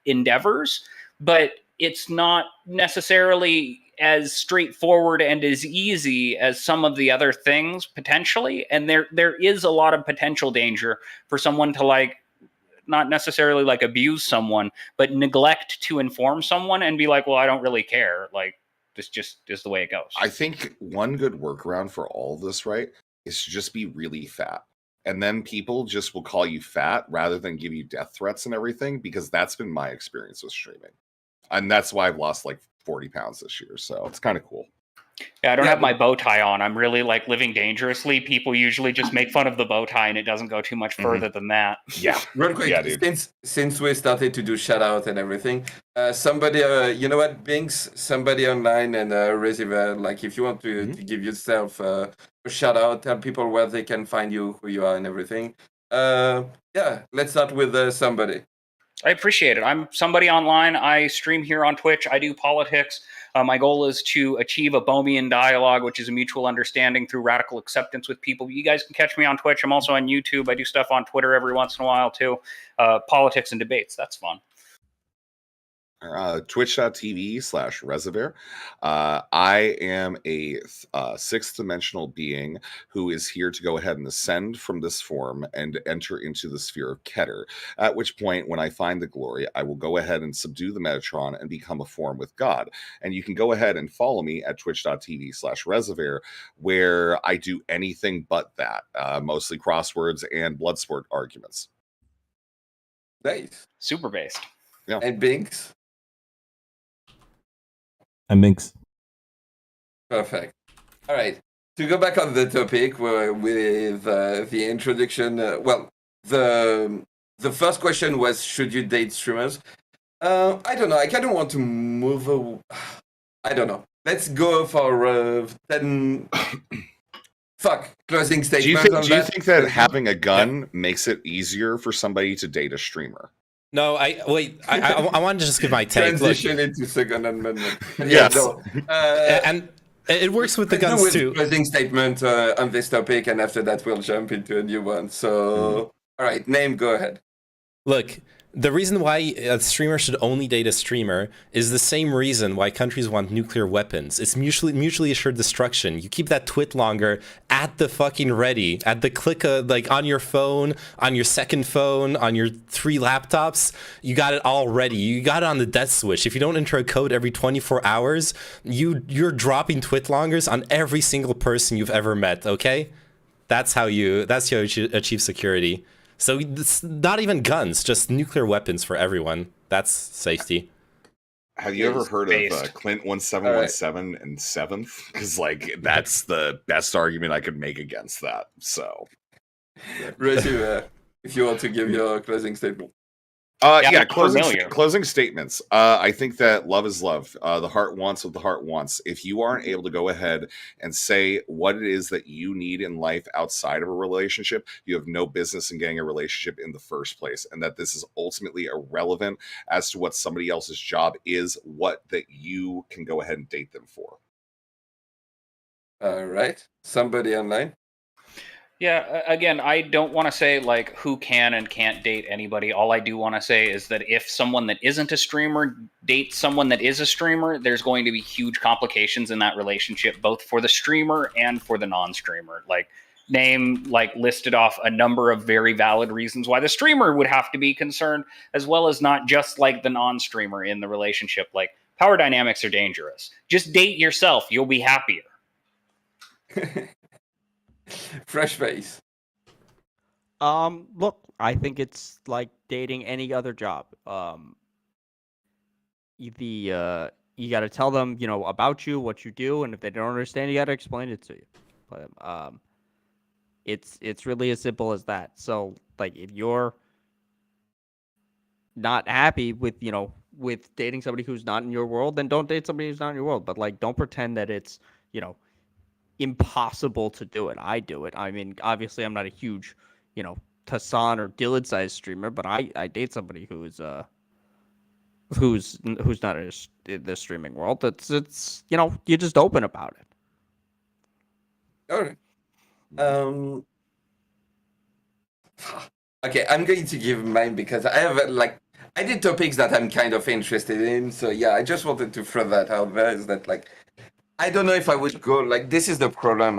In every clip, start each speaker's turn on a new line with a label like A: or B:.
A: endeavors, but it's not necessarily as straightforward and as easy as some of the other things potentially. And there is a lot of potential danger for someone to like not necessarily like abuse someone, but neglect to inform someone and be like, well, I don't really care. Like this just is the way it goes.
B: I think one good workaround for all of this, right, is to just be really fat. And then people just will call you fat rather than give you death threats and everything, because that's been my experience with streaming. And that's why I've lost like 40 pounds this year. So it's kind of cool.
A: Yeah, I don't have my bow tie on. I'm really like living dangerously. People usually just make fun of the bow tie and it doesn't go too much further than that.
B: Yeah.
C: Real quick,
B: Yeah, dude.
C: since we started to do shout out and everything, somebody, you know what, Binks, somebody online and Resiver, like if you want to give yourself a shout out, tell people where they can find you, who you are and everything. Yeah, let's start with somebody.
A: I appreciate it. I'm somebody online. I stream here on Twitch. I do politics. My goal is to achieve a Bohemian dialogue, which is a mutual understanding through radical acceptance with people. You guys can catch me on Twitch. I'm also on YouTube. I do stuff on Twitter every once in a while, too. Politics and debates. That's fun.
B: Twitch.tv/Reservoir. I am a sixth dimensional being who is here to go ahead and ascend from this form and enter into the sphere of Keter, at which point, when I find the glory, I will go ahead and subdue the Metatron and become a form with God. And you can go ahead and follow me at twitch.tv/Reservoir, where I do anything but that, mostly crosswords and Bloodsport arguments.
C: Nice.
A: Super based.
B: Yeah.
C: And Binks?
D: And Minx.
C: Perfect. All right. To go back on the topic with the introduction, well, the first question was, should you date streamers? I don't know. I kind of want to move. I don't know. Let's go for 10. Closing statement.
B: Do you think that having a gun makes it easier for somebody to date a streamer?
E: No, I wanted to just give my take.
C: Transition into Second Amendment.
B: Yes.
C: No.
E: And it works with the guns too.
C: Closing statement on this topic, and after that we'll jump into a new one. So, all right, Name, go ahead.
E: Look, the reason why a streamer should only date a streamer is the same reason why countries want nuclear weapons. It's mutually assured destruction. You keep that twit longer at the fucking ready, at the click of, like, on your phone, on your second phone, on your 3 laptops. You got it all ready. You got it on the death switch. If you don't enter a code every 24 hours, you're dropping twit longers on every single person you've ever met. Okay, that's how you achieve security. So it's not even guns, just nuclear weapons for everyone. That's safety.
B: Have you ever heard of Clint 1717 and 7th? Because like that's the best argument I could make against that. So,
C: Resi, if you want to give your closing statement.
B: Closing statements. I think that love is love. The heart wants what the heart wants. If you aren't able to go ahead and say what it is that you need in life outside of a relationship, you have no business in getting a relationship in the first place. And that this is ultimately irrelevant as to what somebody else's job is, what that you can go ahead and date them for.
C: All right. Somebody online?
A: Yeah, again, I don't want to say like who can and can't date anybody. All I do want to say is that if someone that isn't a streamer dates someone that is a streamer, there's going to be huge complications in that relationship, both for the streamer and for the non-streamer. Like Name listed off a number of very valid reasons why the streamer would have to be concerned, as well as not just like the non-streamer in the relationship. Like power dynamics are dangerous. Just date yourself. You'll be happier.
C: Fresh face.
F: Look, I think it's like dating any other job. You got to tell them, about you, what you do, and if they don't understand, you got to explain it to you. But it's really as simple as that. So, like, if you're not happy with with dating somebody who's not in your world, then don't date somebody who's not in your world. But like, don't pretend that it's impossible to do it. I do it. I mean, obviously, I'm not a huge, Tassan or Dylan sized streamer, but I date somebody who's not in the streaming world. It's you're just open about it.
C: All right. Okay, I'm going to give mine because I have I did topics that I'm kind of interested in. So yeah, I just wanted to throw that out there. Is that like, I don't know if I would go like this is the problem,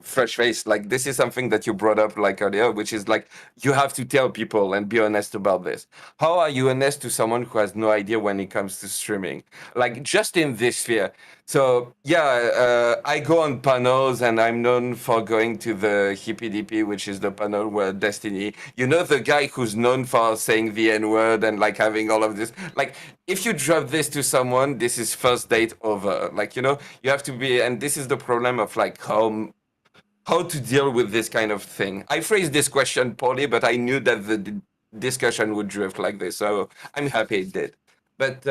C: fresh face. Like this is something that you brought up like earlier, which is like you have to tell people and be honest about this. How are you honest to someone who has no idea when it comes to streaming? Like just in this sphere. So yeah, I go on panels and I'm known for going to the HippieDP, which is the panel where Destiny, you know, the guy who's known for saying the N-word and like having all of this. Like if you drop this to someone, this is first date over. Like, you know, you have to be, and this is the problem of like how to deal with this kind of thing. I phrased this question poorly, but I knew that the discussion would drift like this, so I'm happy it did. But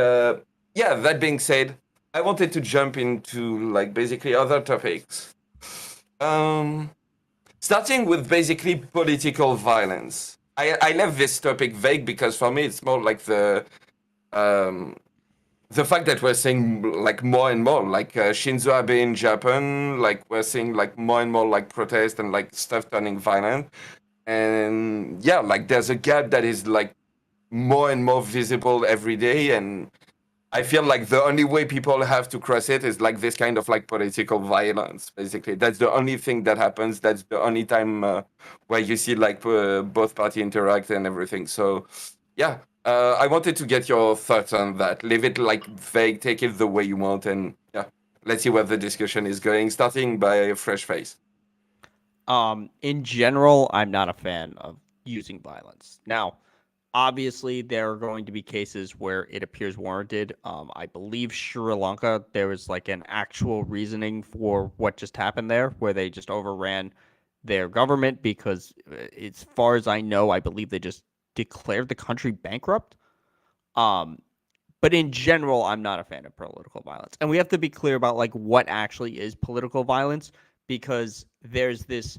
C: yeah, that being said, I wanted to jump into like basically other topics. Starting with basically political violence. I left this topic vague because for me it's more like the fact that we're seeing like more and more like Shinzo Abe in Japan, like we're seeing like more and more like protest and like stuff turning violent, and yeah, like there's a gap that is like more and more visible every day, and I feel like the only way people have to cross it is like this kind of like political violence. Basically, that's the only thing that happens. That's the only time where you see like both parties interact and everything. So, yeah, I wanted to get your thoughts on that. Leave it like vague, take it the way you want, and yeah, let's see where the discussion is going. Starting by Fresh Face.
F: In general, I'm not a fan of using violence. Now, obviously, there are going to be cases where it appears warranted. I believe Sri Lanka, there was like an actual reasoning for what just happened there, where they just overran their government because, as far as I know, I believe they just declared the country bankrupt. But in general, I'm not a fan of political violence. And we have to be clear about like what actually is political violence, because there's this,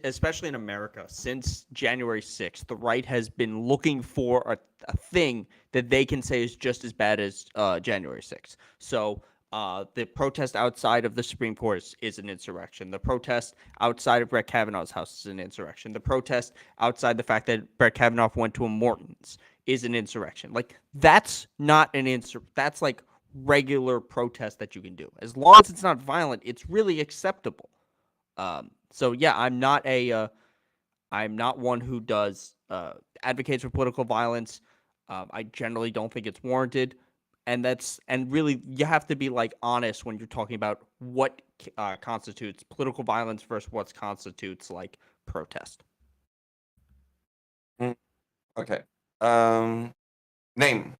F: especially in America, since January 6th, the right has been looking for a thing that they can say is just as bad as January 6th. So the protest outside of the Supreme Court is an insurrection. The protest outside of Brett Kavanaugh's house is an insurrection. The protest outside the fact that Brett Kavanaugh went to a Morton's is an insurrection. Like, that's not an that's like regular protest that you can do. As long as it's not violent, it's really acceptable. So yeah, I'm not one who does advocates for political violence. I generally don't think it's warranted, and really you have to be like honest when you're talking about what constitutes political violence versus what constitutes like protest.
C: Okay. Name.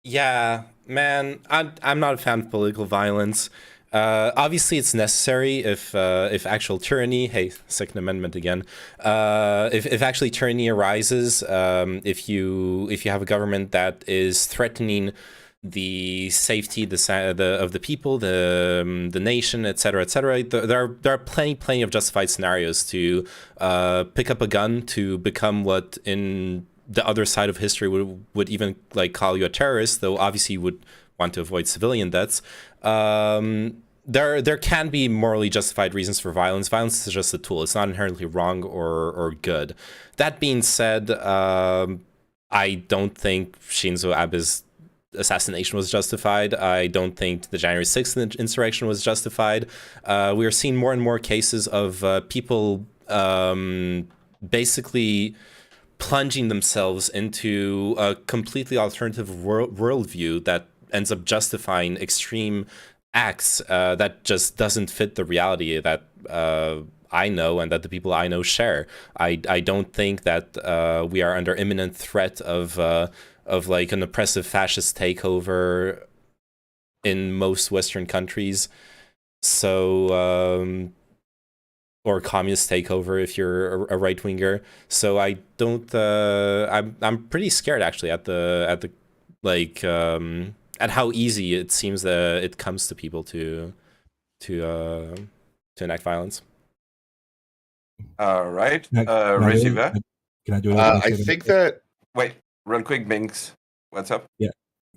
E: Yeah, man, I'm not a fan of political violence. Obviously, it's necessary if actual tyranny. Hey, Second Amendment again. If actually tyranny arises, if you have a government that is threatening the safety of the people, the nation, etc., etc. There are plenty of justified scenarios to pick up a gun to become what in the other side of history would even like call you a terrorist, though obviously you would want to avoid civilian deaths. There can be morally justified reasons for violence. Violence is just a tool. It's not inherently wrong or good. That being said, I don't think Shinzo Abe's assassination was justified. I don't think the January 6th insurrection was justified. We are seeing more and more cases of people basically plunging themselves into a completely alternative worldview that ends up justifying extreme acts that just doesn't fit the reality that I know and that the people I know share. I don't think that we are under imminent threat of like an oppressive fascist takeover in most Western countries. So or communist takeover if you're a right winger. So I don't. I'm pretty scared actually at the like at how easy it seems that it comes to people to enact violence.
C: All right,
D: Can I
C: Receiver.
D: Can I do it?
B: I think that
C: Wait, real quick, Binks. What's up?
D: Yeah.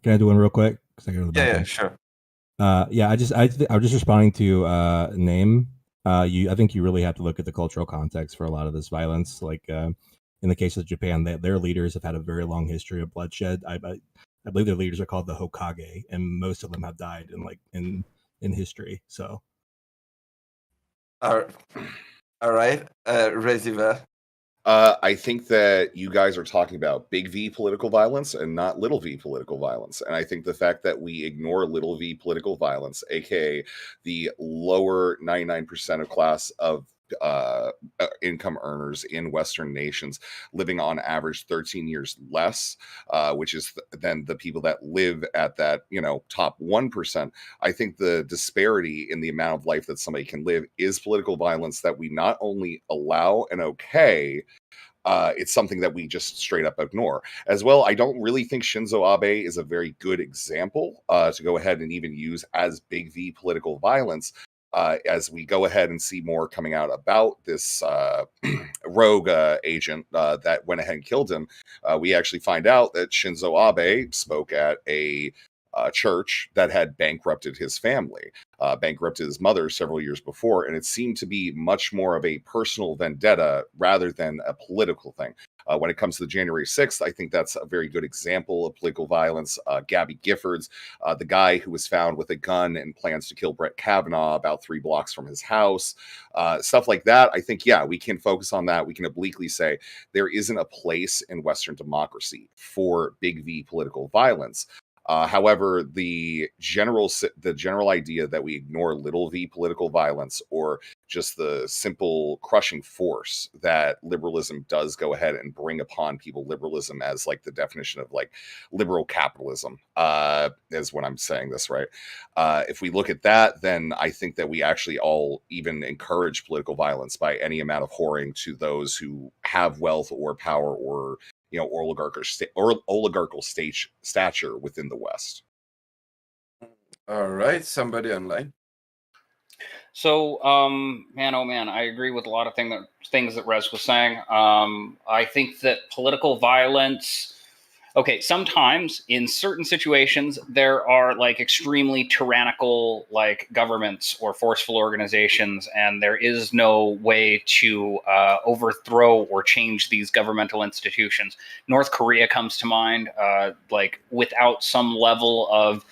D: Can I do one real quick? 'Cause I gotta go to the
C: Yeah,
D: bathroom.
C: sure.
D: Yeah, I was just responding to name. I think you really have to look at the cultural context for a lot of this violence. Like in the case of Japan, their leaders have had a very long history of bloodshed. I believe their leaders are called the Hokage, and most of them have died in history. So,
C: All right, Reziva.
B: I think that you guys are talking about big V political violence and not little v political violence. And I think the fact that we ignore little v political violence, aka the lower 99% of class of income earners in Western nations living on average 13 years less, which is than the people that live at that, top 1%. I think the disparity in the amount of life that somebody can live is political violence that we not only allow and okay, it's something that we just straight up ignore. As well, I don't really think Shinzo Abe is a very good example to go ahead and even use as big V political violence. As we go ahead and see more coming out about this rogue agent that went ahead and killed him, we actually find out that Shinzo Abe spoke at a church that had bankrupted his family, bankrupted his mother several years before, and it seemed to be much more of a personal vendetta rather than a political thing. When it comes to the January 6th, I think that's a very good example of political violence. Gabby Giffords, the guy who was found with a gun and plans to kill Brett Kavanaugh about 3 blocks from his house, stuff like that. I think, yeah, we can focus on that. We can obliquely say there isn't a place in Western democracy for big V political violence. However, the general idea that we ignore little v political violence or just the simple crushing force that liberalism does go ahead and bring upon people, liberalism as like the definition of like liberal capitalism, is when I'm saying this, right? If we look at that, then I think that we actually all even encourage political violence by any amount of whoring to those who have wealth or power or oligarchical stature within the West.
C: All right, somebody online.
A: So, man, oh man, I agree with a lot of things that Rez was saying. I think that political violence. Okay, sometimes in certain situations there are like extremely tyrannical like governments or forceful organizations, and there is no way to overthrow or change these governmental institutions. North Korea comes to mind, like without some level of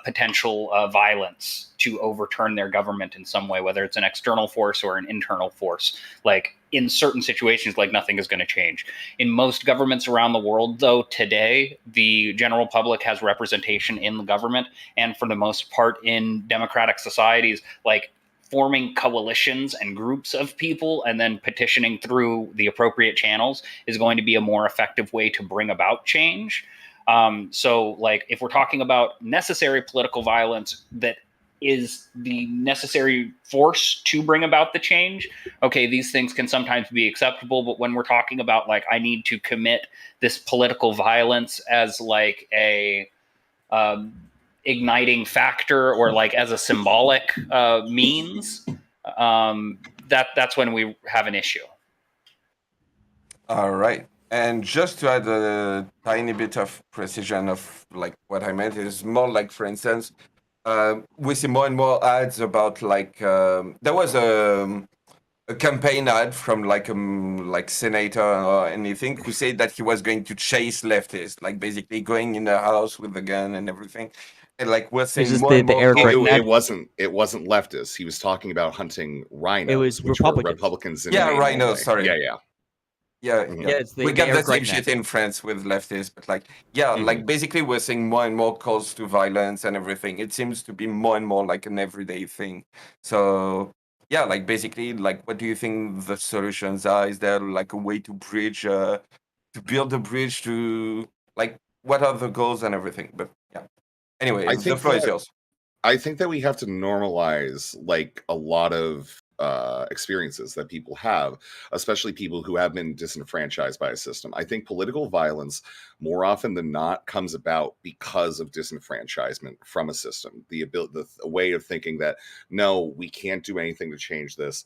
A: potential violence to overturn their government in some way, whether it's an external force or an internal force. Like in certain situations, like nothing is going to change. In most governments around the world, though, today, the general public has representation in the government. And for the most part, in democratic societies, like forming coalitions and groups of people and then petitioning through the appropriate channels is going to be a more effective way to bring about change. So, like, if we're talking about necessary political violence that is the necessary force to bring about the change, okay, these things can sometimes be acceptable. But when we're talking about, like, I need to commit this political violence as, like, a igniting factor or, like, as a symbolic means, that's when we have an issue.
C: All right. And just to add a tiny bit of precision of like what I meant is more like, for instance, we see more and more ads about like there was a campaign ad from like senator or anything who said that he was going to chase leftists, like basically going in the house with a gun and everything. And like we're seeing
F: this
C: more
F: the
C: and more.
F: Eric Reagan ad?
B: It wasn't leftist. He was talking about hunting rhinos,
F: was
B: which
F: Republicans.
B: were Republicans in
C: Yeah,
B: Maine
C: rhinos,
B: only.
C: sorry.
B: Yeah.
C: Yeah,
B: Mhm.
C: yeah.
F: it's
C: We got the
F: Eric
C: same
F: Reagan
C: shit
F: ad.
C: in France with leftists, but like, yeah, like basically we're seeing more and more calls to violence and everything. It seems to be more and more like an everyday thing. So yeah, like basically, like, what do you think the solutions are? Is there like a way to bridge, to build a bridge to like, what are the goals and everything? But yeah. Anyway,
B: I
C: the
B: think
C: floor is
B: that-
C: yours.
B: I think that we have to normalize like a lot of experiences that people have, especially people who have been disenfranchised by a system. I think political violence more often than not comes about because of disenfranchisement from a system. The way of thinking that, no, we can't do anything to change this.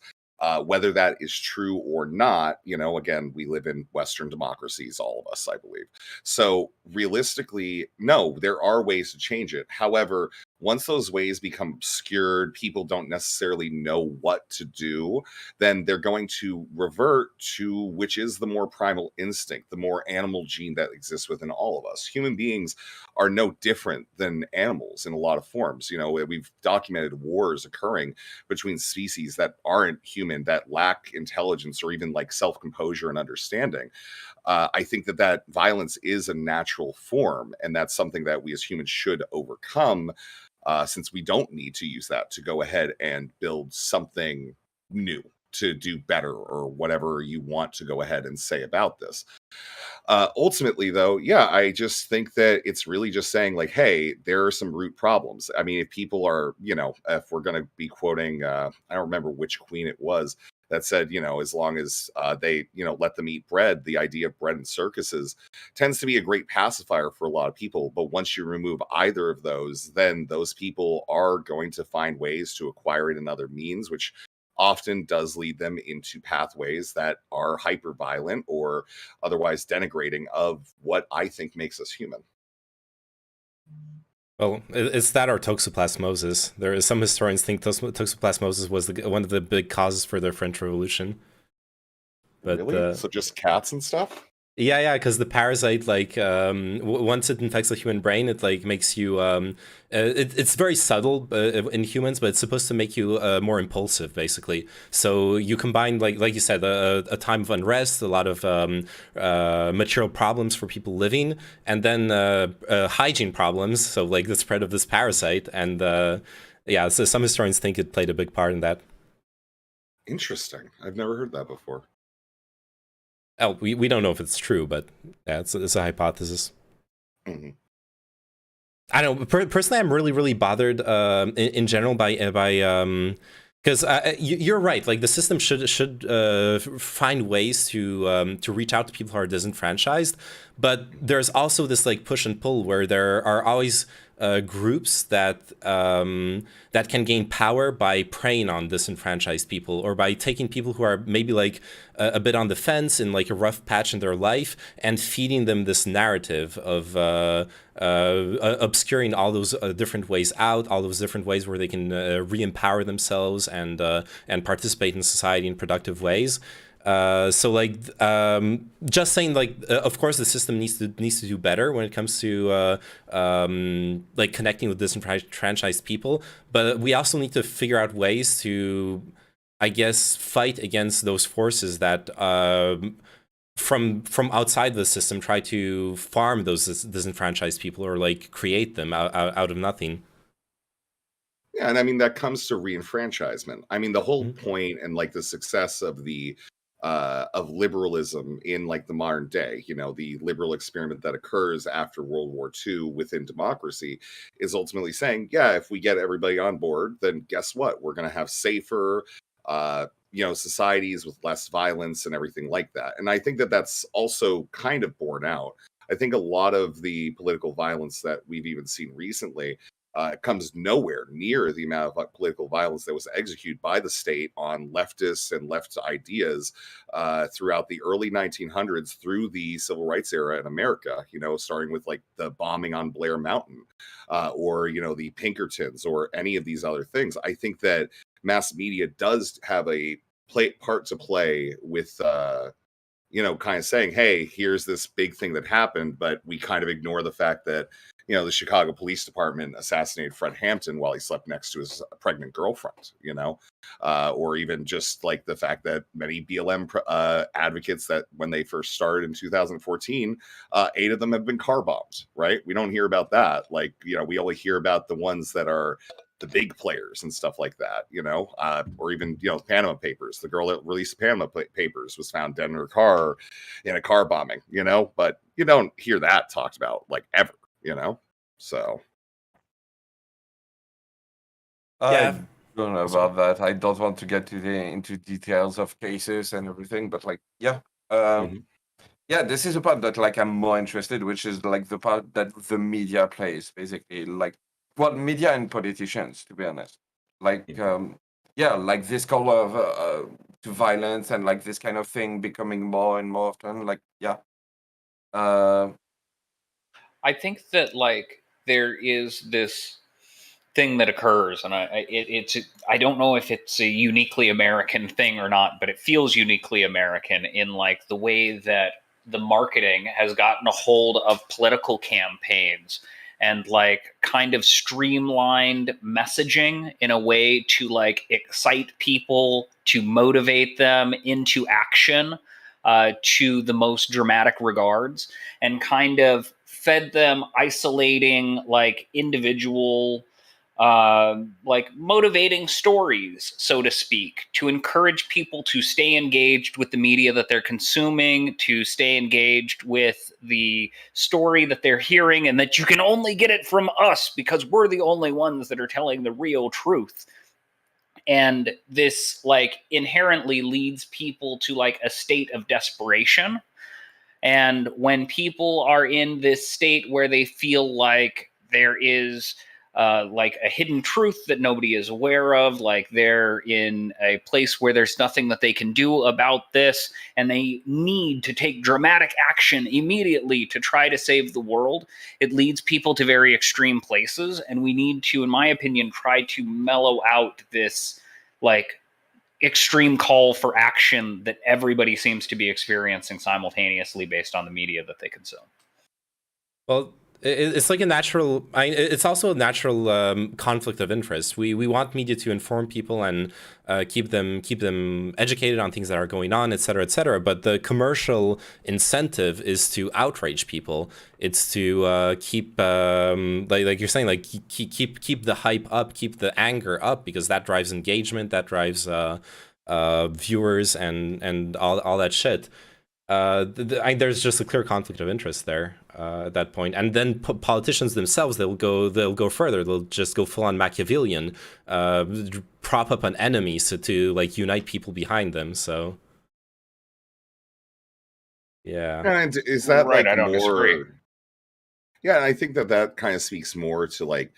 B: Whether that is true or not, again, we live in Western democracies, all of us, I believe. So realistically, no, there are ways to change it. However, Once those ways become obscured, people don't necessarily know what to do, then they're going to revert to which is the more primal instinct, the more animal gene that exists within all of us. Human beings are no different than animals in a lot of forms. You know, we've documented wars occurring between species that aren't human, that lack intelligence or even like self-composure and understanding. I think that violence is a natural form, and that's something that we as humans should overcome, since we don't need to use that to go ahead and build something new to do better or whatever you want to go ahead and say about this. Ultimately, though, yeah, I just think that it's really just saying, like, hey, there are some root problems. I mean, if people are, you know, if we're going to be quoting, I don't remember which queen it was that said, you know, as long as they, you know, let them eat bread, the idea of bread and circuses tends to be a great pacifier for a lot of people. But once you remove either of those, then those people are going to find ways to acquire it in other means, which often does lead them into pathways that are hyper violent or otherwise denigrating of what I think makes us human.
E: Well, it's that or toxoplasmosis. There is some historians think toxoplasmosis was one of the big causes for the French Revolution. But
B: really? So just cats and stuff?
E: Yeah, because the parasite, like, once it infects the human brain, it like makes you. It's very subtle in humans, but it's supposed to make you more impulsive, basically. So you combine, like you said, a time of unrest, a lot of material problems for people living, and then hygiene problems. So like the spread of this parasite, and yeah, so some historians think it played a big part in that.
B: Interesting. I've never heard that before.
E: Oh, we don't know if it's true, but yeah, it's a hypothesis.
B: Mm-hmm.
E: I don't know. Personally, I'm really bothered in general by because you're right. Like the system should find ways to reach out to people who are disenfranchised, but there's also this like push and pull where there are always groups that can gain power by preying on disenfranchised people, or by taking people who are maybe like a bit on the fence in like a rough patch in their life and feeding them this narrative of obscuring all those different ways out, all those different ways where they can re-empower themselves and participate in society in productive ways. So like just saying, like, of course the system needs to do better when it comes to like connecting with disenfranchised people, but we also need to figure out ways to, I guess, fight against those forces that from outside the system try to farm those disenfranchised people, or like create them out of nothing.
B: Yeah, and I mean that comes to reenfranchisement. I mean the whole point and like the success of the of liberalism in like the modern day, you know, the liberal experiment that occurs after World War II within democracy is ultimately saying, yeah, if we get everybody on board, then guess what? We're going to have safer, you know, societies with less violence and everything like that. And I think that that's also kind of borne out. I think a lot of the political violence that we've even seen recently comes nowhere near the amount of political violence that was executed by the state on leftists and left ideas throughout the early 1900s through the civil rights era in America, you know, starting with like the bombing on Blair Mountain or, you know, the Pinkertons or any of these other things. I think that mass media does have a part to play with, you know, kind of saying, hey, here's this big thing that happened, but we kind of ignore the fact that, you know, the Chicago Police Department assassinated Fred Hampton while he slept next to his pregnant girlfriend, you know, or even just like the fact that many BLM advocates that when they first started in 2014, 8 of them have been car bombed, right? We don't hear about that. Like, you know, we only hear about the ones that are the big players and stuff like that, you know, or even, you know, Panama Papers. The girl that released the Panama Papers was found dead in her car in a car bombing, you know, but you don't hear that talked about like ever, you know, so.
C: I don't know about that. I don't want to get into details of cases and everything, but like, yeah. Yeah, this is a part that like I'm more interested, which is like the part that the media plays, basically, like what media and politicians, to be honest, like yeah, like this call of to violence and like this kind of thing becoming more and more often, like yeah.
A: I think that like there is this thing that occurs, and I don't know if it's a uniquely American thing or not, but it feels uniquely American in like the way that the marketing has gotten a hold of political campaigns and like kind of streamlined messaging in a way to like excite people, to motivate them into action, to the most dramatic regards, and kind of fed them isolating like individual like motivating stories, so to speak, to encourage people to stay engaged with the media that they're consuming, to stay engaged with the story that they're hearing, and that you can only get it from us because we're the only ones that are telling the real truth. And this like inherently leads people to like a state of desperation. And when people are in this state where they feel like there is like a hidden truth that nobody is aware of, like they're in a place where there's nothing that they can do about this, and they need to take dramatic action immediately to try to save the world, it leads people to very extreme places. And we need to, in my opinion, try to mellow out this like extreme call for action that everybody seems to be experiencing simultaneously based on the media that they consume.
E: Well, it's like a natural. It's also a natural conflict of interest. We want media to inform people and keep them educated on things that are going on, et cetera, but the commercial incentive is to outrage people. It's to keep like you're saying, like keep the hype up, keep the anger up, because that drives engagement, that drives viewers and all that shit. There's just a clear conflict of interest there at that point. And then politicians themselves, they'll go further. They'll just go full on Machiavellian, prop up an enemy to like unite people behind them. So yeah.
B: And is that
A: right?
B: like
A: I don't
B: more?
A: disagree.
B: Yeah, and I think that kind of speaks more to like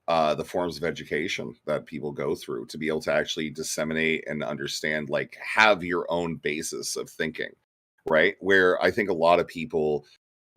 B: the forms of education that people go through to be able to actually disseminate and understand, like have your own basis of thinking. Right? Where I think a lot of people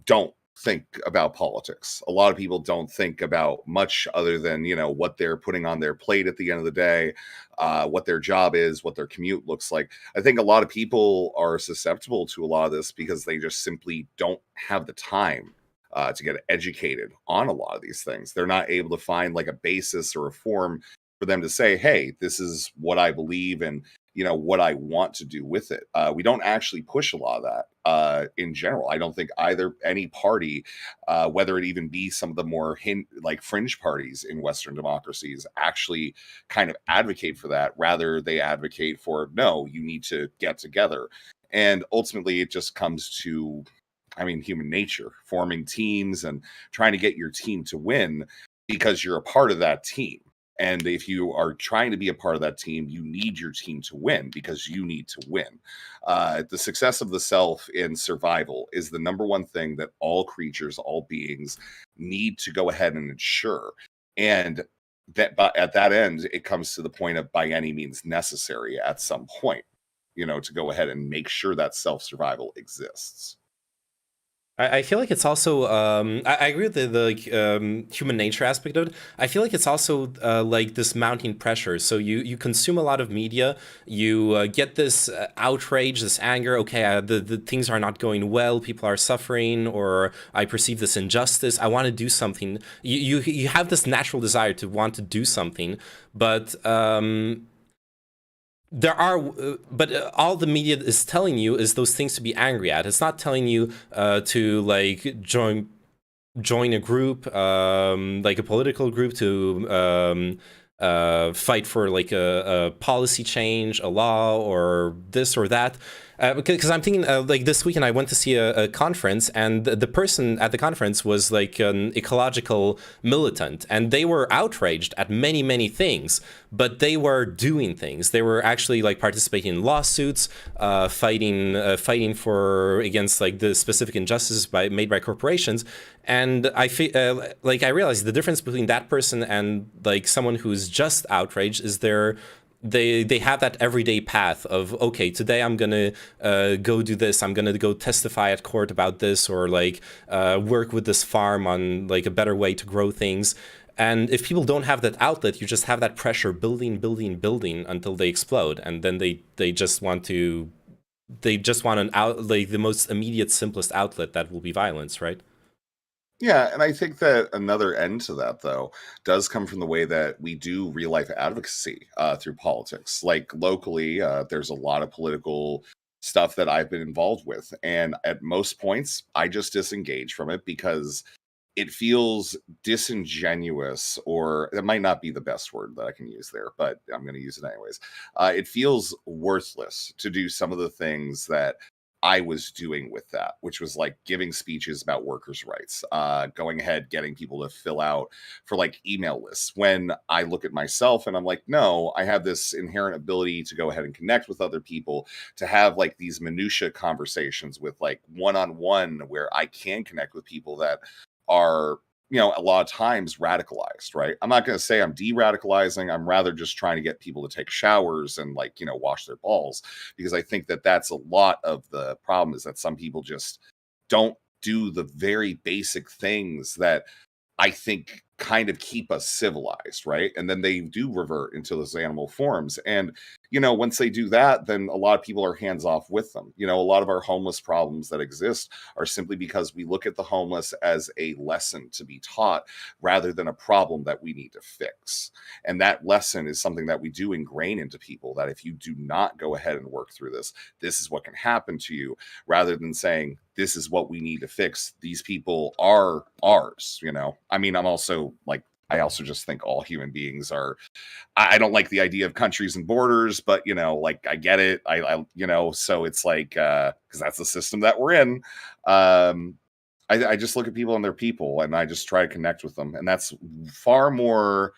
B: don't think about politics. A lot of people don't think about much other than, you know, what they're putting on their plate at the end of the day, what their job is, what their commute looks like. I think a lot of people are susceptible to a lot of this because they just simply don't have the time to get educated on a lot of these things. They're not able to find like a basis or a form for them to say, hey, this is what I believe and, you know, what I want to do with it. We don't actually push a lot of that in general. I don't think any party, whether it even be some of the more like fringe parties in Western democracies, actually kind of advocate for that. Rather, they advocate for, no, you need to get together. And ultimately, it just comes to, I mean, human nature, forming teams and trying to get your team to win because you're a part of that team. And if you are trying to be a part of that team, you need your team to win because you need to win. The success of the self in survival is the number one thing that all creatures, all beings need to go ahead and ensure. And that at that end, it comes to the point of by any means necessary at some point, you know, to go ahead and make sure that self-survival exists.
E: I feel like it's also I agree with the human nature aspect of it. I feel like it's also like this mounting pressure. So you consume a lot of media, you get this outrage, this anger. Okay, the things are not going well, people are suffering, or I perceive this injustice. I want to do something. You have this natural desire to want to do something, but all the media is telling you is those things to be angry at. It's not telling you to like join a group, like a political group, to fight for like a policy change, a law, or this or that. Because I'm thinking, like this weekend, I went to see a conference, and the person at the conference was like an ecological militant, and they were outraged at many, many things, but they were doing things. They were actually like participating in lawsuits, fighting for against like the specific injustices made by corporations. And I feel like I realized the difference between that person and like someone who's just outraged is they have that everyday path of, okay, today I'm gonna go do this, I'm gonna go testify at court about this, or like work with this farm on like a better way to grow things. And if people don't have that outlet, you just have that pressure building until they explode, and then they just want an out, like the most immediate, simplest outlet that will be violence, right?
B: Yeah, and I think that another end to that, though, does come from the way that we do real life advocacy through politics. Like locally, there's a lot of political stuff that I've been involved with. And at most points, I just disengage from it because it feels disingenuous, or it might not be the best word that I can use there, but I'm going to use it anyways. It feels worthless to do some of the things that I was doing with that, which was like giving speeches about workers' rights, going ahead, getting people to fill out for like email lists. When I look at myself and I'm like, no, I have this inherent ability to go ahead and connect with other people, to have like these minutia conversations with like one-on-one where I can connect with people that are, you know, a lot of times radicalized, right? I'm not going to say I'm de-radicalizing. I'm rather just trying to get people to take showers and like, you know, wash their balls, because I think that that's a lot of the problem, is that some people just don't do the very basic things that I think kind of keep us civilized, right? And then they do revert into those animal forms. And, you know, once they do that, then a lot of people are hands off with them. You know, a lot of our homeless problems that exist are simply because we look at the homeless as a lesson to be taught rather than a problem that we need to fix. And that lesson is something that we do ingrain into people, that if you do not go ahead and work through this, this is what can happen to you, rather than saying, this is what we need to fix. These people are ours, you know? I mean, I also just think all human beings are, I don't like the idea of countries and borders, but you know, like I get it. I you know, so it's like, cause that's the system that we're in. I just look at people and they're people, and I just try to connect with them. And that's far more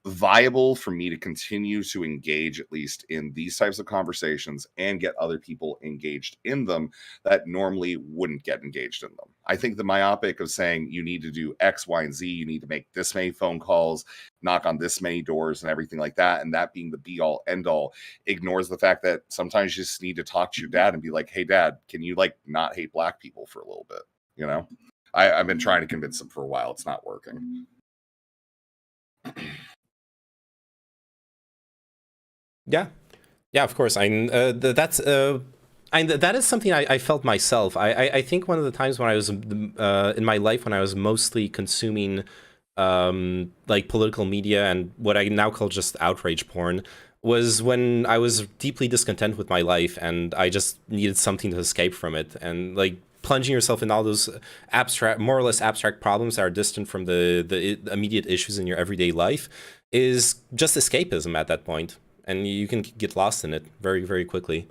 B: viable for me to continue to engage, at least in these types of conversations, and get other people engaged in them that normally wouldn't get engaged in them. I think the myopic of saying you need to do X, Y, and Z, you need to make this many phone calls, knock on this many doors, and everything like that, and that being the be all end all, ignores the fact that sometimes you just need to talk to your dad and be like, hey dad, can you like not hate black people for a little bit? You know, I've been trying to convince him for a while. It's not working.
E: Yeah, of course. That is something I felt myself. I think one of the times when I was in my life when I was mostly consuming like political media and what I now call just outrage porn was when I was deeply discontent with my life and I just needed something to escape from it, and like plunging yourself in all those abstract, more or less abstract problems that are distant from the immediate issues in your everyday life is just escapism at that point. And you can get lost in it very, very quickly.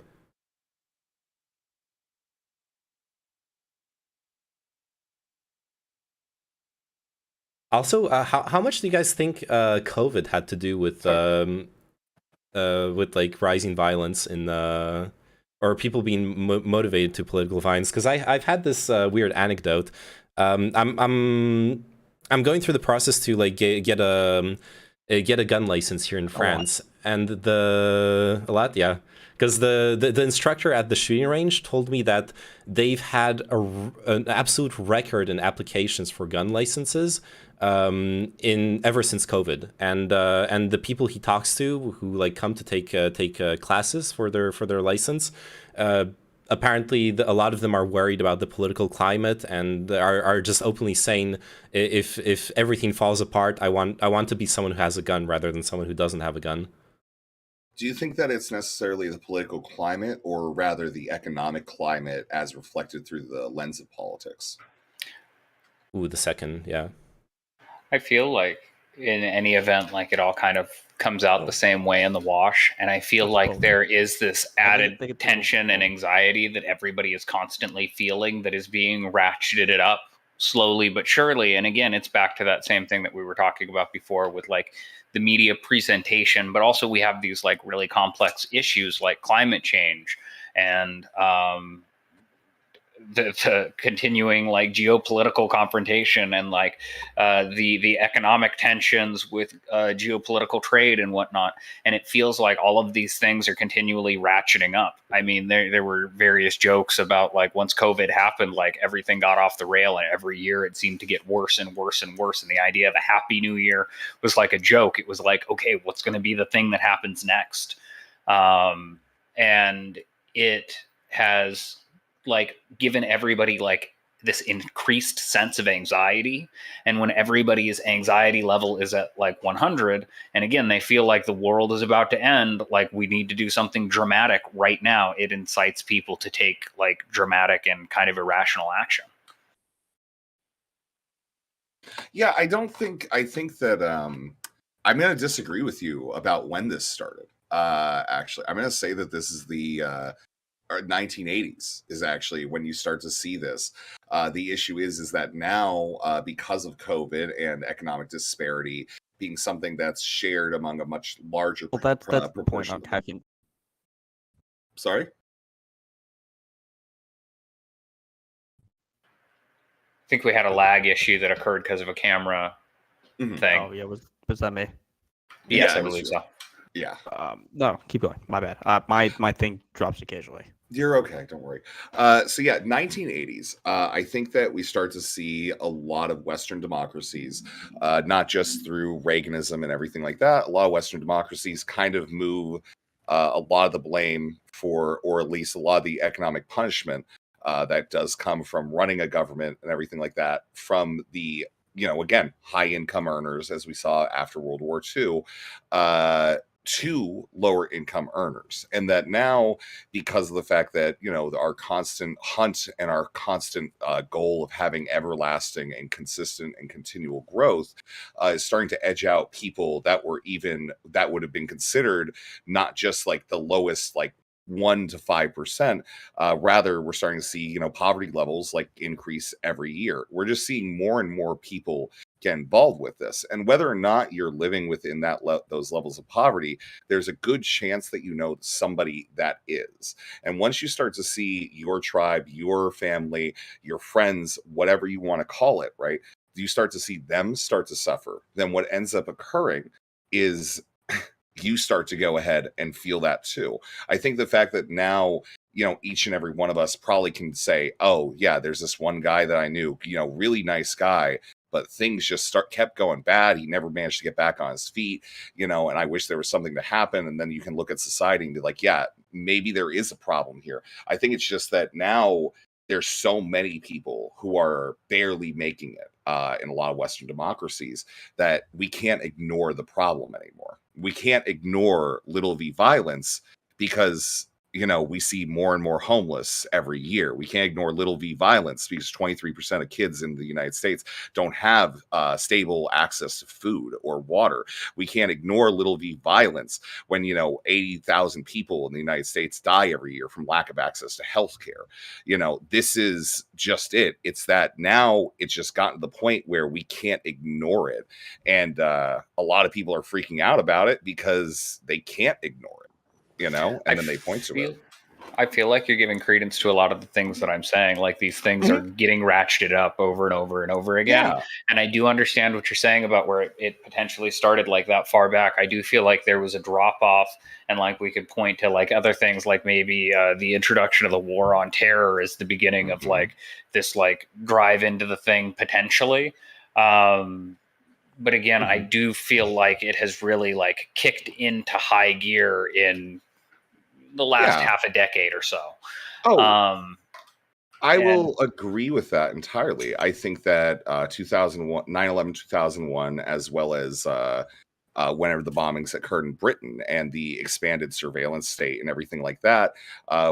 E: Also, how much do you guys think COVID had to do with like rising violence in or people being motivated to political violence? Because I've had this weird anecdote. I'm going through the process to like get a gun license here in France, and a lot, yeah. Because the instructor at the shooting range told me that they've had an absolute record in applications for gun licenses ever since COVID, and the people he talks to who like come to take classes for their license. Apparently, a lot of them are worried about the political climate and are just openly saying, if everything falls apart, I want to be someone who has a gun rather than someone who doesn't have a gun.
B: Do you think that it's necessarily the political climate, or rather the economic climate as reflected through the lens of politics?
E: Ooh, the second, yeah.
A: I feel like in any event, like it all kind of comes out the same way in the wash. And I feel like there is this added tension and anxiety that everybody is constantly feeling that is being ratcheted up slowly but surely. And again, it's back to that same thing that we were talking about before with like the media presentation, but also we have these like really complex issues like climate change and the continuing like geopolitical confrontation and like the economic tensions with geopolitical trade and whatnot. And it feels like all of these things are continually ratcheting up. I mean, there were various jokes about like once COVID happened, like everything got off the rail, and every year it seemed to get worse and worse and worse. And the idea of a Happy New Year was like a joke. It was like, okay, what's going to be the thing that happens next? And it has like given everybody like this increased sense of anxiety. And when everybody's anxiety level is at like 100, and again, they feel like the world is about to end, like we need to do something dramatic right now, it incites people to take like dramatic and kind of irrational action.
B: Yeah, I think that I'm going to disagree with you about when this started. Actually, I'm going to say that this is the 1980s is actually when you start to see this. The issue is that now, because of COVID and economic disparity being something that's shared among a much larger
F: Well, that's the point
B: proportion.
F: I'm talking.
B: Sorry?
A: I think we had a lag issue that occurred because of a camera thing.
F: Oh yeah, was that me?
A: Yes,
B: Yeah,
A: I
B: it was
A: believe
B: you.
A: so.
B: Yeah.
F: No, keep going. My bad. My thing drops occasionally.
B: You're okay, don't worry. So yeah, 1980s. I think that we start to see a lot of Western democracies, not just through Reaganism and everything like that. A lot of Western democracies kind of move a lot of the blame for, or at least a lot of the economic punishment that does come from running a government and everything like that from the, again, high income earners, as we saw after World War II, to lower income earners. And that now, because of the fact that, our constant hunt and our constant goal of having everlasting and consistent and continual growth is starting to edge out people that would have been considered not just like the lowest, like 1 to 5%. Rather, we're starting to see, poverty levels like increase every year. We're just seeing more and more people get involved with this. And whether or not you're living within those levels of poverty, there's a good chance that you know somebody that is. And once you start to see your tribe, your family, your friends, whatever you want to call it, right? You start to see them start to suffer. Then what ends up occurring is you start to go ahead and feel that too. I think the fact that now, each and every one of us probably can say, oh yeah, there's this one guy that I knew, really nice guy, but things just kept going bad. He never managed to get back on his feet, and I wish there was something to happen. And then you can look at society and be like, yeah, maybe there is a problem here. I think it's just that now there's so many people who are barely making it in a lot of Western democracies that we can't ignore the problem anymore. We can't ignore little v violence because we see more and more homeless every year. We can't ignore little v violence because 23% of kids in the United States don't have stable access to food or water. We can't ignore little v violence when 80,000 people in the United States die every year from lack of access to healthcare. This is just it. It's that now it's just gotten to the point where we can't ignore it, and a lot of people are freaking out about it because they can't ignore it. And then they point to it.
A: I feel like you're giving credence to a lot of the things that I'm saying. Like these things are getting ratcheted up over and over and over again.
B: Yeah.
A: And I do understand what you're saying about where it potentially started like that far back. I do feel like there was a drop off, and like we could point to like other things, like maybe the introduction of the war on terror is the beginning of like this like drive into the thing potentially. But again, I do feel like it has really like kicked into high gear in the last half a decade or so.
B: I will agree with that entirely. I think that 2001, 9/11, 2001, as well as whenever the bombings occurred in Britain and the expanded surveillance state and everything like that,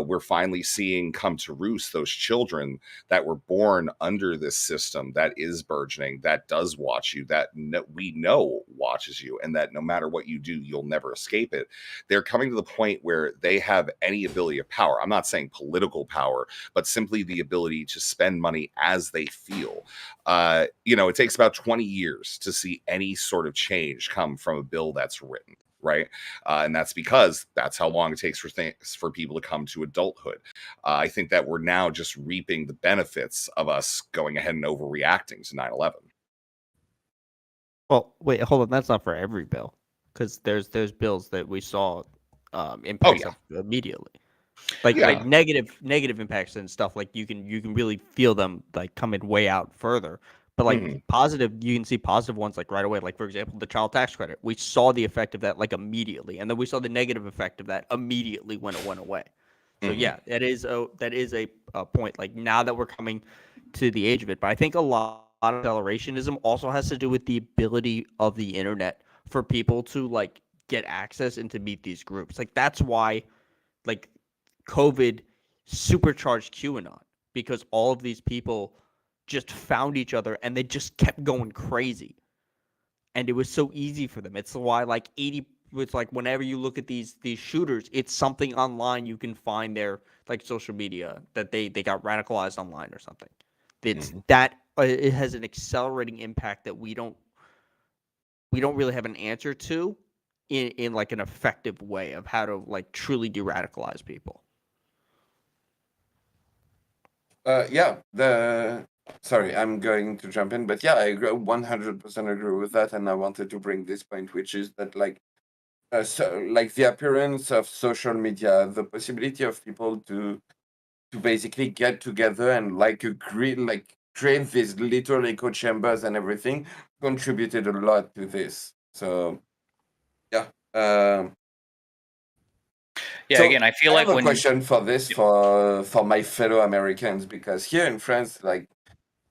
B: we're finally seeing come to roost those children that were born under this system that is burgeoning, that does watch you, that we know watches you, and that no matter what you do, you'll never escape it. They're coming to the point where they have any ability of power. I'm not saying political power, but simply the ability to spend money as they feel. It takes about 20 years to see any sort of change come from a bill that's written. right? And that's because that's how long it takes for people to come to adulthood. I think that we're now just reaping the benefits of us going ahead and overreacting to 9/11.
F: Well, wait, hold on. That's not for every bill, because there's bills that we saw
B: Oh
F: impacts
B: yeah,
F: of immediately, like
B: yeah.
F: negative impacts and stuff. Like you can really feel them like coming way out further. But like
B: Mhm.
F: positive, you can see positive ones like right away. Like for example, the child tax credit. We saw the effect of that like immediately, and then we saw the negative effect of that immediately when it went away. So
B: Mhm.
F: yeah, that is a point. Like now that we're coming to the age of it, but I think a lot of accelerationism also has to do with the ability of the internet for people to like get access and to meet these groups. Like that's why like COVID supercharged QAnon, because all of these people just found each other and they just kept going crazy. And it was so easy for them. It's why like 80 it's like whenever you look at these shooters, it's something online you can find their like social media that they got radicalized online or something. It's
B: Mhm.
F: that it has an accelerating impact that we don't really have an answer to in like an effective way of how to like truly de-radicalize people.
C: Yeah, sorry, I'm going to jump in, but yeah, I agree, 100% agree with that, and I wanted to bring this point, which is that like, so like the appearance of social media, the possibility of people to basically get together and like agree, like create these little echo chambers and everything, contributed a lot to this. So yeah.
A: Yeah,
C: So
A: again, I feel
C: I
A: like
C: have a
A: when
C: question for this for my fellow Americans, because here in France, like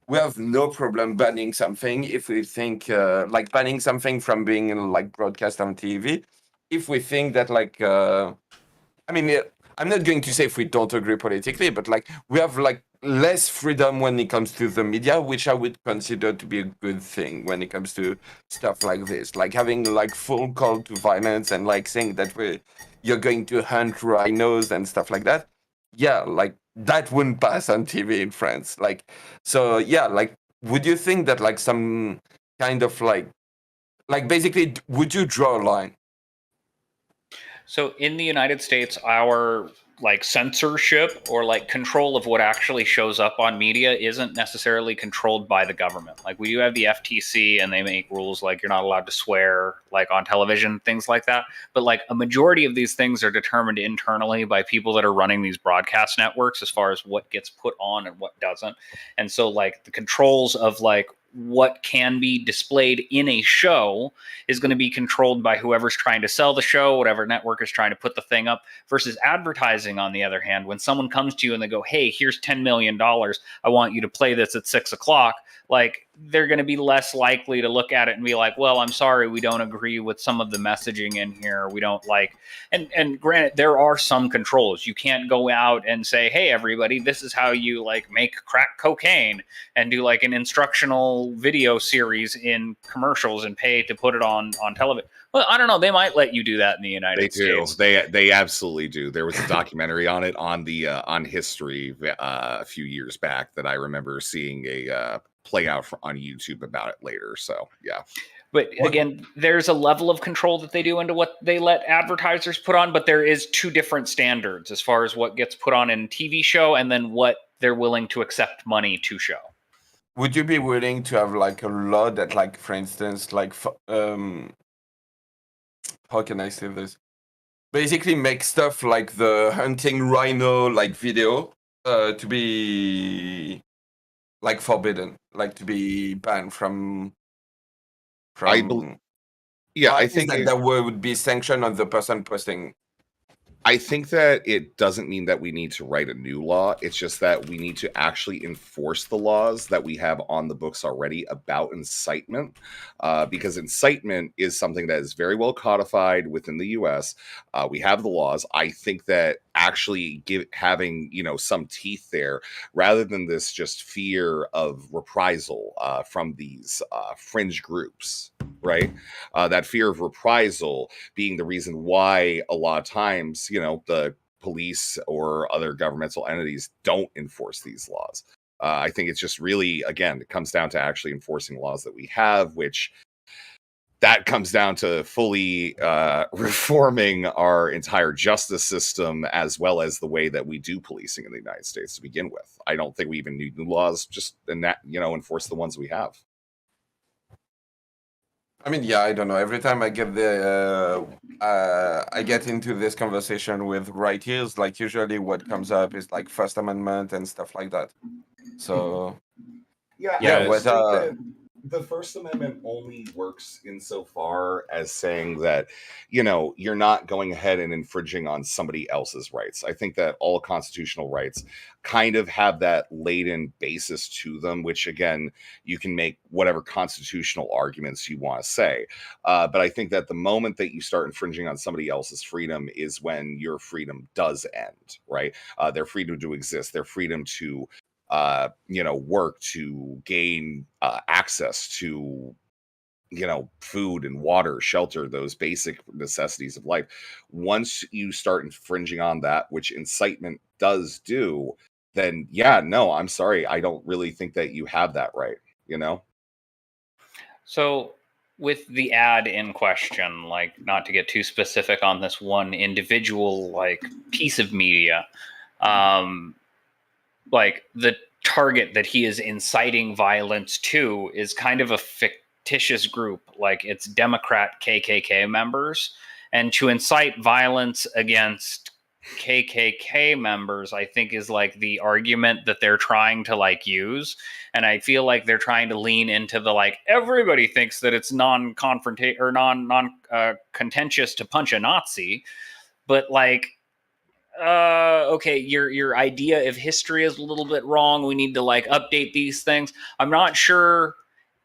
C: we have no problem banning something if we think like banning something from being like broadcast on TV, if we think that like I mean, I'm not going to say if we don't agree politically, but like we have like less freedom when it comes to the media, which I would consider to be a good thing when it comes to stuff like this, like having like full call to violence and like saying that you're going to hunt rhinos and stuff like that. Yeah, like that wouldn't pass on TV in France. Like, so yeah, like would you think that like some kind of like basically would you draw a line?
A: So in the United States, our like censorship or like control of what actually shows up on media isn't necessarily controlled by the government. Like we do have the FTC and they make rules like you're not allowed to swear like on television, things like that. But like a majority of these things are determined internally by people that are running these broadcast networks as far as what gets put on and what doesn't. And so like the controls of like what can be displayed in a show is going to be controlled by whoever's trying to sell the show, whatever network is trying to put the thing up, versus advertising, on the other hand. When someone comes to you and they go, hey, here's $10 million, I want you to play this at 6 o'clock, like they're going to be less likely to look at it and be like, well, I'm sorry, we don't agree with some of the messaging in here. We don't like, and granted, there are some controls. You can't go out and say, hey, everybody, this is how you like make crack cocaine and do like an instructional video series in commercials and pay to put it on television. Well, I don't know. They might let you do that in the United
B: They do.
A: States.
B: They absolutely do. There was a documentary on it on the on history a few years back that I remember seeing a play out on YouTube about it later. So yeah.
A: But again, there's a level of control that they do into what they let advertisers put on, but there is two different standards as far as what gets put on in a TV show and then what they're willing to accept money to show.
C: Would you be willing to have like a law that, like, for instance, like, how can I say this? Basically, make stuff like the hunting rhino like video to be like forbidden, like to be banned from
B: I believe. Yeah,
C: or
B: I
C: at least
B: think
C: that there would be sanction on the person posting.
B: I think that it doesn't mean that we need to write a new law. It's just that we need to actually enforce the laws that we have on the books already about incitement, because incitement is something that is very well codified within the U.S. We have the laws. I think that actually having some teeth there, rather than this just fear of reprisal from these fringe groups, right? That fear of reprisal being the reason why a lot of times, the police or other governmental entities don't enforce these laws. I think it's just really, again, it comes down to actually enforcing laws that we have, which that comes down to fully reforming our entire justice system, as well as the way that we do policing in the United States to begin with. I don't think we even need new laws, just enforce the ones we have.
C: I mean, yeah, I don't know. Every time I get I get into this conversation with rightiers, like usually what comes up is like First Amendment and stuff like that. So
B: Yeah,
C: what
B: the First Amendment only works insofar as saying that, you're not going ahead and infringing on somebody else's rights. I think that all constitutional rights kind of have that latent basis to them, which again, you can make whatever constitutional arguments you want to say. But I think that the moment that you start infringing on somebody else's freedom is when your freedom does end, right? Their freedom to exist, their freedom to work, to gain access to food and water, shelter, those basic necessities of life. Once you start infringing on that, which incitement does do, then I'm sorry, I don't really think that you have that right.
A: So with the ad in question, like, not to get too specific on this one individual like piece of media, like the target that he is inciting violence to is kind of a fictitious group, like it's Democrat KKK members, and to incite violence against KKK members, I think, is like the argument that they're trying to like use. And I feel like they're trying to lean into the like, everybody thinks that it's non-confrontational or non-contentious to punch a Nazi, but like, okay, your idea of history is a little bit wrong. We need to like update these things. I'm not sure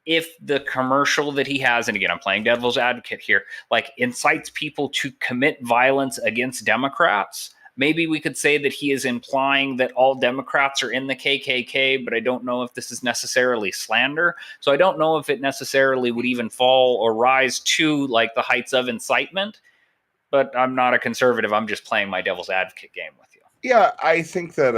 A: if the commercial that he has, and again, I'm playing devil's advocate here, like incites people to commit violence against Democrats. Maybe we could say that he is implying that all Democrats are in the KKK, but I don't know if this is necessarily slander. So I don't know if it necessarily would even fall or rise to like the heights of incitement. But I'm not a conservative. I'm just playing my devil's advocate game with you.
B: Yeah, I think that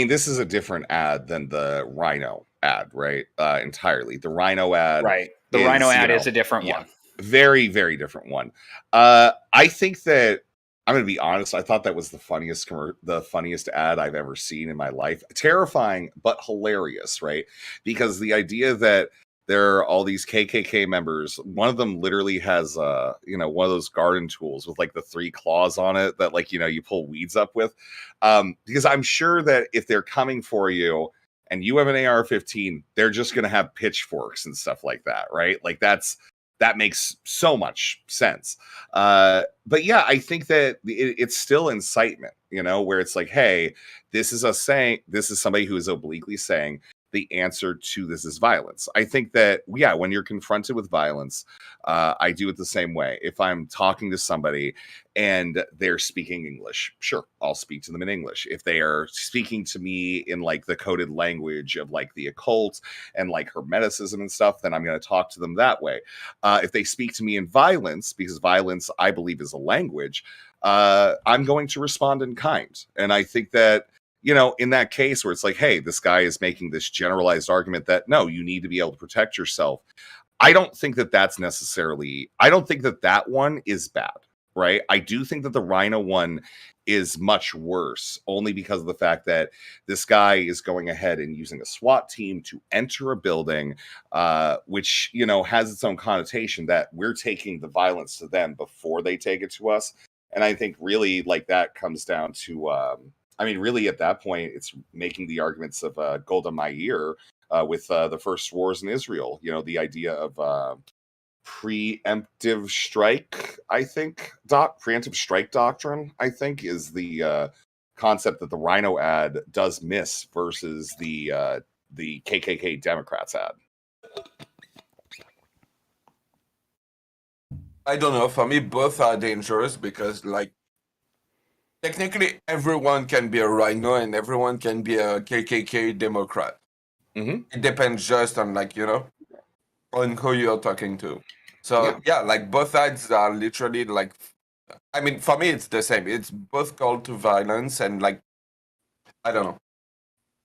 B: this is a different ad than the Rhino ad, right? Entirely. The Rhino ad,
A: right? The Rhino ad is a different one.
B: Very, very different one. I think that I'm going to be honest. I thought that was the funniest ad I've ever seen in my life. Terrifying, but hilarious, right? Because the idea that there are all these KKK members. One of them literally has, one of those garden tools with like the 3 claws on it that like, you pull weeds up with. Because I'm sure that if they're coming for you and you have an AR-15, they're just going to have pitchforks and stuff like that, right? Like that makes so much sense. But yeah, I think that it's still incitement, where it's like, hey, this is somebody who is obliquely saying, the answer to this is violence. I think that, when you're confronted with violence, I do it the same way. If I'm talking to somebody and they're speaking English, sure, I'll speak to them in English. If they are speaking to me in like the coded language of like the occult and like hermeticism and stuff, then I'm going to talk to them that way. If they speak to me in violence, because violence, I believe, is a language, I'm going to respond in kind. And I think that, in that case where it's like, hey, this guy is making this generalized argument that, no, you need to be able to protect yourself. I don't think that that one is bad, right? I do think that the Rhino one is much worse, only because of the fact that this guy is going ahead and using a SWAT team to enter a building, which, has its own connotation that we're taking the violence to them before they take it to us. And I think really like that comes down to, really, at that point, it's making the arguments of Golda Meir with the first wars in Israel. The idea of preemptive strike, I think, preemptive strike doctrine, I think, is the concept that the Rhino ad does miss versus the KKK Democrats ad.
C: I don't know. For me, both are dangerous because, like, technically, everyone can be a Rhino and everyone can be a KKK Democrat.
B: Mm-hmm.
C: It depends just on, like, on who you're talking to. So, like, both sides are literally, like, for me, it's the same. It's both called to violence and, like, I don't know.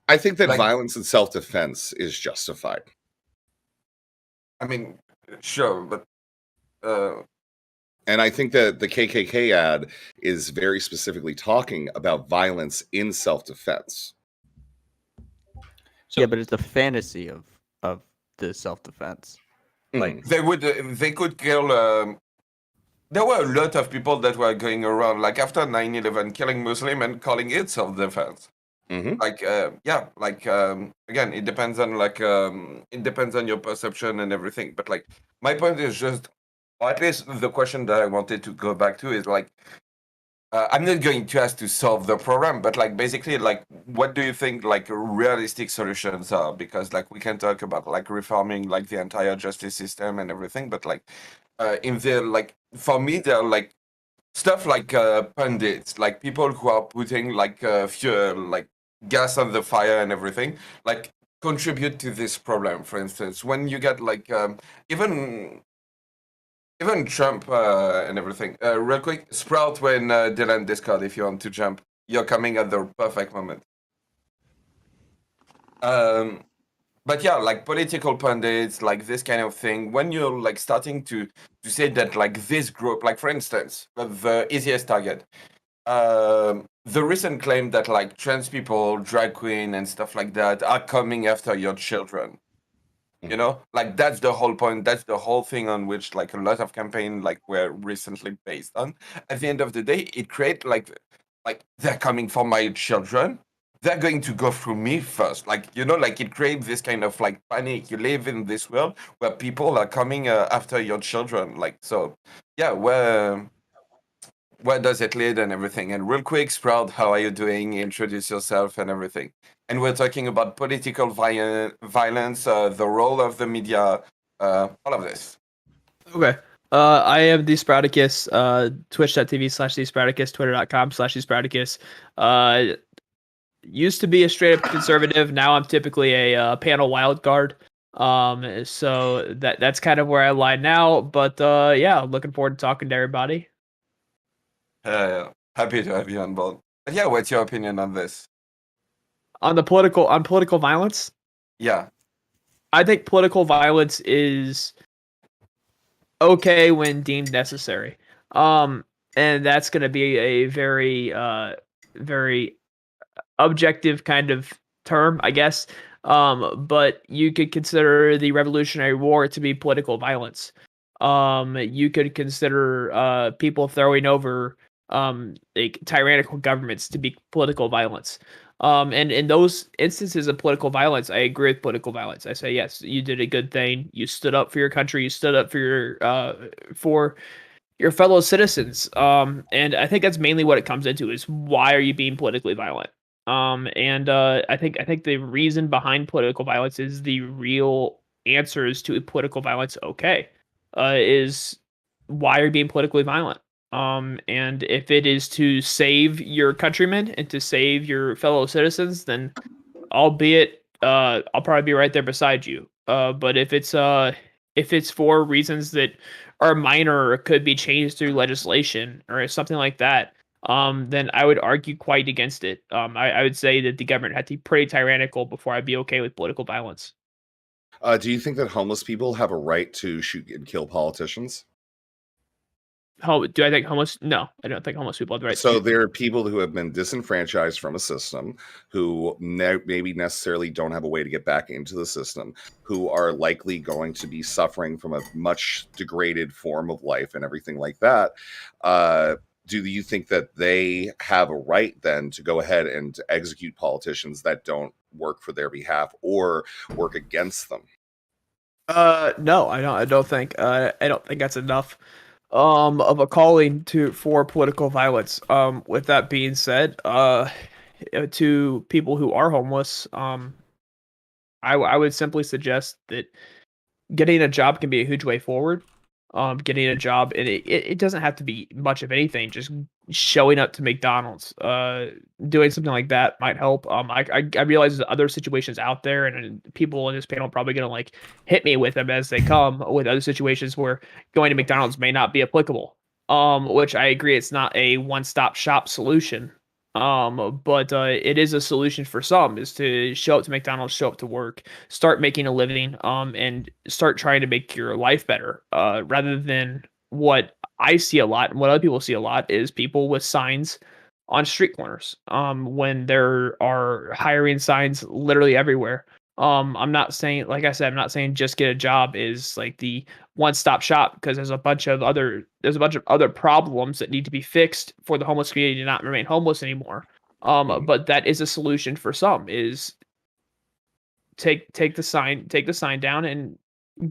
B: I think that violence in self-defense is justified.
C: Sure, but
B: And I think that the KKK ad is very specifically talking about violence in self-defense.
A: So,
F: yeah, but it's a fantasy of the self-defense. Like,
C: they could kill. There were a lot of people that were going around, like after 9/11, killing Muslim and calling it self-defense.
B: Mhm.
C: Like, yeah, like again, it depends on your perception and everything. But like, my point is just, or at least the question that I wanted to go back to is like, I'm not going to ask to solve the problem, but like basically, like, what do you think like realistic solutions are? Because like we can talk about like reforming like the entire justice system and everything, but like in the like for me, there are like stuff like pundits, like people who are putting like fuel, like gas on the fire and everything, like contribute to this problem. For instance, when you get like even Trump and everything. Real quick, Sprout when Dylan Discord if you want to jump. You're coming at the perfect moment. But yeah, like political pundits, like this kind of thing. When you're like starting to say that like this group, like for instance, the easiest target, the recent claim that like trans people, drag queen, and stuff like that are coming after your children. You know, like that's the whole point. That's the whole thing on which like a lot of campaign like were recently based on. At the end of the day, it create like they're coming for my children. They're going to go through me first. Like, you know, like it creates this kind of like panic. You live in this world where people are coming after your children. Like, so yeah, where does it lead and everything? And real quick, Sprout, how are you doing? Introduce yourself and everything. And we're talking about political violence, the role of the media, all of this.
G: Okay. I am the Sprouticus, twitch.tv/thesprouticus, twitter.com/thesprouticus. Used to be a straight up conservative. Now I'm typically a panel wildcard. So that's kind of where I lie now. But yeah, looking forward to talking to everybody.
C: Happy to have you on board. But yeah, what's your opinion on this?
G: On political violence?
C: Yeah.
G: I think political violence is okay when deemed necessary. And that's going to be a very very objective kind of term, I guess. But you could consider the Revolutionary War to be political violence. You could consider people throwing over like tyrannical governments to be political violence. And in those instances of political violence, I agree with political violence. I say, yes, you did a good thing. You stood up for your country. You stood up for your fellow citizens. And I think that's mainly what it comes into is why are you being politically violent? And I think the reason behind political violence is the real answers to political violence. Okay, is why are you being politically violent? And if it is to save your countrymen and to save your fellow citizens, then albeit I'll probably be right there beside you. But if it's for reasons that are minor or could be changed through legislation or something like that, then I would argue quite against it. I would say that the government had to be pretty tyrannical before I'd be okay with political violence.
B: Do you think that homeless people have a right to shoot and kill politicians?
G: Do I think homeless? No, I don't think homeless people have the right.
B: So there are people who have been disenfranchised from a system, who maybe necessarily don't have a way to get back into the system, who are likely going to be suffering from a much degraded form of life and everything like that. Do you think that they have a right then to go ahead and to execute politicians that don't work for their behalf or work against them?
G: No, I don't. I don't think. I don't think that's enough. Of a calling for political violence. With that being said, to people who are homeless, I would simply suggest that getting a job can be a huge way forward. Getting a job, and it doesn't have to be much of anything. Just showing up to McDonald's, doing something like that might help. I realize there's other situations out there, and people in this panel are probably gonna like hit me with them as they come with other situations where going to McDonald's may not be applicable. Which I agree, it's not a one-stop shop solution. But it is a solution for some is to show up to McDonald's, show up to work, start making a living, and start trying to make your life better, rather than what I see a lot and what other people see a lot is people with signs on street corners. When there are hiring signs literally everywhere. I'm not saying, like I said, I'm not saying just get a job is like the one-stop shop, because there's a bunch of other problems that need to be fixed for the homeless community to not remain homeless anymore. But that is a solution for some, is take the sign down and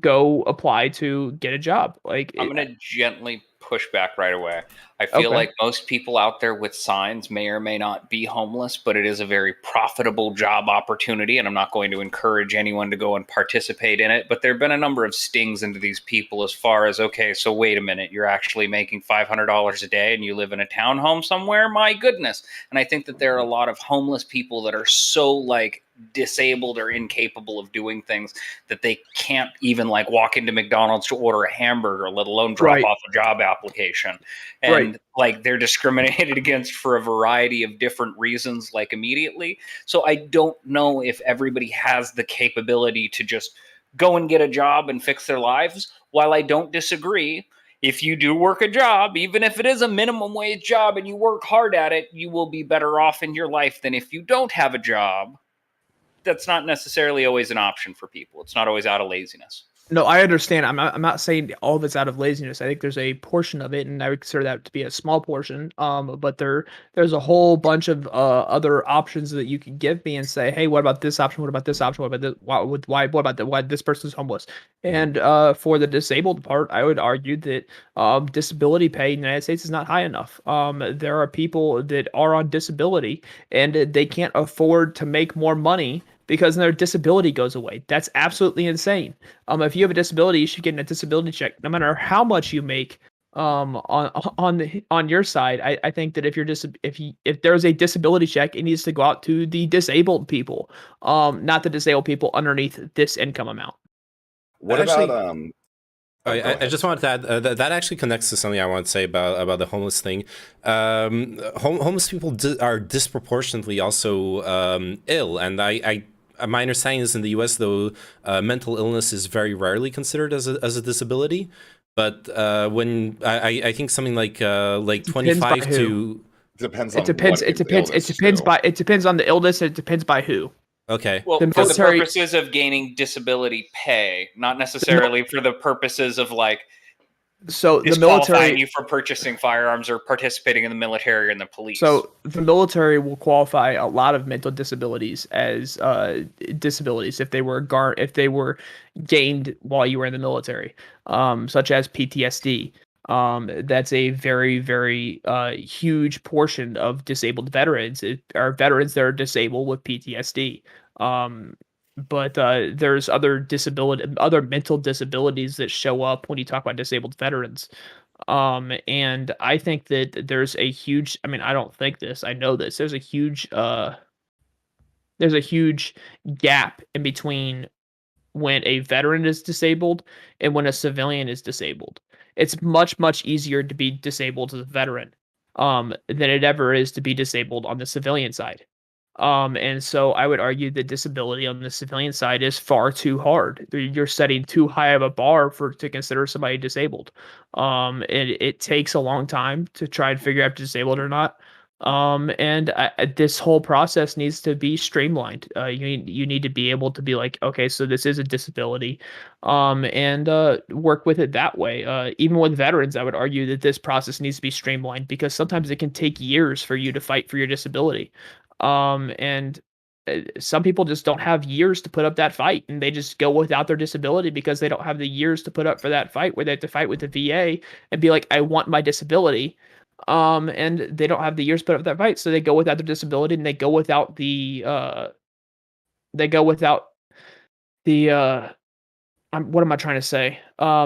G: go apply to get a job. Like
A: I'm going to gently push back right away. I feel
G: Okay.
A: like most people out there with signs may or may not be homeless, but it is a very profitable job opportunity, and I'm not going to encourage anyone to go and participate in it. But there have been a number of stings into these people as far as, okay, so wait a minute, you're actually making $500 a day and you live in a townhome somewhere? My goodness. And I think that there are a lot of homeless people that are so like disabled or incapable of doing things that they can't even like walk into McDonald's to order a hamburger, let alone drop
G: Right.
A: off a job application. And
G: Right.
A: like they're discriminated against for a variety of different reasons, like immediately. So I don't know if everybody has the capability to just go and get a job and fix their lives. While I don't disagree, if you do work a job, even if it is a minimum wage job and you work hard at it, you will be better off in your life than if you don't have a job. That's not necessarily always an option for people. It's not always out of laziness.
G: No, I understand. I'm not saying all of it's out of laziness. I think there's a portion of it, and I would consider that to be a small portion. But there's a whole bunch of other options that you can give me and say, hey, what about this option? What about this option? What about this? Why? What about why this person's homeless? And for the disabled part, I would argue that disability pay in the United States is not high enough. There are people that are on disability and they can't afford to make more money because their disability goes away. That's absolutely insane. If you have a disability, you should get a disability check, no matter how much you make. On your side, I think that if there's a disability check, it needs to go out to the disabled people, not the disabled people underneath this income amount.
B: What
E: Actually-
B: about oh, go
E: I
B: ahead.
E: just wanted to add that actually connects to something I want to say about the homeless thing. Homeless people are disproportionately also ill, and my understanding is in the U.S. though mental illness is very rarely considered as a disability. But when I think something like 25 to
B: depends
G: It
B: on
G: depends.
B: what
G: It depends. It
B: illness,
G: depends
B: too.
G: by. It depends on the illness. And it depends by who.
E: okay.
A: Well,
G: The
A: for the
G: military-
A: purposes of gaining disability pay, not necessarily for the purposes of like
G: So the
A: disqualifying
G: military.
A: you from purchasing firearms or participating in the military or in the police.
G: So the military will qualify a lot of mental disabilities as disabilities if they were gained while you were in the military, such as PTSD. That's a very, very huge portion of disabled veterans. Are veterans that are disabled with PTSD. But there's other mental disabilities that show up when you talk about disabled veterans. And I think that there's a huge, I mean, I don't think this, I know this. There's a huge gap in between when a veteran is disabled and when a civilian is disabled. It's much, much easier to be disabled as a veteran than it ever is to be disabled on the civilian side. And so I would argue that disability on the civilian side is far too hard. You're setting too high of a bar to consider somebody disabled. It takes a long time to try and figure out if disabled or not. This whole process needs to be streamlined. You need to be able to be like, okay, so this is a disability, and work with it that way. Even with veterans, I would argue that this process needs to be streamlined because sometimes it can take years for you to fight for your disability. And some people just don't have years to put up that fight, and they just go without their disability because they don't have the years to put up for that fight, where they have to fight with the VA and be like, I want my disability. And they don't have the years to put up that fight, so they go without their disability, and they go without the what am I trying to say?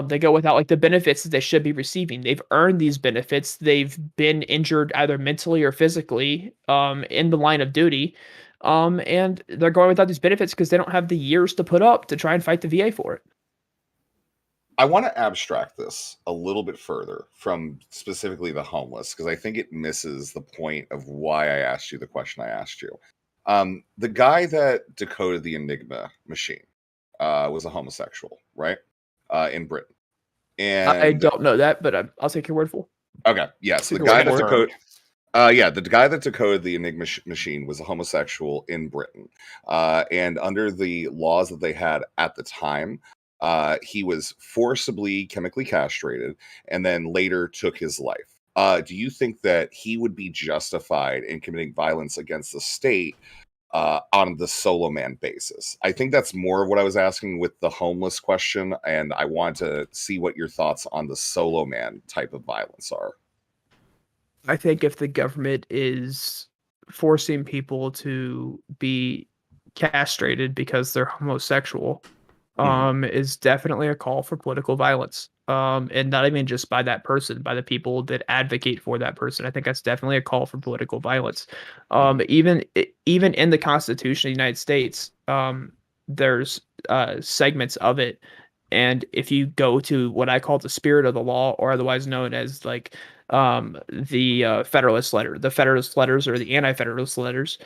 G: They go without like the benefits that they should be receiving. They've earned these benefits. They've been injured either mentally or physically in the line of duty. And they're going without these benefits because they don't have the years to put up to try and fight the VA for it.
B: I want to abstract this a little bit further from specifically the homeless, because I think it misses the point of why I asked you the question I asked you. The guy that decoded the Enigma machine was a homosexual, right? In Britain. And
G: I don't know that, but I'll take your word for it.
B: okay, yes, the
G: Take your
B: guy
G: word
B: that
G: for it.
B: decoded. The guy that decoded the Enigma machine was a homosexual in Britain, and under the laws that they had at the time, he was forcibly chemically castrated, and then later took his life. Do you think that he would be justified in committing violence against the state on the solo man basis? I think that's more of what I was asking with the homeless question, and I want to see what your thoughts on the solo man type of violence are.
G: I think if the government is forcing people to be castrated because they're homosexual, is definitely a call for political violence. And not even just by that person, by the people that advocate for that person. I think that's definitely a call for political violence. Even in the Constitution of the United States, there's segments of it. And if you go to what I call the spirit of the law, or otherwise known as like the Federalist letter, the Federalist letters or the Anti-Federalist letters,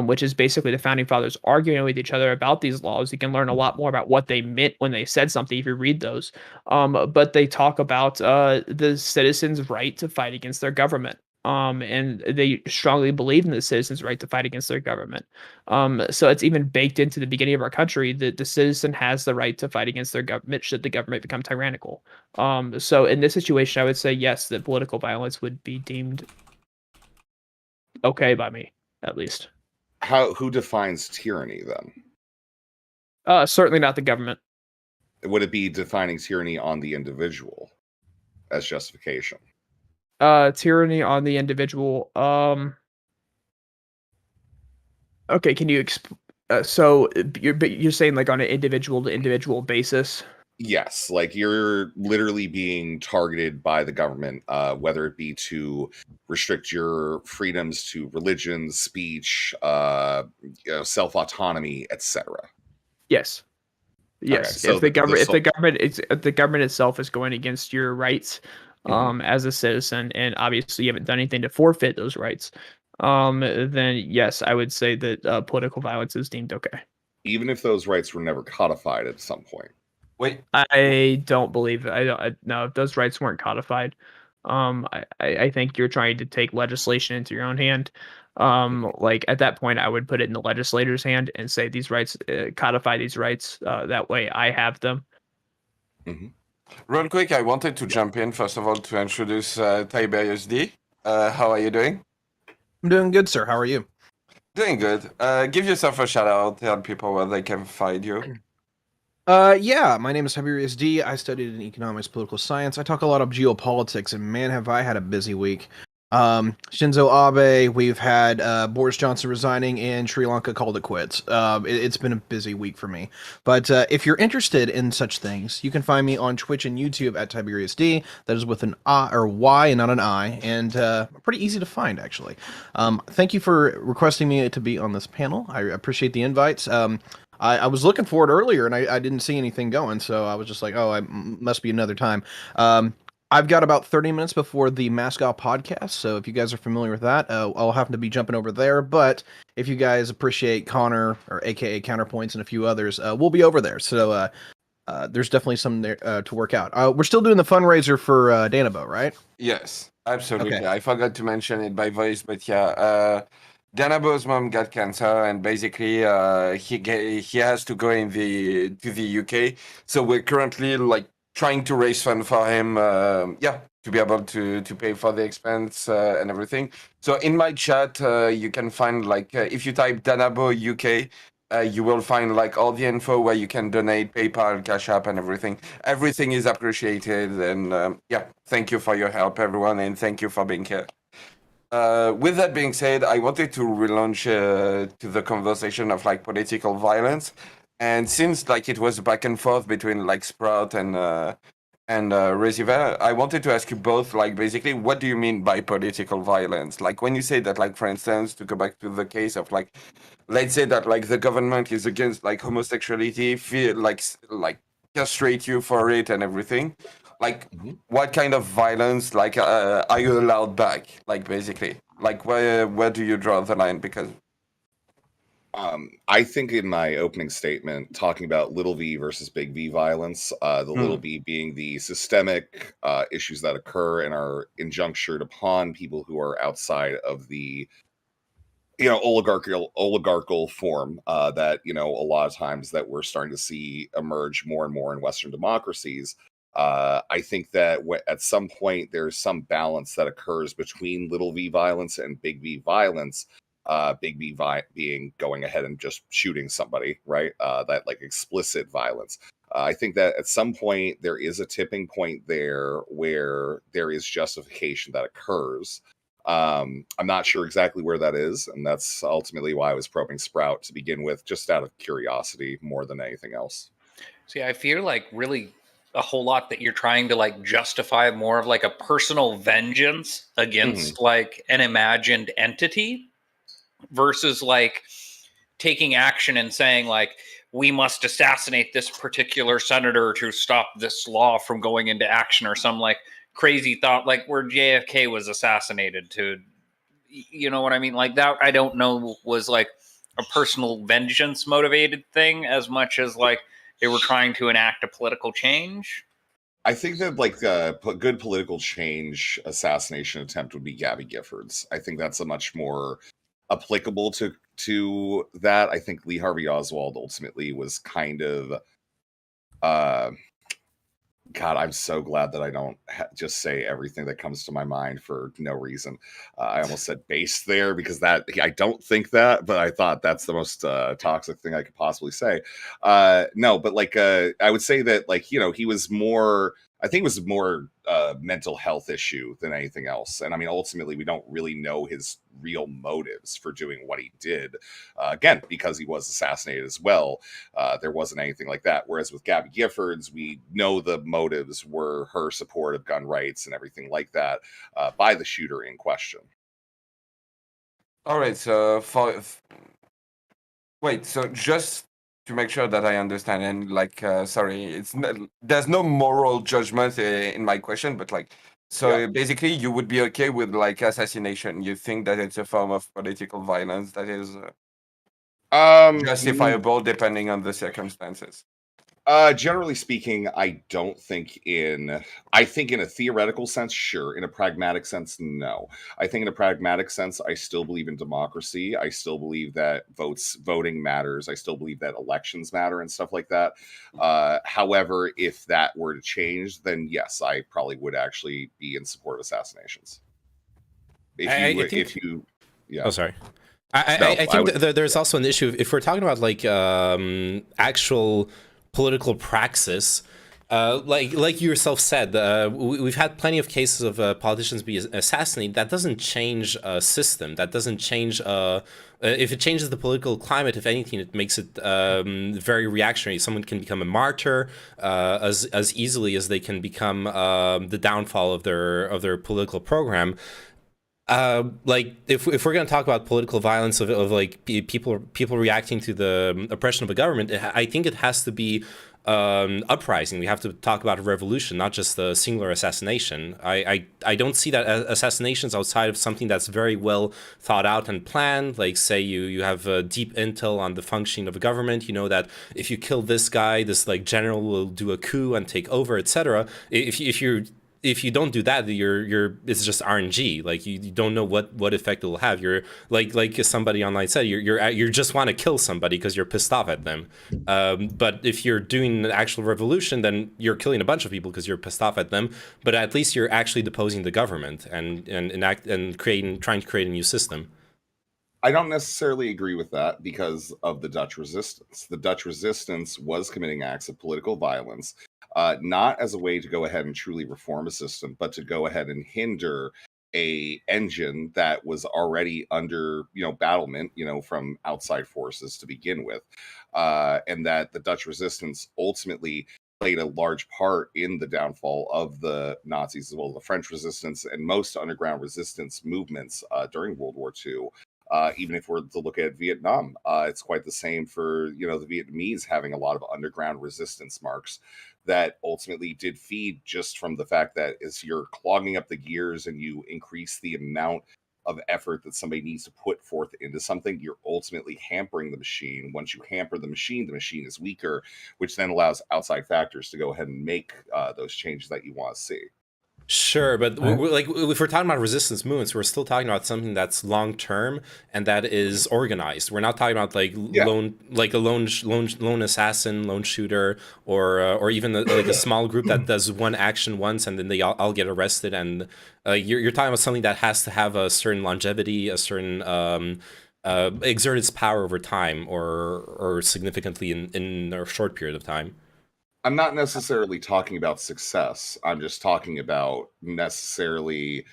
G: which is basically the founding fathers arguing with each other about these laws. You can learn a lot more about what they meant when they said something if you read those. But they talk about the citizens' right to fight against their government. And they strongly believe in the citizens' right to fight against their government. So it's even baked into the beginning of our country that the citizen has the right to fight against their government should the government become tyrannical. So in this situation, I would say yes, that political violence would be deemed okay by me, at least.
B: Who defines tyranny then?
G: Certainly not the government.
B: Would it be defining tyranny on the individual as justification?
G: Tyranny on the individual. Okay, can you so you're saying like on an individual to individual basis?
B: Yes, like you're literally being targeted by the government, whether it be to restrict your freedoms to religion, speech, self-autonomy, etc.
G: Yes.
B: Okay,
G: Yes.
B: so
G: If the government itself is going against your rights as a citizen, and obviously you haven't done anything to forfeit those rights, then yes, I would say that political violence is deemed okay.
B: even if those rights were never codified at some point.
C: Wait,
G: I don't believe it. No, if those rights weren't codified, I think you're trying to take legislation into your own hand. Like at that point, I would put it in the legislator's hand and say these rights, codify these rights. That way, I have them.
C: real quick, I wanted to jump in first of all to introduce Tiberius D. How are you doing?
H: I'm doing good, sir. How are you?
C: Doing good. Give yourself a shout out. Tell people where they can find you.
H: Yeah, my name is Tiberius D. I studied in economics, political science. I talk a lot of geopolitics, and man, have I had a busy week. Shinzo Abe, we've had Boris Johnson resigning, and Sri Lanka called it quits. It's been a busy week for me. But if you're interested in such things, you can find me on Twitch and YouTube at Tiberius D. That is with an I or Y and not an I, and pretty easy to find actually. Thank you for requesting me to be on this panel. I appreciate the invites. I was looking for it earlier, and I didn't see anything going, so I was just like, oh, I must be another time. I've got about 30 minutes before the Mascot podcast, so if you guys are familiar with that, I'll happen to be jumping over there, but if you guys appreciate Connor, or aka Counterpoints, and a few others, we'll be over there, so there's definitely some there to work out. We're still doing the fundraiser for Danabo, right?
C: Yes, absolutely.
H: Okay.
C: I forgot to mention it by voice, but yeah, Danabo's mom got cancer, and basically he has to go to the UK. So we're currently like trying to raise fund for him. To be able to pay for the expense and everything. So in my chat, you can find like if you type Danabo UK. You will find like all the info where you can donate, PayPal, Cash App, and everything. Everything is appreciated, and thank you for your help, everyone, and thank you for being here. With that being said, I wanted to relaunch to the conversation of like political violence, and since like it was back and forth between like Sprout and Resiva, I wanted to ask you both like basically what do you mean by political violence? Like when you say that, like for instance, to go back to the case of like, let's say that like the government is against like homosexuality, feel like castrate you for it and everything. Like, what kind of violence, like, are you allowed back? Like, basically, like, where do you draw the line? Because
B: I think in my opening statement, talking about little v versus big V violence, the little v being the systemic issues that occur and are injunctured upon people who are outside of the oligarchical form that a lot of times that we're starting to see emerge more and more in Western democracies. I think that at some point there's some balance that occurs between little v violence and big V violence. Big V being going ahead and just shooting somebody, right? That like explicit violence. I think that at some point there is a tipping point there where there is justification that occurs. I'm not sure exactly where that is, and that's ultimately why I was probing Sprout to begin with, just out of curiosity more than anything else.
A: See, I feel like really a whole lot that you're trying to like justify more of like a personal vengeance against like an imagined entity versus like taking action and saying like we must assassinate this particular senator to stop this law from going into action, or some like crazy thought like where JFK was assassinated to, you know what I mean? Like that, I don't know, was like a personal vengeance motivated thing as much as like they were trying to enact a political change.
B: I think that like a good political change assassination attempt would be Gabby Giffords. I think that's a much more applicable to that. I think Lee Harvey Oswald ultimately was kind of God, I'm so glad that I don't just say everything that comes to my mind for no reason. I almost said based there because that I don't think that, but I thought that's the most toxic thing I could possibly say. No, but like I would say that like he was more. I think it was more mental health issue than anything else. And I mean, ultimately, we don't really know his real motives for doing what he did. Again, because he was assassinated as well, there wasn't anything like that. Whereas with Gabby Giffords, we know the motives were her support of gun rights and everything like that by the shooter in question.
C: All right. So so just to make sure that I understand, and like, sorry, there's no moral judgment in my question, but like, so basically, you would be okay with like assassination. You think that it's a form of political violence that is justifiable depending on the circumstances.
B: Generally speaking, I think in a theoretical sense, sure. In a pragmatic sense, no. I think in a pragmatic sense, I still believe in democracy. I still believe that voting matters. I still believe that elections matter and stuff like that. However, if that were to change, then yes, I probably would actually be in support of assassinations.
E: Oh, sorry. I think there's also an issue if we're talking about like actual political praxis. Like you yourself said, we've had plenty of cases of politicians be assassinated. That doesn't change a system. That doesn't change. If it changes the political climate, if anything, it makes it very reactionary. Someone can become a martyr as easily as they can become the downfall of their political program. Like if we're going to talk about political violence of like people reacting to the oppression of a government, I think it has to be uprising. We have to talk about a revolution, not just a singular assassination. I don't see that assassinations outside of something that's very well thought out and planned. Like say you have deep intel on the functioning of a government. You know that if you kill this guy, this like general will do a coup and take over, etc. If you don't do that, it's just RNG. Like you don't know what effect it will have. You're like somebody online said, you just want to kill somebody because you're pissed off at them. But if you're doing an actual revolution, then you're killing a bunch of people because you're pissed off at them. But at least you're actually deposing the government and trying to create a new system.
B: I don't necessarily agree with that because of the Dutch resistance. The Dutch resistance was committing acts of political violence. Not as a way to go ahead and truly reform a system, but to go ahead and hinder a engine that was already under, battlement, from outside forces to begin with. And that the Dutch resistance ultimately played a large part in the downfall of the Nazis, as well as the French resistance and most underground resistance movements during World War II. Even if we're to look at Vietnam, it's quite the same for, the Vietnamese having a lot of underground resistance marks that ultimately did feed just from the fact that as you're clogging up the gears and you increase the amount of effort that somebody needs to put forth into something, you're ultimately hampering the machine. Once you hamper the machine is weaker, which then allows outside factors to go ahead and make those changes that you want to see.
E: Sure, but like if we're talking about resistance movements, we're still talking about something that's long term and that is organized. We're not talking about like a lone assassin, lone shooter, or even like a small group that does one action once and then they all get arrested. And you're talking about something that has to have a certain longevity, a certain exert its power over time, or significantly in a short period of time.
B: I'm not necessarily talking about success. I'm just talking about necessarily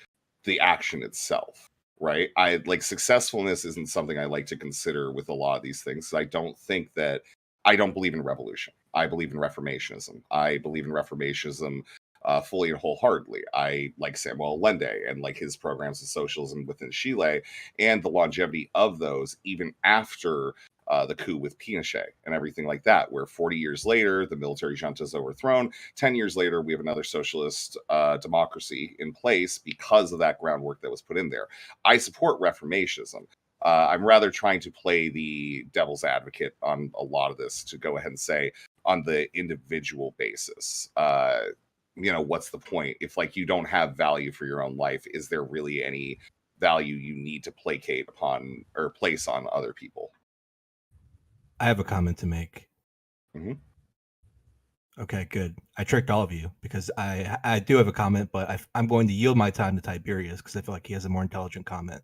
B: the action itself, right? I like successfulness isn't something I like to consider with a lot of these things. I don't believe in revolution. I believe in reformationism. I believe in reformationism fully and wholeheartedly. I like Samuel Allende and like his programs of socialism within Chile and the longevity of those even after the coup with Pinochet and everything like that, where 40 years later, the military junta is overthrown. 10 years later, we have another socialist democracy in place because of that groundwork that was put in there. I support reformationism. I'm rather trying to play the devil's advocate on a lot of this to go ahead and say on the individual basis, what's the point? If like you don't have value for your own life, is there really any value you need to placate upon or place on other people?
D: I have a comment to make.
B: Mm-hmm.
D: Okay, good. I tricked all of you because I do have a comment, but I'm going to yield my time to Tiberius because I feel like he has a more intelligent comment.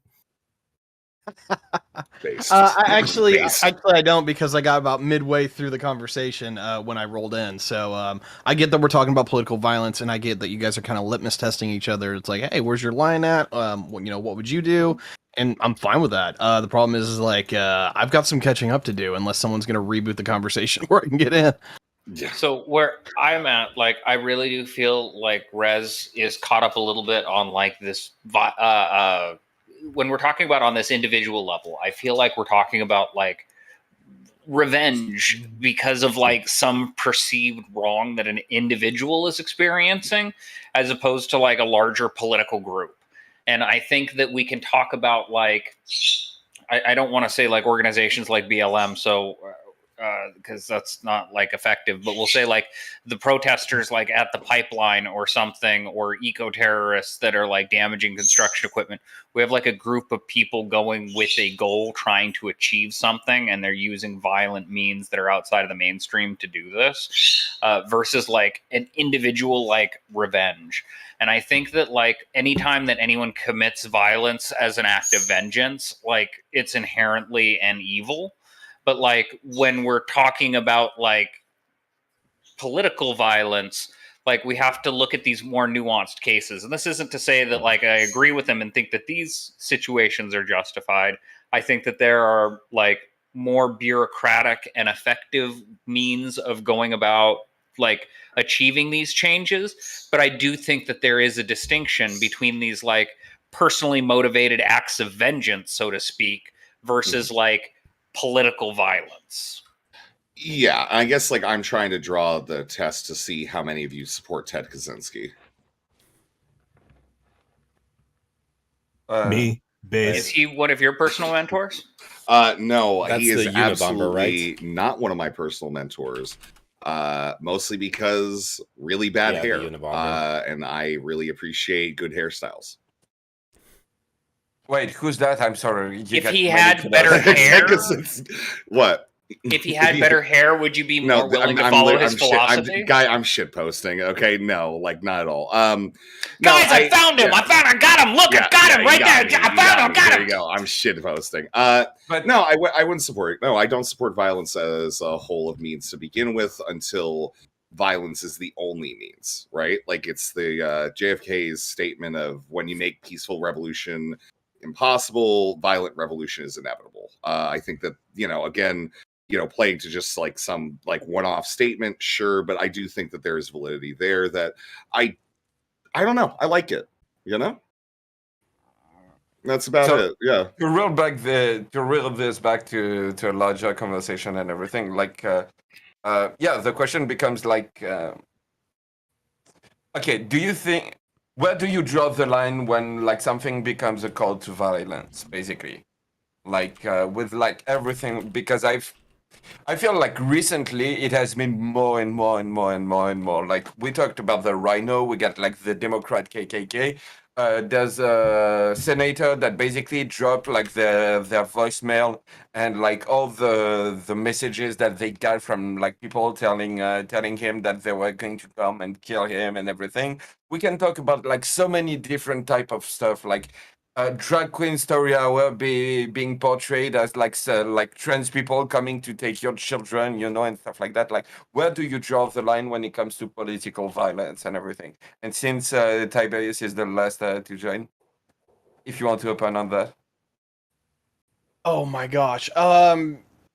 H: Actually, I don't, because I got about midway through the conversation when I rolled in. So I get that we're talking about political violence, and I get that you guys are kind of litmus testing each other. It's like, hey, where's your line at? What would you do? And I'm fine with that. The problem is like I've got some catching up to do unless someone's going to reboot the conversation where I can get in.
B: Yeah.
A: So where I'm at, like, I really do feel like Rez is caught up a little bit on like this. When we're talking about on this individual level, I feel like we're talking about like revenge because of like some perceived wrong that an individual is experiencing, as opposed to like a larger political group. And I think that we can talk about like, I don't want to say like organizations like BLM, so because that's not like effective, but we'll say like the protesters like at the pipeline or something, or eco-terrorists that are like damaging construction equipment. We have like a group of people going with a goal, trying to achieve something, and they're using violent means that are outside of the mainstream to do this, versus like an individual like revenge. And I think that like anytime that anyone commits violence as an act of vengeance, like it's inherently an evil. But like when we're talking about like political violence, like we have to look at these more nuanced cases. And this isn't to say that like I agree with them and think that these situations are justified. I think that there are like more bureaucratic and effective means of going about like achieving these changes. But I do think that there is a distinction between these like personally motivated acts of vengeance, so to speak, versus like political violence.
B: Yeah, I guess like I'm trying to draw the test to see how many of you support Ted Kaczynski.
D: Me, base.
A: Is he one of your personal mentors?
B: No,
E: That's
B: he is
E: the Unabomber,
B: absolutely
E: right?
B: not one of my personal mentors. Mostly because really bad
E: Yeah,
B: hair,
E: the Unabomber.
B: and I really appreciate good hairstyles.
C: Wait, who's that? I'm sorry.
A: If he had better hair,
B: What?
A: if he had better hair, would you be more willing to follow his philosophy?
B: I'm shit posting. Okay, no, like not at all.
A: Guys, I found him. I got him. Look, I got him right there. I found him. Got him.
B: There you go. I'm shit posting. But no, I wouldn't support it. No, I don't support violence as a whole of means to begin with until violence is the only means, right? Like it's the JFK's statement of when you make peaceful revolution impossible, violent revolution is inevitable. I think that, again, playing to just like some like one-off statement, sure, but I do think that there is validity there that I don't know. I like it, That's about it. Yeah.
C: To reel this back to a larger conversation and everything, like the question becomes like okay, do you think where do you draw the line when like something becomes a call to violence, basically? Like with like everything, because I feel like recently it has been more and more and more and more and more. Like we talked about the rhino, we got like the Democrat KKK. There's a senator that basically dropped like their voicemail and like all the messages that they got from like people telling him that they were going to come and kill him and everything. We can talk about like so many different type of stuff, like drag queen story hour being portrayed as like trans people coming to take your children, you know, and stuff like that. Like, where do you draw the line when it comes to political violence and everything? And since Tiberius is the last to join, if you want to open on that.
H: Oh my gosh.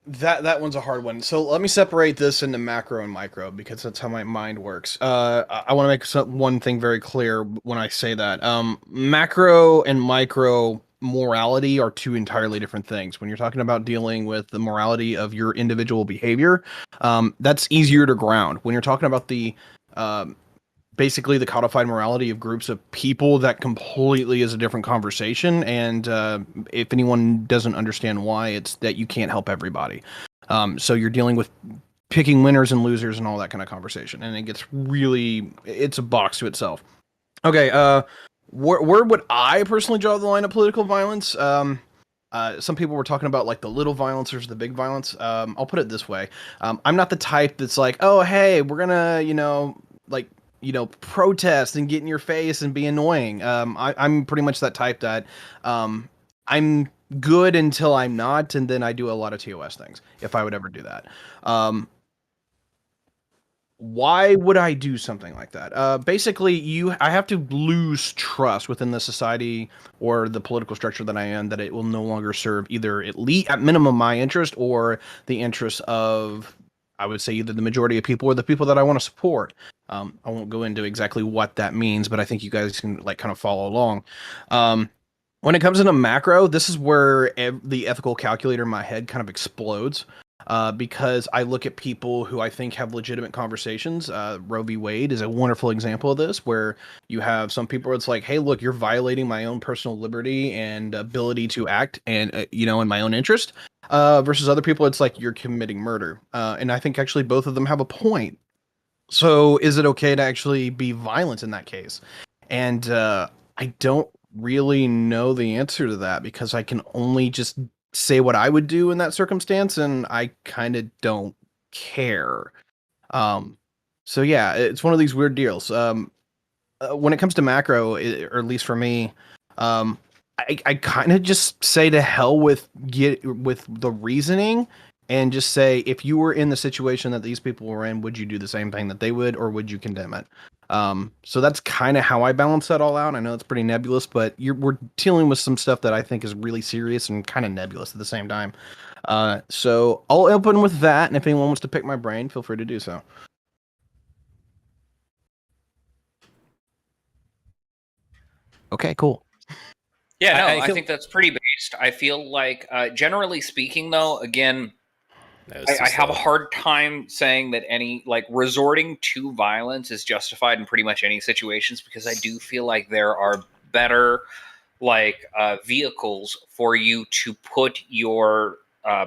H: That one's a hard one. So let me separate this into macro and micro because that's how my mind works. I want to make one thing very clear when I say that. Macro and micro morality are two entirely different things. When you're talking about dealing with the morality of your individual behavior, that's easier to ground. When you're talking about the basically the codified morality of groups of people, that completely is a different conversation. And if anyone doesn't understand why, it's that you can't help everybody. So you're dealing with picking winners and losers and all that kind of conversation, and it gets really, it's a box to itself. Okay, where would I personally draw the line of political violence? Some people were talking about like the little violence versus the big violence. I'll put it this way: I'm not the type that's like, oh hey, we're gonna protest and get in your face and be annoying. I'm pretty much that type that I'm good until I'm not, and then I do a lot of TOS things if I would ever do that. Why would I do something like that? Basically, I have to lose trust within the society or the political structure that I am, that it will no longer serve either at minimum my interest or the interest of, I would say, either the majority of people or the people that I want to support. I won't go into exactly what that means, but I think you guys can like kind of follow along. When it comes into macro, this is where the ethical calculator in my head kind of explodes. Because I look at people who I think have legitimate conversations. Roe v. Wade is a wonderful example of this, where you have some people where it's like, hey, look, you're violating my own personal liberty and ability to act and, in my own interest. Versus other people, it's like you're committing murder. And I think actually both of them have a point. So is it okay to actually be violent in that case? And I don't really know the answer to that, because I can only just say what I would do in that circumstance, and I kind of don't care. So yeah, it's one of these weird deals. When it comes to macro, or at least for me, I kind of just say to hell with the reasoning, and just say, if you were in the situation that these people were in, would you do the same thing that they would, or would you condemn it? So that's kind of how I balance that all out. I know it's pretty nebulous, but we're dealing with some stuff that I think is really serious and kind of nebulous at the same time. So I'll open with that, and if anyone wants to pick my brain, feel free to do so. Okay, cool.
A: Yeah, no, I think that's pretty based. I feel like, generally speaking, though, again, I have a hard time saying that any resorting to violence is justified in pretty much any situations, because I do feel like there are better vehicles for you to put your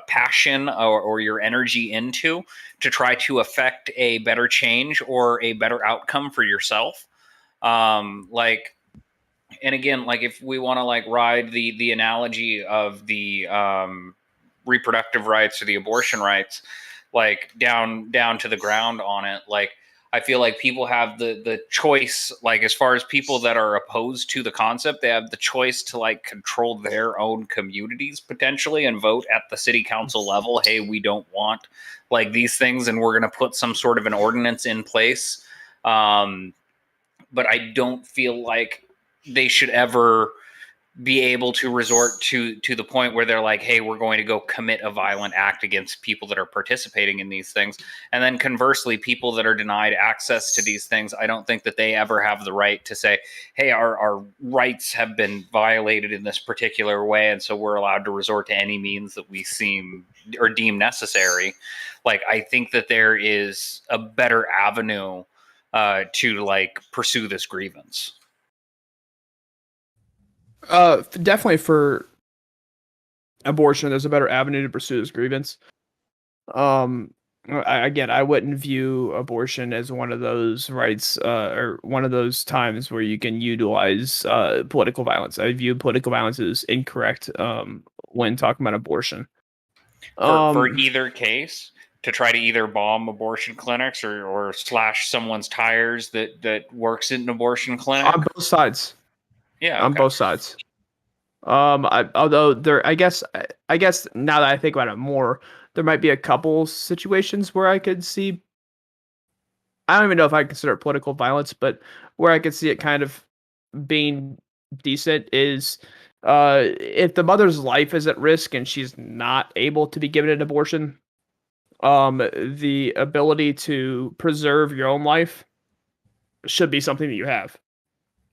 A: passion or your energy into, to try to affect a better change or a better outcome for yourself. And again, if we want to ride the analogy of the reproductive rights or the abortion rights, down to the ground on it, I feel like people have the choice, as far as people that are opposed to the concept, they have the choice to control their own communities potentially and vote at the city council level, hey, we don't want these things, and we're going to put some sort of an ordinance in place. But I don't feel like they should ever be able to resort to the point where they're like, hey, we're going to go commit a violent act against people that are participating in these things. And then conversely, people that are denied access to these things, I don't think that they ever have the right to say, hey, our rights have been violated in this particular way, and so we're allowed to resort to any means that we deem necessary. I think that there is a better avenue to pursue this grievance.
G: Definitely for abortion, there's a better avenue to pursue this grievance. Again, I wouldn't view abortion as one of those rights or one of those times where you can utilize political violence. I view political violence as incorrect when talking about abortion.
A: For either case, to try to either bomb abortion clinics or slash someone's tires that works in an abortion clinic.
G: On both sides.
A: Yeah,
G: on both sides. Although I guess now that I think about it more, there might be a couple situations where I could see. I don't even know if I consider it political violence, but where I could see it kind of being decent is if the mother's life is at risk and she's not able to be given an abortion, the ability to preserve your own life should be something that you have.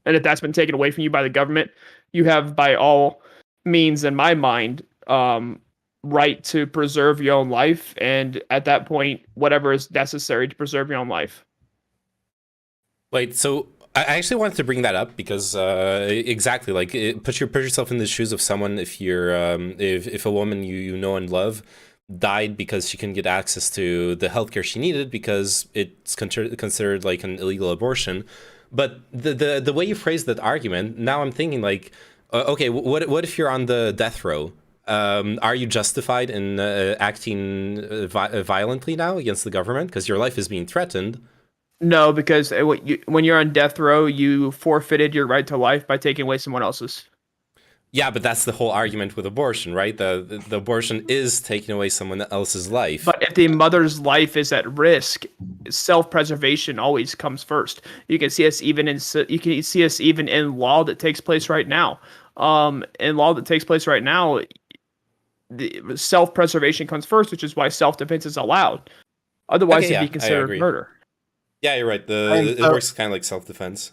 G: And if that's been taken away from you by the government, you have, by all means, in my mind, right to preserve your own life. And at that point, whatever is necessary to preserve your own life.
E: Wait, so I actually wanted to bring that up because exactly, like, put yourself in the shoes of someone. If you're if a woman you know and love died because she couldn't get access to the healthcare she needed because it's considered like an illegal abortion. But the way you phrased that argument, now I'm thinking like, okay, what if you're on the death row? Are you justified in acting violently now against the government because your life is being threatened?
G: No, because when you're on death row, you forfeited your right to life by taking away someone else's.
E: Yeah, but that's the whole argument with abortion, right? The abortion is taking away someone else's life.
G: But if the mother's life is at risk, self-preservation always comes first. You can see us even in law that takes place right now. In law that takes place right now, the self-preservation comes first, which is why self-defense is allowed. Otherwise, it'd be considered murder.
E: Yeah, you're right. It works kind of like self-defense.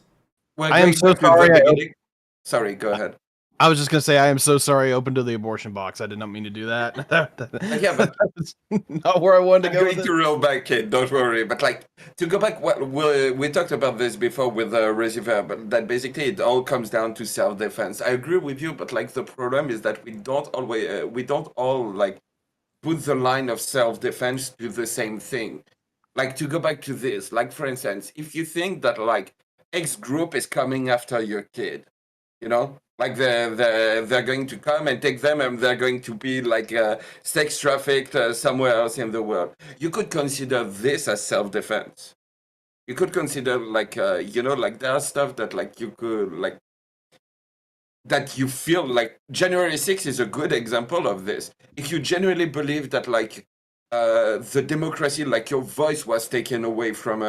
C: Well,
H: I am so sorry.
C: Sorry, go ahead.
H: I was just gonna say I am so sorry. Open to the abortion box. I did not mean to do that.
C: Yeah, but
H: that's not where I wanted to go.
C: I'm going to reel back, kid. Don't worry. But like to go back, we talked about this before with Reservoir, but that basically it all comes down to self-defense. I agree with you, but like the problem is that we don't all like put the line of self-defense to the same thing. Like to go back to this, like for instance, if you think that like X group is coming after your kid, you know. Like they're going to come and take them, and they're going to be like sex trafficked somewhere else in the world. You could consider this as self-defense. You could consider like like there are stuff that like you could like that you feel like January 6th is a good example of this. If you genuinely believe that like the democracy, like your voice was taken away from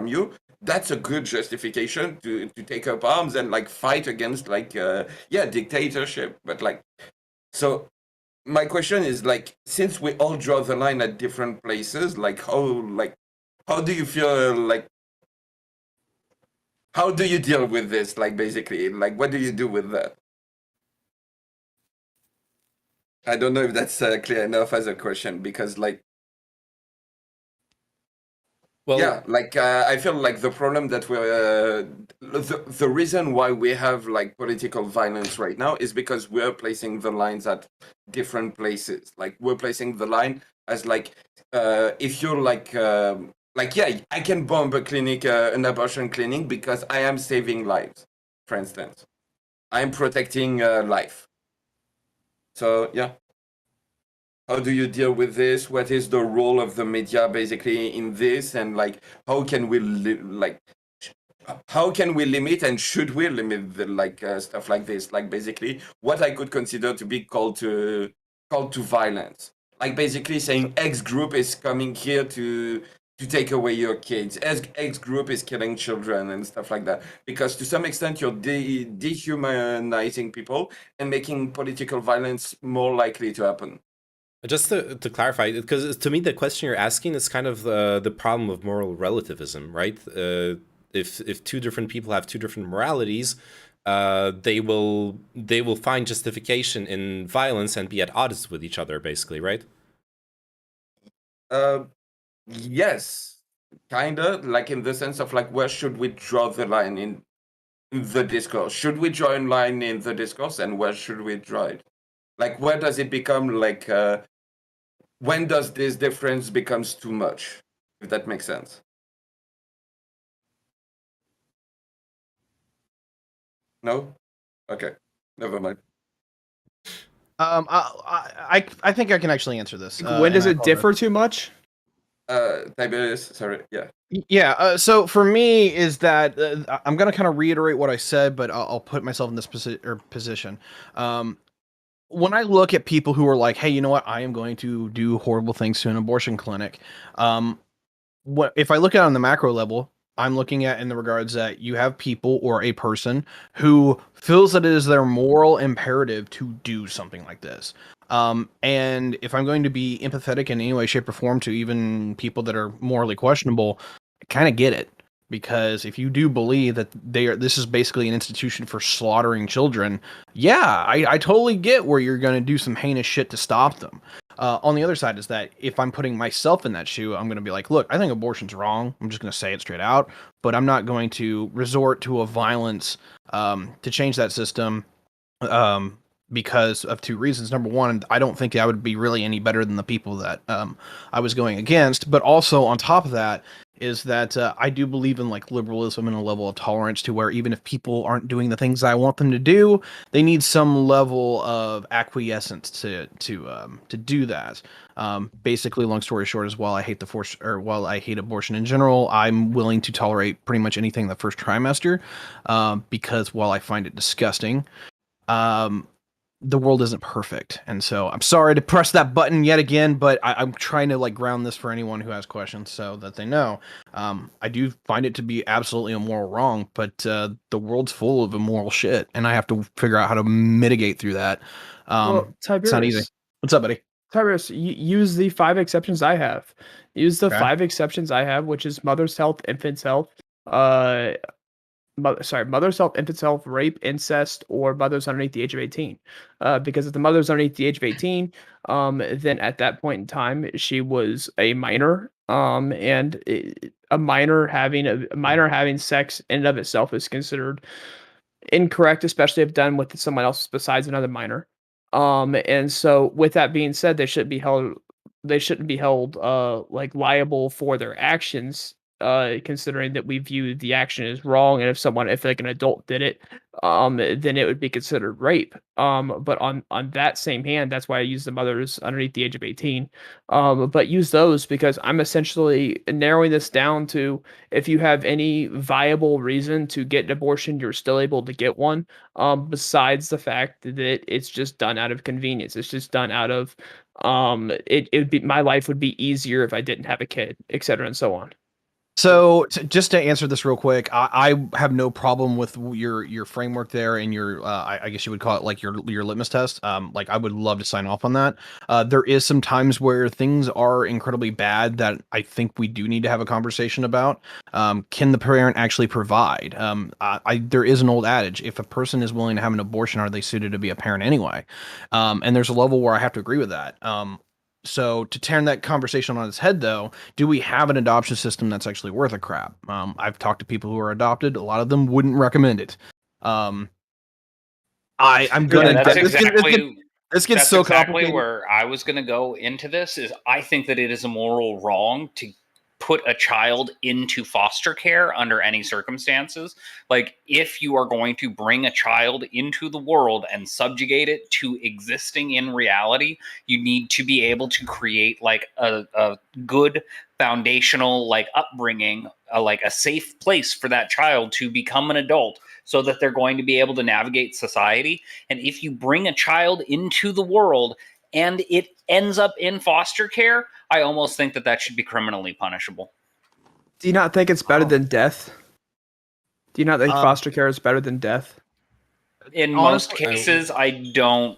C: you, that's a good justification to take up arms and like fight against like dictatorship. But like, so my question is like, since we all draw the line at different places, like how do you feel like, how do you deal with this? Like basically, like what do you do with that? I don't know if that's clear enough as a question because like. Well, yeah, like I feel like the problem that we're the reason why we have like political violence right now is because we're placing the lines at different places. Like we're placing the line as like if you're like yeah, I can bomb a clinic, an abortion clinic because I am saving lives, for instance. I am protecting life. So yeah. How do you deal with this? What is the role of the media basically in this? And like, how can we how can we limit and should we limit the stuff like this? Like basically what I could consider to be called to violence. Like basically saying X group is coming here to take away your kids. X group is killing children and stuff like that. Because to some extent you're dehumanizing people and making political violence more likely to happen.
E: Just to clarify, because to me the question you're asking is kind of the problem of moral relativism, right? If two different people have two different moralities, they will find justification in violence and be at odds with each other, basically, right?
C: Yes, kinda, like in the sense of like where should we draw the line in? the discourse? Should we draw a line in the discourse, and where should we draw it? Like, where does it become like? When does this difference becomes too much? If that makes sense. No. Okay. Never mind.
H: I think I can actually answer this.
G: When does it differ too much?
C: Tiberius, sorry. Yeah.
H: Yeah. So for me, is that I'm gonna kind of reiterate what I said, but I'll put myself in this position. When I look at people who are like, "Hey, you know what? I am going to do horrible things to an abortion clinic," what if I look at it on the macro level? I'm looking at in the regards that you have people or a person who feels that it is their moral imperative to do something like this. And if I'm going to be empathetic in any way, shape, or form to even people that are morally questionable, I kind of get it. Because if you do believe that this is basically an institution for slaughtering children, yeah, I totally get where you're going to do some heinous shit to stop them. On the other side is that if I'm putting myself in that shoe, I'm going to be like, look, I think abortion's wrong. I'm just going to say it straight out, but I'm not going to resort to a violence to change that system because of two reasons. Number one, I don't think I would be really any better than the people that I was going against. But also on top of that is that I do believe in like liberalism and a level of tolerance to where even if people aren't doing the things I want them to do, they need some level of acquiescence to do that. Basically, long story short, is while I hate abortion in general, I'm willing to tolerate pretty much anything the first trimester because while I find it disgusting, the world isn't perfect. And so I'm sorry to press that button yet again, but I'm trying to like ground this for anyone who has questions so that they know. I do find it to be absolutely immoral wrong, but the world's full of immoral shit, and I have to figure out how to mitigate through that.
G: Well,
H: It's not easy. What's up, buddy?
G: Tiberius, use the 5 exceptions I have. Use the
H: Okay.
G: 5 exceptions I have, which is mother's health, infant's health, mother's health, infant's health, rape, incest, or mother's underneath the age of 18. Because if the mother's underneath the age of 18, then at that point in time, she was a minor. And a minor having sex in and of itself is considered incorrect, especially if done with someone else besides another minor. And so with that being said, they shouldn't be held like liable for their actions, considering that we view the action as wrong. And if like an adult did it, then it would be considered rape. But on that same hand, that's why I use the mothers underneath the age of 18. But use those because I'm essentially narrowing this down to if you have any viable reason to get an abortion, you're still able to get one. Besides the fact that it's just done out of convenience. It's just done out of it would be my life would be easier if I didn't have a kid, et cetera, and so on.
H: So just to answer this real quick, I have no problem with your framework there and your I guess you would call it like your litmus test. Like I would love to sign off on that. There is some times where things are incredibly bad that I think we do need to have a conversation about. Can the parent actually provide? There is an old adage: if a person is willing to have an abortion, are they suited to be a parent anyway? And there's a level where I have to agree with that. So to turn that conversation on its head, though, do we have an adoption system that's actually worth a crap? I've talked to people who are adopted. A lot of them wouldn't recommend it. I'm gonna. This gets so complicated.
A: Where I was gonna go into this is I think that it is a moral wrong to put a child into foster care under any circumstances. Like if you are going to bring a child into the world and subjugate it to existing in reality, you need to be able to create like a good foundational like upbringing, like a safe place for that child to become an adult so that they're going to be able to navigate society. And if you bring a child into the world and it ends up in foster care, I almost think that should be criminally punishable.
G: Do you not think it's better than death? Do you not think foster care is better than death?
A: In most cases, I don't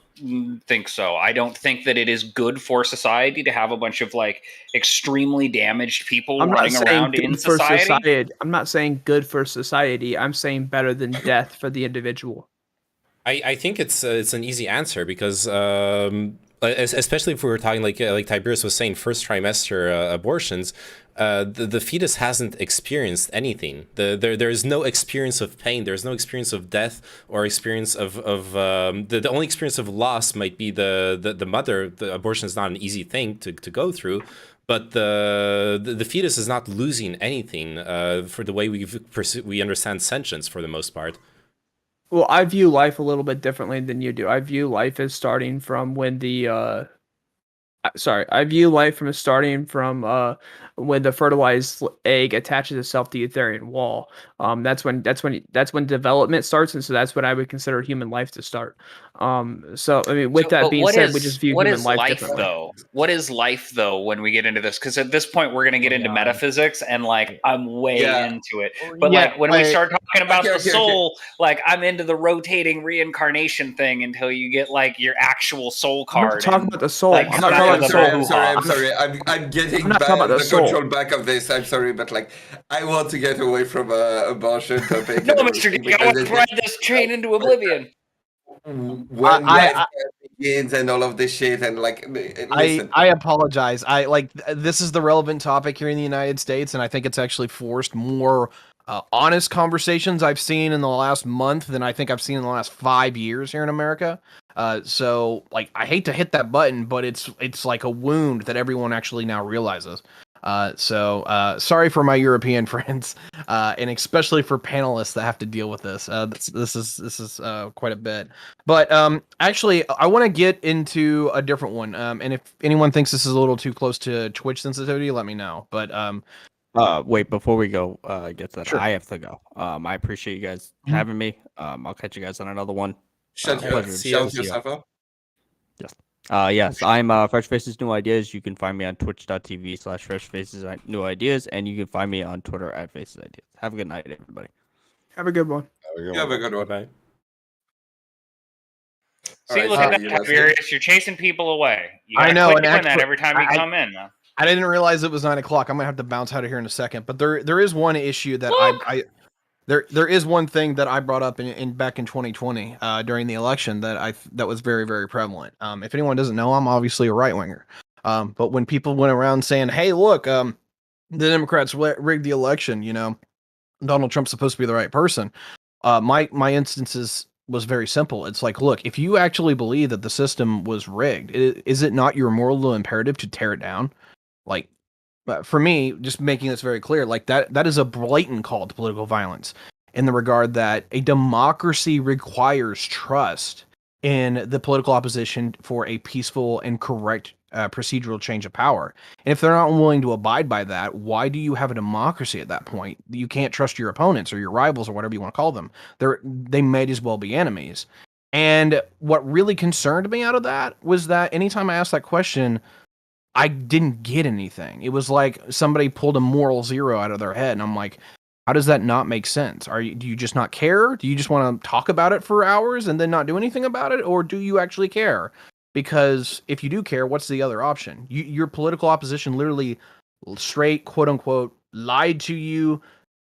A: think so. I don't think that it is good for society to have a bunch of like extremely damaged people running around in society.
G: I'm not saying good for society. I'm saying better than death for the individual.
E: I think it's an easy answer because especially if we were talking like Tiberius was saying, first trimester abortions, the fetus hasn't experienced anything. There is no experience of pain. There's no experience of death or experience of the only experience of loss might be the mother. The abortion is not an easy thing to go through, but the fetus is not losing anything for the way we understand sentience for the most part.
G: Well, I view life a little bit differently than you do. I view life as starting from when I view life from starting from when the fertilized egg attaches itself to the Etherian wall. That's when development starts, and so that's what I would consider human life to start. So I mean, with that being said, we just view human life differently.
A: Though? What is life though when we get into this? Because at this point we're going to get into metaphysics, and like I'm way into it. But like when we start talking about the soul, like I'm into the rotating reincarnation thing until you get like your actual soul card.
G: I'm not talking about the soul.
A: Like,
G: I'm not talking about the soul.
C: I'm sorry. I'm getting the control back of this. I'm sorry, but like I want to get away from abortion topic.
A: No, MrG2ek, I want to ride this train into oblivion.
C: When life begins and all of this shit, and like, listen.
H: I apologize. This is the relevant topic here in the United States, and I think it's actually forced more honest conversations I've seen in the last month than I think I've seen in the last 5 years here in America. So like I hate to hit that button, but it's like a wound that everyone actually now realizes. So sorry for my European friends, and especially for panelists that have to deal with this. This is quite a bit. But actually, I want to get into a different one. And if anyone thinks this is a little too close to Twitch sensitivity, let me know. But
F: wait, before we go get to that,
H: sure.
F: I have to go. I appreciate you guys having me. I'll catch you guys on another one.
C: Shut yourself up.
F: Yes. Yes, I'm Fresh Faces New Ideas. You can find me on twitch.tv/Fresh Faces New Ideas, and you can find me on Twitter @Faces Ideas. Have a good night, everybody.
G: Have a good one.
C: Have a good one.
E: Bye.
A: See, look at that, Tiberius. You're chasing people away. You
H: I know,
A: and that every time you come in.
H: I didn't realize it was 9 o'clock. I'm gonna have to bounce out of here in a second. But there is one issue that there is one thing that I brought up in back in 2020 during the election that was very, very prevalent. If anyone doesn't know, I'm obviously a right winger. But when people went around saying, "Hey, look, the Democrats rigged the election," Donald Trump's supposed to be the right person. My instances was very simple. It's like, look, if you actually believe that the system was rigged, is it not your moral imperative to tear it down? Like, for me, just making this very clear, like that is a blatant call to political violence in the regard that a democracy requires trust in the political opposition for a peaceful and correct procedural change of power. And if they're not willing to abide by that, why do you have a democracy at that point? You can't trust your opponents or your rivals or whatever you want to call them. They might as well be enemies. And what really concerned me out of that was that anytime I asked that question, I didn't get anything. It was like somebody pulled a moral zero out of their head, and I'm like, how does that not make sense? Do you just not care? Do you just want to talk about it for hours and then not do anything about it, or do you actually care? Because if you do care, what's the other option? Your political opposition literally straight, quote unquote, lied to you,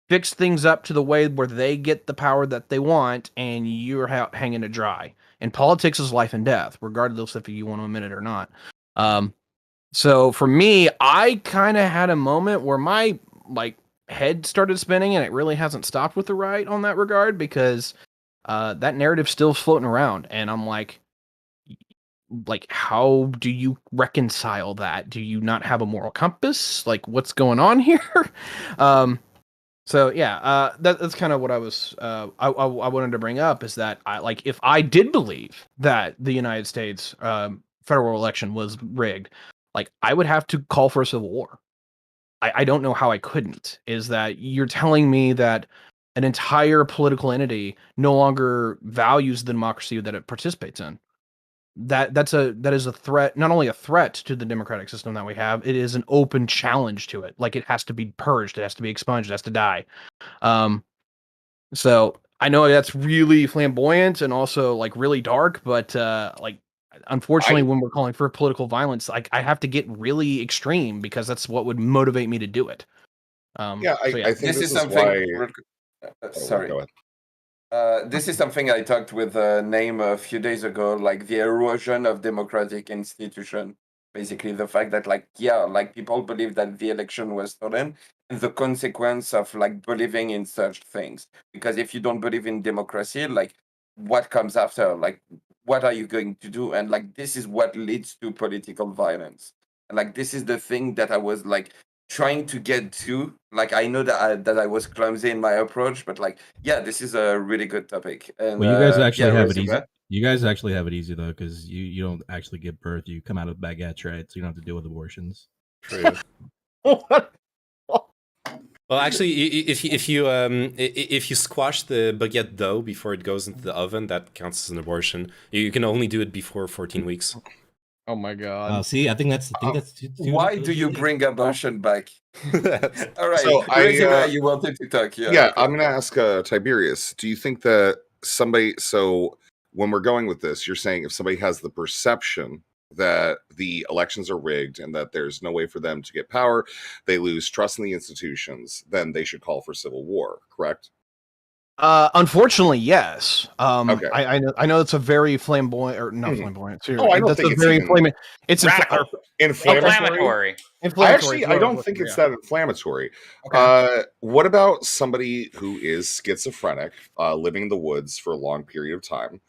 H: fixed things up to the way where they get the power that they want, and you're hanging to dry. And politics is life and death, regardless if you want to admit it or not. So for me, I kind of had a moment where my head started spinning, and it really hasn't stopped with the right on that regard, because that narrative's still floating around, and I'm like, how do you reconcile that? Do you not have a moral compass? Like, what's going on here? So yeah, that's kind of what I was I wanted to bring up, is that if I did believe that the United States federal election was rigged, I would have to call for a civil war. I don't know how I couldn't. Is that you're telling me that an entire political entity no longer values the democracy that it participates in? That is a threat, not only a threat to the democratic system that we have, it is an open challenge to it. It has to be purged, it has to be expunged, it has to die. So I know that's really flamboyant and also really dark, but unfortunately, when we're calling for political violence, I have to get really extreme, because that's what would motivate me to do it.
B: I think
C: this is something. Sorry. This is something I talked with Name a few days ago, like the erosion of democratic institution basically the fact that like people believe that the election was stolen, and the consequence of like believing in such things. Because if you don't believe in democracy, like what comes after? Like what are you going to do? And like this is what leads to political violence. And like this is the thing that I was like trying to get to. Like I know that I was clumsy in my approach, but like this is a really good topic. And
D: Well, you guys actually have it easy.
C: Resume.
D: You guys actually have it easy though, because you don't actually give birth. You come out of baguettes, right? So you don't have to deal with abortions.
E: True. Well, actually, if you squash the baguette dough before it goes into the oven, that counts as an abortion. You can only do it before 14 weeks.
H: Oh my god.
D: See, I think that's too
C: Why do you bring abortion back? All right,
B: So
C: you wanted to talk,
B: Yeah, I'm going to ask Tiberius. Do you think that somebody? So when we're going with this, you're saying if somebody has the perception that the elections are rigged and that there's no way for them to get power, they lose trust in the institutions, then they should call for civil war. Correct?
H: Unfortunately, yes.
B: Okay.
H: I know it's a very flamboyant, or not flamboyant. Too.
B: Oh, I don't
H: That's
B: think
H: a
B: it's
H: very
B: even
H: flamboyant. It's
A: Radical.
B: inflammatory.
A: Inflammatory.
B: I don't think it's that inflammatory.
H: Okay.
B: What about somebody who is schizophrenic, living in the woods for a long period of time?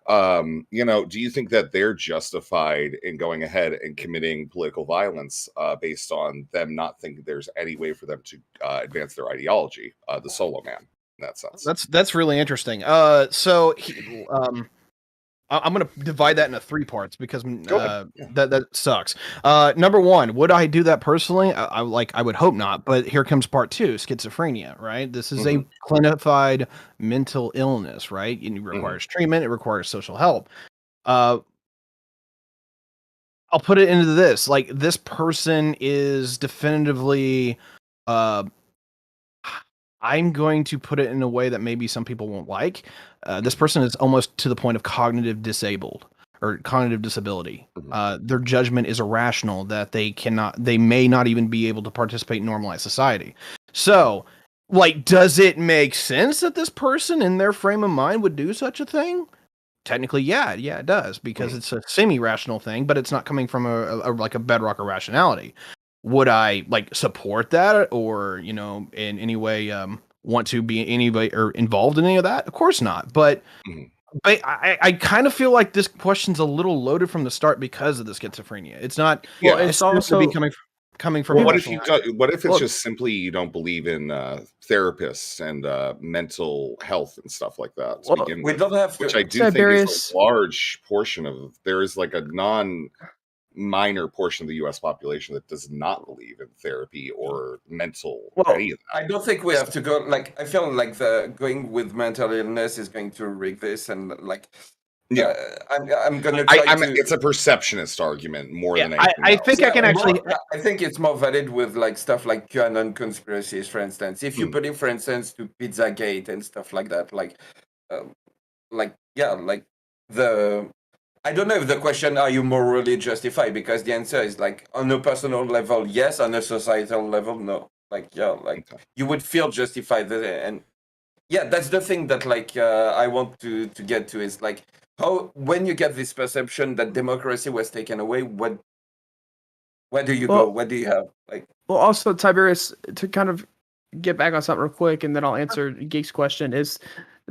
B: Do you think that they're justified in going ahead and committing political violence based on them not thinking there's any way for them to advance their ideology? The solo man, in that sense.
H: That's really interesting. I'm going to divide that into 3 parts because that sucks. Number 1, would I do that personally? I would hope not, but here comes part 2, schizophrenia, right? This is a clinified mental illness, right? It requires treatment, it requires social help. I'll put it into this, like this person is definitively I'm going to put it in a way that maybe some people won't like. This person is almost to the point of cognitive disabled or cognitive disability. Their judgment is irrational, that they may not even be able to participate in normalized society. So, like, does it make sense that this person in their frame of mind would do such a thing? Technically, yeah, it does, because it's a semi-rational thing, but it's not coming from a bedrock of rationality. Would I support that, or in any way want to be anybody or involved in any of that? Of course not. But I kind of feel like this question's a little loaded from the start because of the schizophrenia. It's not.
B: Yeah,
H: it's also coming from.
B: What if it's just simply you don't believe in therapists and mental health and stuff like that to begin with?
C: Don't have to,
B: which I do think is a large portion of. There is like a minor portion of the U.S. population that does not believe in therapy or mental any of that.
C: I don't think we have to go. I feel like going with mental illness is going to rig this, and I'm gonna try to.
B: It's a perceptionist argument more than anything.
H: I think I can actually.
C: I think it's more valid with stuff like QAnon conspiracies, for instance. If you believe, for instance, to Pizzagate and stuff like that, I don't know if the question, are you morally justified? Because the answer is on a personal level, yes. On a societal level, no. You would feel justified. And that's the thing that I want to get to is how, when you get this perception that democracy was taken away, where do you go? What do you have?
G: Well, also, Tiberius, to kind of get back on something real quick, and then I'll answer Geek's question, is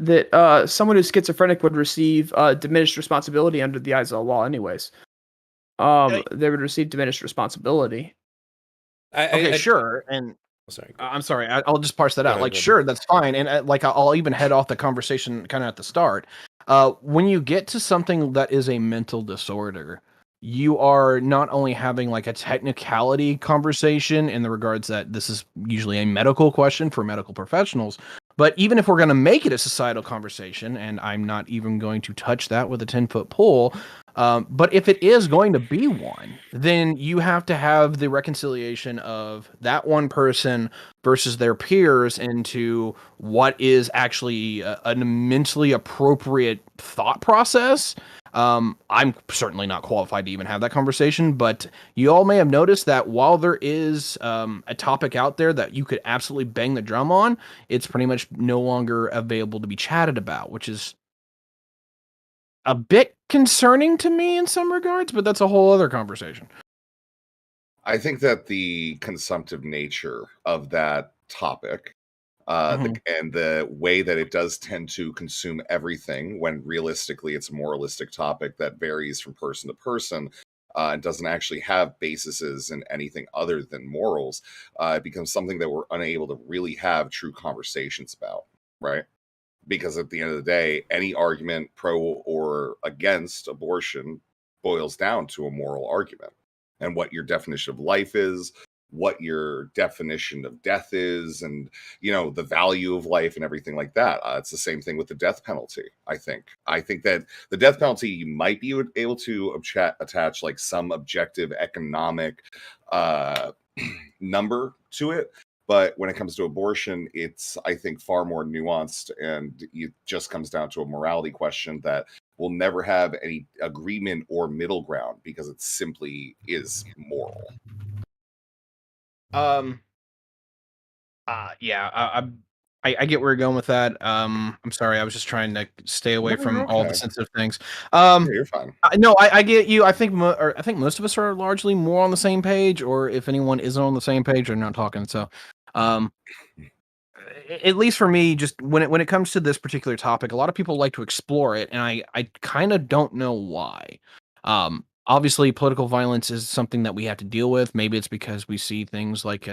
G: that someone who's schizophrenic would receive diminished responsibility under the eyes of the law anyways. They would receive diminished responsibility.
H: Sure. And
E: sorry.
H: I'm sorry. I'll just parse that out. Sure, that's fine. And I'll even head off the conversation kind of at the start. When you get to something that is a mental disorder, you are not only having a technicality conversation in the regards that this is usually a medical question for medical professionals, but even if we're going to make it a societal conversation, and I'm not even going to touch that with a 10-foot pole, but if it is going to be one, then you have to have the reconciliation of that one person versus their peers into what is actually an immensely appropriate thought process. I'm certainly not qualified to even have that conversation, but you all may have noticed that while there is a topic out there that you could absolutely bang the drum on, it's pretty much no longer available to be chatted about, which is a bit concerning to me in some regards, but that's a whole other conversation.
B: I think that the consumptive nature of that topic, and the way that it does tend to consume everything, when realistically it's a moralistic topic that varies from person to person, and doesn't actually have bases in anything other than morals, it becomes something that we're unable to really have true conversations about, right? Because at the end of the day, any argument pro or against abortion boils down to a moral argument, and what your definition of life is, what your definition of death is, and the value of life and everything like that. It's the same thing with the death penalty. I think that the death penalty, you might be able to attach like some objective economic number to it, but when it comes to abortion, it's, I think, far more nuanced, and it just comes down to a morality question that will never have any agreement or middle ground, because it simply is moral.
H: Yeah, I get where you're going with that. I'm sorry, I was just trying to stay away
B: No,
H: from
B: you're
H: all the
B: okay.
H: sensitive things.
B: Yeah, you're fine.
H: No, I get you. I think I think most of us are largely more on the same page, or if anyone isn't on the same page, they're not talking. So, at least for me, just when it comes to this particular topic, a lot of people like to explore it, and I kind of don't know why. Obviously, political violence is something that we have to deal with. Maybe it's because we see things like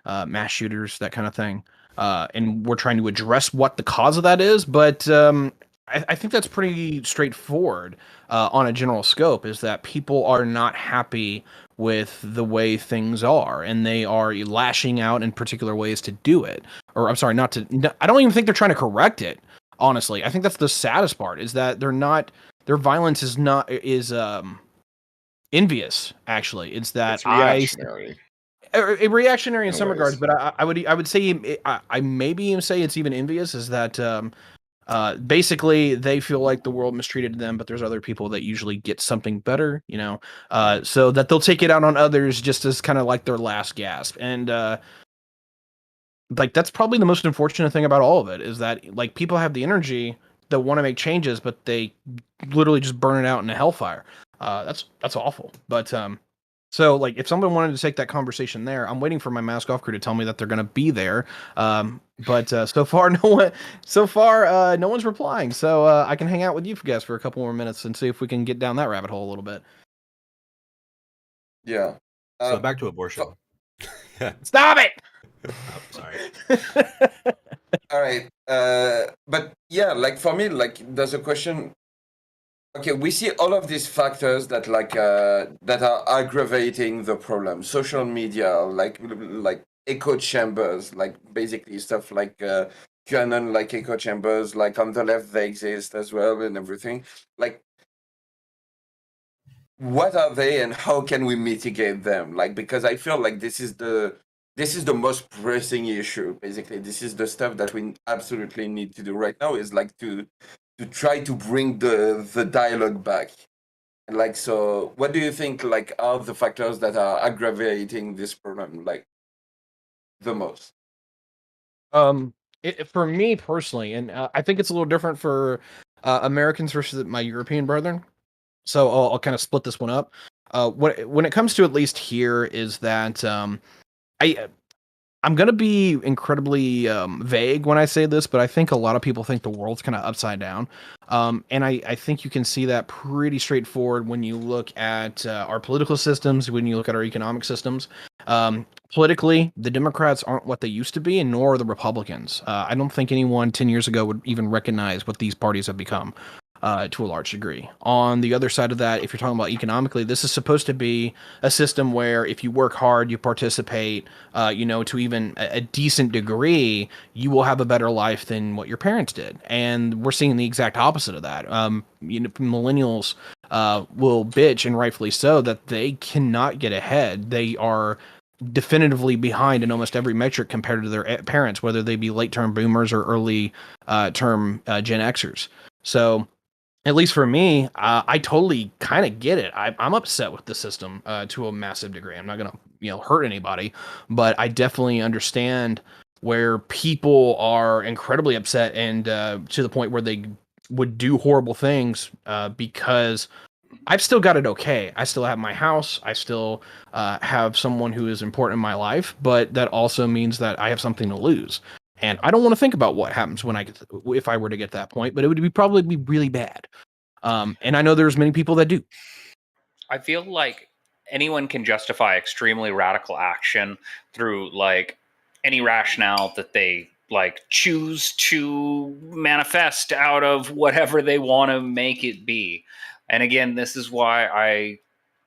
H: mass shooters, that kind of thing, and we're trying to address what the cause of that is. But I think that's pretty straightforward on a general scope. Is that people are not happy with the way things are, and they are lashing out in particular ways to do it. Or I'm sorry, not to. I don't even think they're trying to correct it. Honestly, I think that's the saddest part, is that they're not. Their violence is envious. Actually, it's that
B: It's reactionary.
H: reactionary in some regards,
B: ways.
H: but I would say I maybe even say it's even envious. Is that basically they feel like the world mistreated them, but there's other people that usually get something better, so that they'll take it out on others just as kind of like their last gasp. And like, that's probably the most unfortunate thing about all of it, is that like people have the energy that want to make changes, but they literally just burn it out in a hellfire. That's awful. But so like, if someone wanted to take that conversation there, I'm waiting for my mask off crew to tell me that they're going to be there. But so far no one's replying. So I can hang out with you guys for a couple more minutes and see if we can get down that rabbit hole a little bit.
C: Yeah.
D: So back to abortion.
H: Stop it.
D: Oh, sorry.
C: All right. But yeah, like for me, like there's a question. Okay, we see all of these factors that that are aggravating the problem. Social media, like echo chambers, like basically stuff like QAnon, like echo chambers, like on the left they exist as well, and everything. Like, what are they, and how can we mitigate them? Like, because I feel like this is the most pressing issue. Basically, this is the stuff that we absolutely need to do right now. Is like to try to bring the dialogue back. And like, so what do you think like are the factors that are aggravating this problem like the most?
H: For me personally, and I think it's a little different for Americans versus my European brethren. So I'll kind of split this one up. When it comes to, at least here, is that I'm going to be incredibly vague when I say this, but I think a lot of people think the world's kind of upside down. And I think you can see that pretty straightforward when you look at our political systems, when you look at our economic systems. Politically, the Democrats aren't what they used to be, and nor are the Republicans. I don't think anyone 10 years ago would even recognize what these parties have become. To a large degree. On the other side of that, if you're talking about economically, this is supposed to be a system where if you work hard, you participate, to even a decent degree, you will have a better life than what your parents did. And we're seeing the exact opposite of that. Millennials will bitch, and rightfully so, that they cannot get ahead. They are definitively behind in almost every metric compared to their parents, whether they be late-term boomers or early-term Gen Xers. So, at least for me, I totally kind of get it. I'm upset with the system to a massive degree. I'm not gonna, hurt anybody, but I definitely understand where people are incredibly upset, and to the point where they would do horrible things because I've still got it okay. I still have my house. I still have someone who is important in my life, but that also means that I have something to lose. And I don't want to think about what happens when if I were to get to that point, but it would probably be really bad. And I know there's many people that do.
A: I feel like anyone can justify extremely radical action through like any rationale that they like choose to manifest out of whatever they want to make it be. And again, this is why I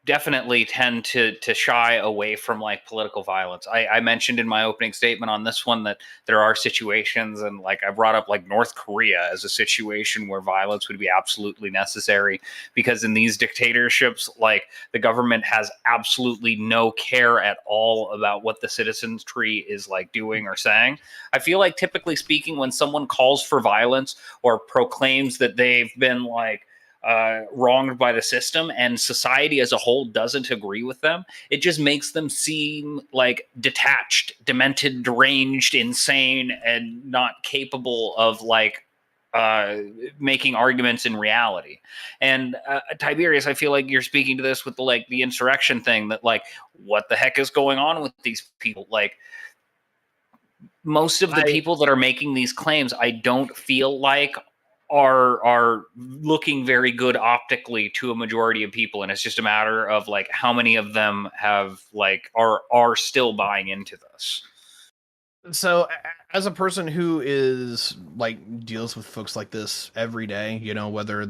A: definitely tend to shy away from like political violence. I mentioned in my opening statement on this one that there are situations, and like I brought up like North Korea as a situation where violence would be absolutely necessary, because in these dictatorships, like the government has absolutely no care at all about what the citizenry is like doing or saying. I feel like typically speaking, when someone calls for violence or proclaims that they've been like wronged by the system and society as a whole doesn't agree with them, it just makes them seem like detached, demented, deranged, insane, and not capable of like making arguments in reality. And Tiberius, I feel like you're speaking to this with the insurrection thing, that like, what the heck is going on with these people? Like, most of the people that are making these claims, I don't feel like are looking very good optically to a majority of people, and it's just a matter of like how many of them have like are still buying into this.
H: So as a person who is like deals with folks like this every day, you know, whether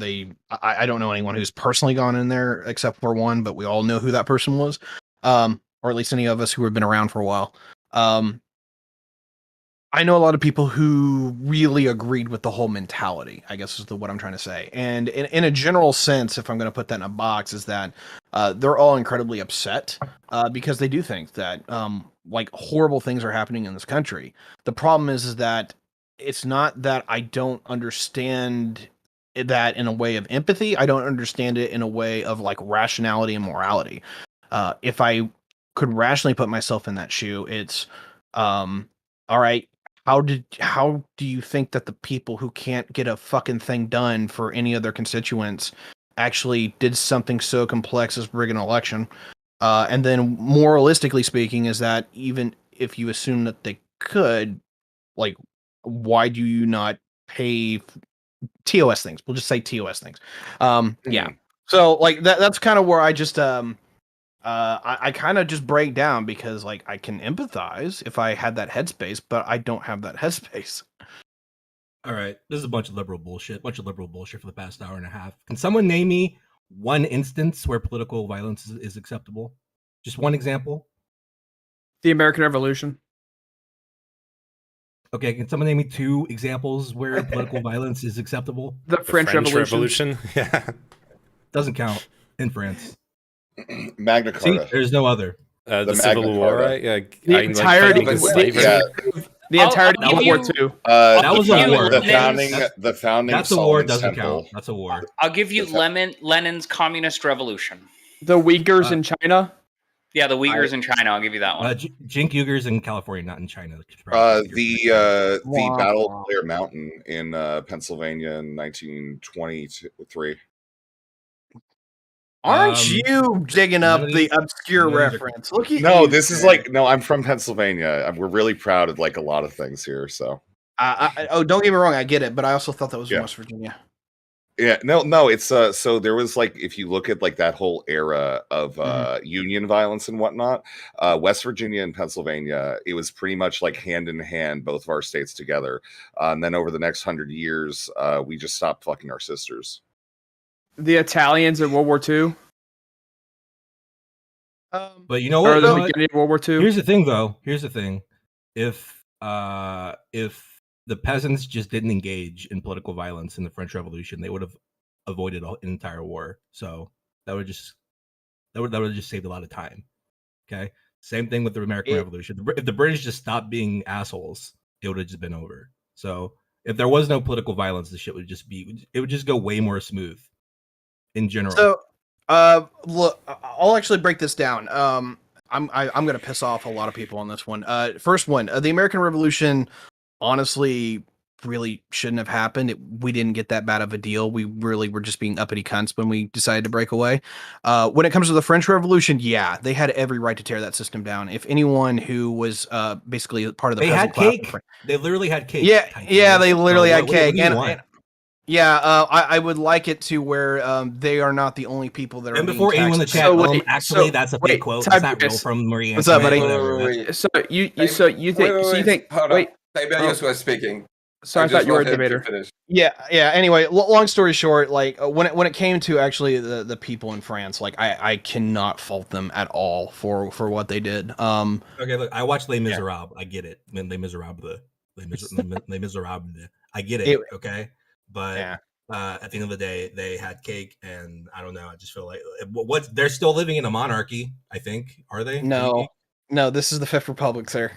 H: I don't know anyone who's personally gone in there except for one, but we all know who that person was, or at least any of us who have been around for a while. I know a lot of people who really agreed with the whole mentality, I guess is what I'm trying to say. And in a general sense, if I'm going to put that in a box, is that they're all incredibly upset because they do think that like horrible things are happening in this country. The problem is that it's not that I don't understand that in a way of empathy. I don't understand it in a way of like rationality and morality. If I could rationally put myself in that shoe, it's all right. How do you think that the people who can't get a fucking thing done for any of their constituents actually did something so complex as rig an election? And then moralistically speaking, is that even if you assume that they could, like, why do you not pay TOS things? We'll just say TOS things. Yeah. So like that's kind of where I just I kind of just break down, because like I can empathize if I had that headspace, but I don't have that headspace.
D: All right, this is a bunch of liberal bullshit for the past hour and a half. Can someone name me one instance where political violence is acceptable? Just one example.
G: The American Revolution.
D: Okay, can someone name me two examples where political violence is acceptable?
G: The French Revolution.
E: Yeah.
D: Doesn't count in France.
B: Magna
D: See,
B: Carta.
D: there's no other.
E: The Civil
B: Magna
E: War,
B: Carta.
E: right? Yeah,
G: The entirety
E: like
G: of
E: slavery.
B: Yeah.
G: The entirety
A: I'll
G: of
A: give
G: War
A: you-
G: II.
D: That was a war.
B: The founding.
D: That's a war.
B: Solomon's
D: Doesn't
B: Temple.
D: count. That's a war.
A: I'll give you Lenin's Communist Revolution.
G: The Uyghurs in China.
A: Yeah, the Uyghurs in China. I'll give you that one.
D: Jink Uyghurs in California, not in China.
B: The
G: Wah,
B: Battle
G: wah.
B: of Clear Mountain in Pennsylvania in 1923.
H: Aren't you digging up
D: none of
H: the
D: these-
H: obscure
D: none of these are-
H: reference? Look at
B: No,
H: you,
B: this is
H: man.
B: like I'm from Pennsylvania. We're really proud of like a lot of things here. So
H: Oh, don't get me wrong, I get it, but I also thought that was in
B: Yeah.
H: West Virginia.
B: yeah, no, it's so there was like, if you look at like that whole era of union violence and whatnot, West Virginia and Pennsylvania, it was pretty much like hand in hand, both of our states together. And then over the next 100 years, we just stopped fucking our sisters.
G: The Italians in World War II.
D: But you know
G: Or
D: what?
G: the beginning of World War II.
D: Here's the thing, though. Here's the thing. If the peasants just didn't engage in political violence in the French Revolution, they would have avoided an entire war. So that would just saved a lot of time. Okay. Same thing with the American Revolution. If the British just stopped being assholes, it would have just been over. So if there was no political violence, the shit would just go way more smooth in general.
H: So, look, I'll actually break this down. I'm gonna piss off a lot of people on this one. First one, the American Revolution, honestly, really shouldn't have happened. We didn't get that bad of a deal. We really were just being uppity cunts when we decided to break away. When it comes to the French Revolution, yeah, they had every right to tear that system down. If anyone who was basically part of the
D: They had
H: peasant class,
D: cake. They literally had cake.
H: yeah, they literally had cake.
D: What do you want?
H: I would like it to where they are not the only people that are.
D: And before anyone in the chat, actually, that's a fake quote. It's not real from Marie.
H: What's up, buddy?
C: Wait.
G: So you think
C: hold
G: wait.
C: on. Tiberius was speaking.
G: So I thought you were a debater.
H: Yeah. Anyway, long story short, like when it came to actually the people in France, like I cannot fault them at all for what they did.
D: Okay, look, I watched Les Miserables. I get it. Les Miserables. Les Miserables. I get it. Okay, but at the end of the day, they had cake, and I don't know. I just feel like they're still living in a monarchy. I think, are they?
H: No, this is the Fifth Republic, sir.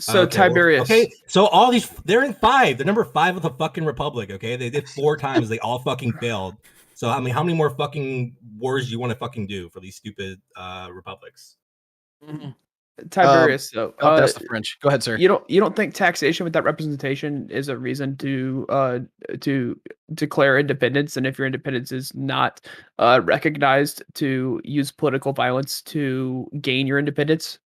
G: So okay, Tiberius.
D: Well, okay, so all these they're in 5. They're number 5 of the fucking Republic. Okay, they did 4 times. They all fucking failed. So I mean, how many more fucking wars do you want to fucking do for these stupid republics?
H: Mm-hmm.
G: Tiberius,
H: that's the French. Go ahead, sir.
G: You don't think taxation without representation is a reason to declare independence, and if your independence is not recognized, to use political violence to gain your independence?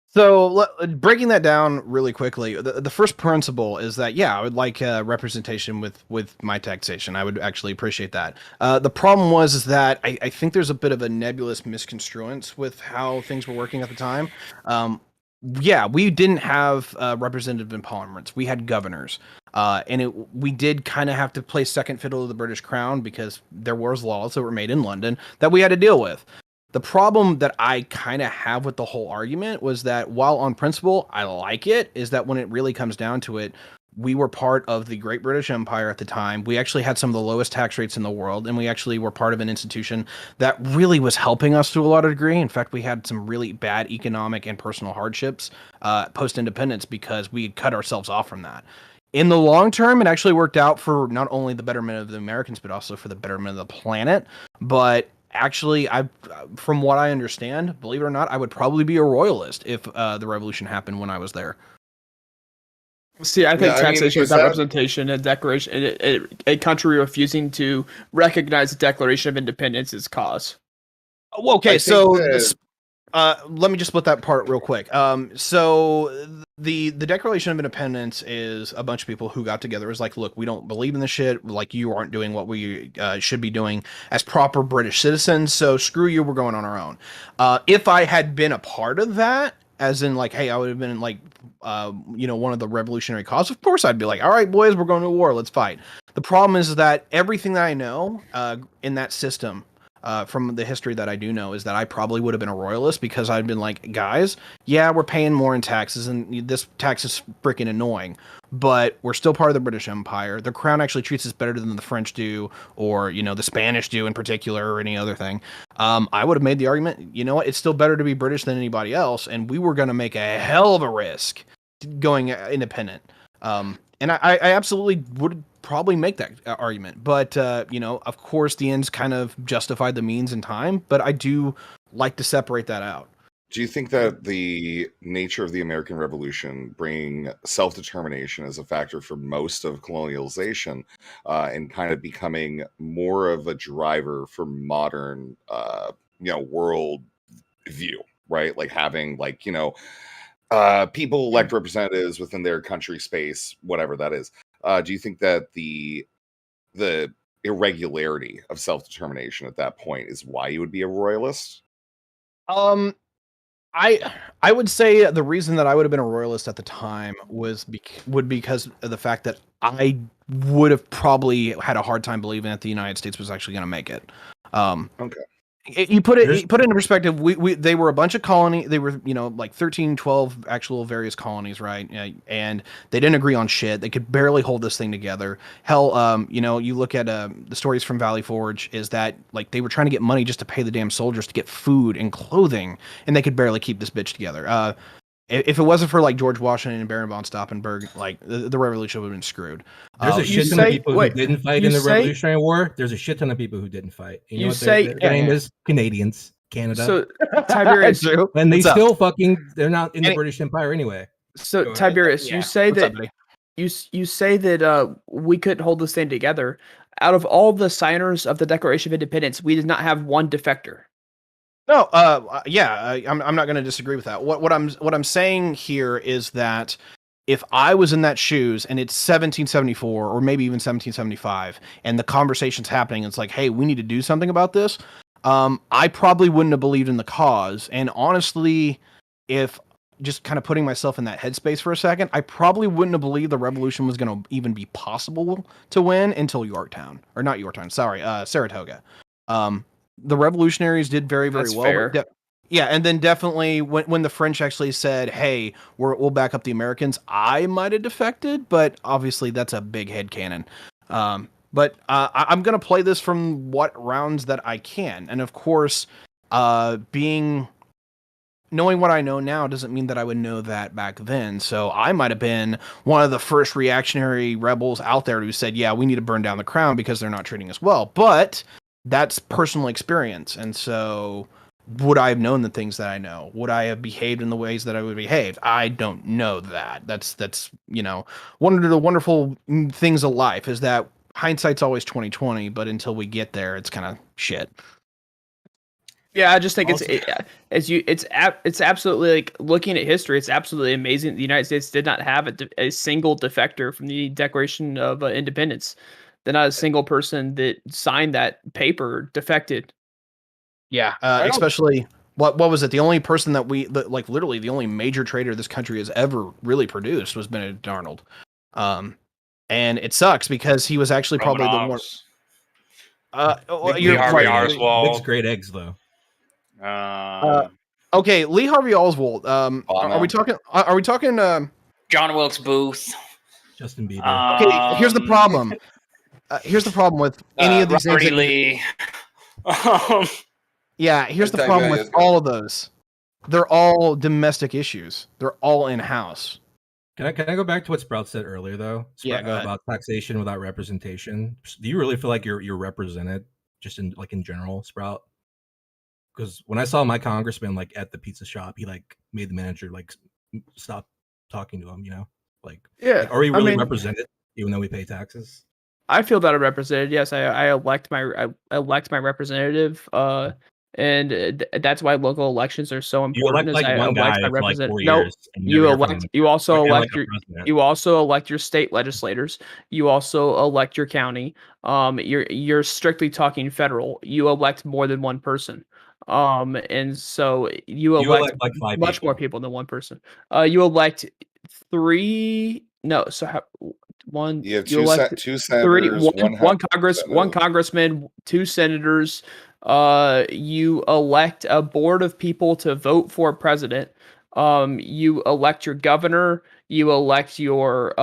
H: So breaking that down really quickly, the first principle is that, I would like representation with my taxation. I would actually appreciate that. The problem is that I think there's a bit of a nebulous misconstruence with how things were working at the time. We didn't have representative empowerments. We had governors. And we did kind of have to play second fiddle to the British Crown because there was laws that were made in London that we had to deal with. The problem that I kind of have with the whole argument was that while on principle I like it, is that when it really comes down to it, we were part of the Great British Empire at the time. We actually had some of the lowest tax rates in the world, and we actually were part of an institution that really was helping us to a lot of degree. In fact, we had some really bad economic and personal hardships post-independence because we had cut ourselves off from that. In the long term, it actually worked out for not only the betterment of the Americans, but also for the betterment of the planet. But actually, from what I understand, believe it or not, I would probably be a royalist if the revolution happened when I was there.
G: See, I think taxation without representation and declaration, a country refusing to recognize the Declaration of Independence is cause.
H: Okay, so let me just split that part real quick. So the Declaration of Independence is a bunch of people who got together. It was like, look, we don't believe in this shit. Like, you aren't doing what we should be doing as proper British citizens. So screw you. We're going on our own. If I had been a part of that, as in like, hey, I would have been like, one of the revolutionary cause. Of course, I'd be like, all right, boys, we're going to war. Let's fight. The problem is that everything that I know in that system, from the history that I do know, is that I probably would have been a royalist because I'd been like, guys, we're paying more in taxes and this tax is freaking annoying, but we're still part of the British Empire. The crown actually treats us better than the French do, or, the Spanish do in particular, or any other thing. I would have made the argument, you know what, it's still better to be British than anybody else, and we were going to make a hell of a risk going independent. And I absolutely would probably make that argument, but of course the ends kind of justified the means in time, but I do like to separate that out.
B: Do you think that the nature of the American Revolution bringing self-determination as a factor for most of colonialization and kind of becoming more of a driver for modern world view, right? Like having people elect representatives within their country space, whatever that is. Do you think that the irregularity of self-determination at that point is why you would be a royalist?
H: I would say the reason that I would have been a royalist at the time would because of the fact that I would have probably had a hard time believing that the United States was actually going to make it.
B: Okay.
H: You put it into perspective. They were a bunch of colonies. They were, like 13, 12 actual various colonies, right? And they didn't agree on shit. They could barely hold this thing together. Hell, you look at the stories from Valley Forge, is that like they were trying to get money just to pay the damn soldiers to get food and clothing, and they could barely keep this bitch together. If it wasn't for like George Washington and Baron von Stauffenberg, like the revolution would have been screwed.
D: There's a shit ton of people who didn't fight in the Revolutionary War. There's a shit ton of people who didn't fight. You know what their name is? Canadians, Canada.
G: So Tiberius,
D: and they still they're not in the British Empire anyway.
G: So Tiberius, you say that you say that we couldn't hold this thing together. Out of all the signers of the Declaration of Independence, we did not have one defector.
H: No, I'm not going to disagree with that. What I'm saying here is that if I was in that shoes and it's 1774 or maybe even 1775 and the conversation's happening, it's like, hey, we need to do something about this. I probably wouldn't have believed in the cause. And honestly, if just kind of putting myself in that headspace for a second, I probably wouldn't have believed the revolution was going to even be possible to win until Yorktown, or not Yorktown. Sorry, Saratoga. The revolutionaries did very, very
G: That's
H: well.
G: fair.
H: Yeah, and then definitely when the French actually said, "Hey, we'll back up the Americans," I might have defected, but obviously that's a big headcanon. But I'm gonna play this from what rounds that I can, and of course, knowing what I know now doesn't mean that I would know that back then. So I might have been one of the first reactionary rebels out there who said, "Yeah, we need to burn down the crown because they're not treating us well." But that's personal experience, and so. Would I have known the things that I know? Would I have behaved in the ways that I would behave? I don't know that. That's one of the wonderful things of life is that hindsight's always 20/20, but until we get there, it's kind of shit.
G: Yeah, I just think it's absolutely, like, looking at history. It's absolutely amazing that the United States did not have a single defector from the Declaration of Independence. That not a single person that signed that paper defected.
H: Yeah, especially what was it? The only person that like literally the only major trader this country has ever really produced was Benedict Arnold. And it sucks because he was actually probably the one. You're
A: Harvey
H: right.
A: Oswald.
D: Great eggs though.
H: Okay, Lee Harvey Oswald. Are we talking? Are we talking?
A: John Wilkes Booth.
D: Justin Bieber.
H: Okay, here's the problem. Here's the problem with any of these
A: Robert
H: things.
A: E. Lee.
H: Yeah, here's the problem with all of those. They're all domestic issues. They're all in-house.
D: Can I go back to what Sprout said earlier though? About taxation without representation. Do you really feel like you're represented just in general, Sprout? Because when I saw my congressman like at the pizza shop, he like made the manager like stop talking to him. Are we really represented even though we pay taxes?
G: I feel that I'm represented. Yes, I elect my representative. And that's why local elections are so important.
D: You elect one guy for like 4 years.
G: You also elect your state legislators. You also elect your county. You're strictly talking federal. You elect more than one person. And so you elect
D: like 5
G: much more people than one person. You elect three. No, so one.
B: You have
G: two
B: senators,
G: one congressman, 2 senators. You elect a board of people to vote for a president. You elect your governor. You elect your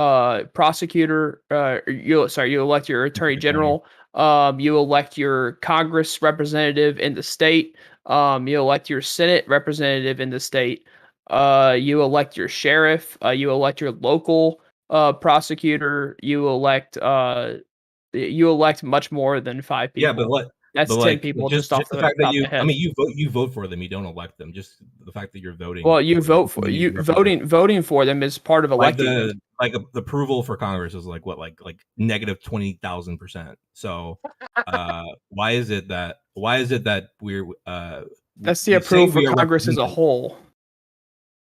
G: prosecutor. You elect your attorney general. You elect your Congress representative in the state. You elect your Senate representative in the state. You elect your sheriff. You elect your local prosecutor. You elect much more than 5 people.
D: Yeah, but
G: that's 10 people just off the
D: fact that
G: top of the head.
D: I mean, you vote for them, you don't elect them. Just the fact that you're voting.
G: Well, you vote for voting for them is part of electing them.
D: The approval for Congress is like negative 20,000%. So why is it that we're
G: that's the approval for Congress as a whole.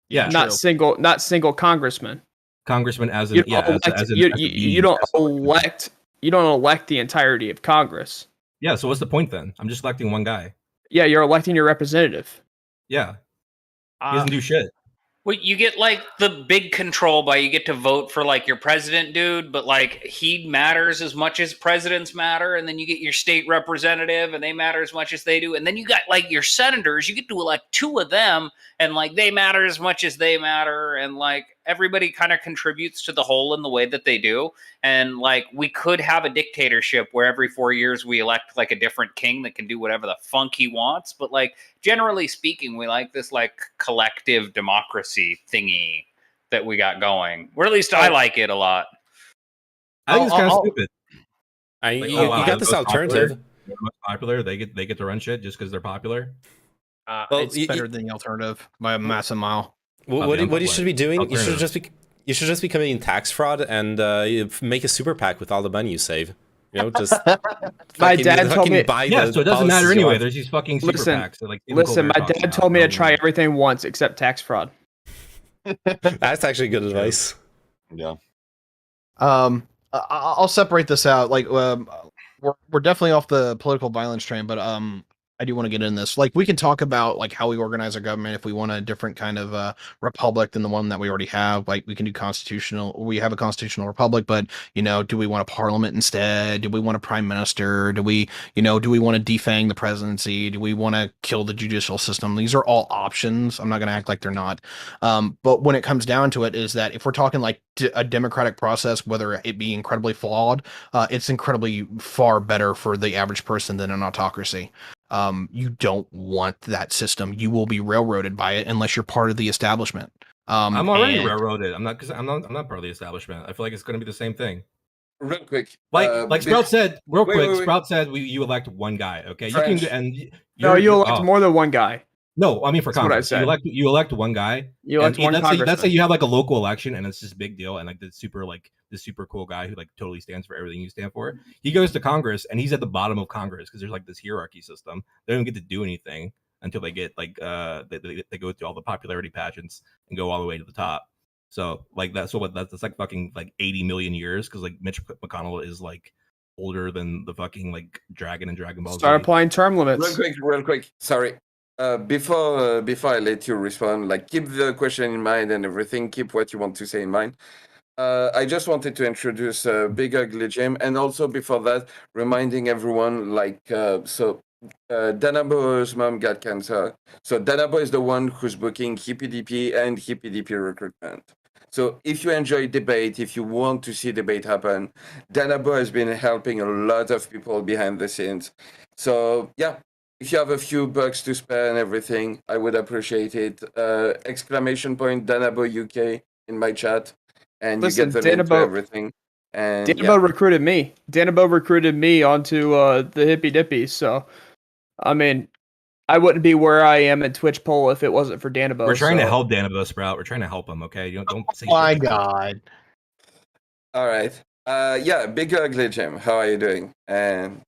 D: Yeah,
G: not single congressman.
D: Congressman as
G: you don't elect the entirety of Congress.
D: Yeah, so what's the point then? I'm just electing one guy.
G: Yeah, you're electing your representative.
D: Yeah. He doesn't do shit.
A: Well, you get like the big control by you get to vote for like your president, dude, but like he matters as much as presidents matter, and then you get your state representative and they matter as much as they do, and then you got like your senators, you get to elect 2 of them and like they matter as much as they matter, and like everybody kind of contributes to the whole in the way that they do. And like we could have a dictatorship where every 4 years we elect like a different king that can do whatever the funk he wants, but like generally speaking, we like this like collective democracy thingy that we got going, or at least I like it a lot.
D: I think it's kind of stupid.
E: You got this alternative.
D: They're most popular. They get to run shit just because they're popular.
H: It's better than the alternative by a massive mile.
E: What you should be doing? You You should just be committing tax fraud and make a super PAC with all the money you save. You know, just
G: My dad told me.
E: buy
D: Yeah,
E: the
D: so it doesn't matter
E: policies you
D: anyway.
E: want.
D: There's these fucking super
G: Listen,
D: PACs. That, like,
G: Listen, my dad told me to try everything once except tax fraud.
E: That's actually good advice.
B: Yeah.
H: I'll separate this out. Like, we're definitely off the political violence train, but I do want to get in this. Like, we can talk about like how we organize our government if we want a different kind of republic than the one that we already have. Like, we can do constitutional. We have a constitutional republic, but do we want a parliament instead? Do we want a prime minister? Do we want to defang the presidency? Do we want to kill the judicial system? These are all options. I'm not going to act like they're not. But when it comes down to it, is that if we're talking like a democratic process, whether it be incredibly flawed, it's incredibly far better for the average person than an autocracy. You don't want that system. You will be railroaded by it unless you're part of the establishment.
D: I'm already railroaded. I'm not part of the establishment. I feel like it's going to be the same thing.
C: Real quick,
D: Like Sprout said,
C: wait.
D: Sprout said you elect one guy. Okay,
C: French.
D: you can and
G: You elect more than one guy.
D: No, I mean for
G: That's what I
D: Congress,
G: said.
D: you elect one guy.
G: You elect one
D: let's
G: congressman.
D: say you have like a local election and it's this big deal, and like this super cool guy who like totally stands for everything you stand for. He goes to Congress and he's at the bottom of Congress because there's like this hierarchy system. They don't get to do anything until they get like they go through all the popularity pageants and go all the way to the top. So like that's like fucking like 80 million years because like Mitch McConnell is like older than the fucking like Dragon and Dragon Ball Z.
G: Start applying term limits.
C: Real quick. Sorry. Before I let you respond, like keep the question in mind and everything. Keep what you want to say in mind. I just wanted to introduce Big Ugly Jim, and also before that, reminding everyone Danabo's mom got cancer. So Danabo is the one who's booking HippieDP and HippieDP recruitment. So if you enjoy debate, if you want to see debate happen, Danabo has been helping a lot of people behind the scenes. So yeah. If you have a few bucks to spare and everything, I would appreciate it. Exclamation point Danabo UK in my chat, and you get the link to everything. And
G: Danabo recruited me. Danabo recruited me onto the Hippie Dippy. So, I mean, I wouldn't be where I am in Twitch poll if it wasn't for Danabo.
D: We're trying to help Danabo, Sprout. We're trying to help him. Okay, don't say.
H: Oh my god.
C: All right. Yeah, Big Ugly Jim, how are you doing? And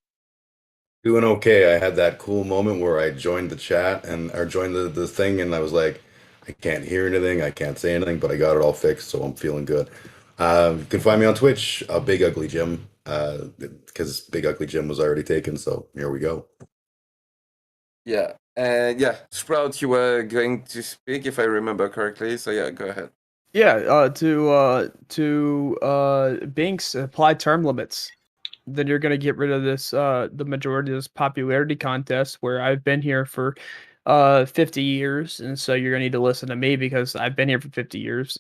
I: doing okay. I had that cool moment where I joined the chat or joined the thing, and I was like, I can't hear anything, I can't say anything, but I got it all fixed, so I'm feeling good. You can find me on Twitch, Big Ugly Jim, because Big Ugly Jim was already taken, so here we go.
C: Yeah, Sprout, you were going to speak if I remember correctly, so yeah, go ahead.
G: Yeah, to Binks apply term limits. Then you're going to get rid of this, the majority of this popularity contest where I've been here for 50 years. And so you're going to need to listen to me because I've been here for 50 years.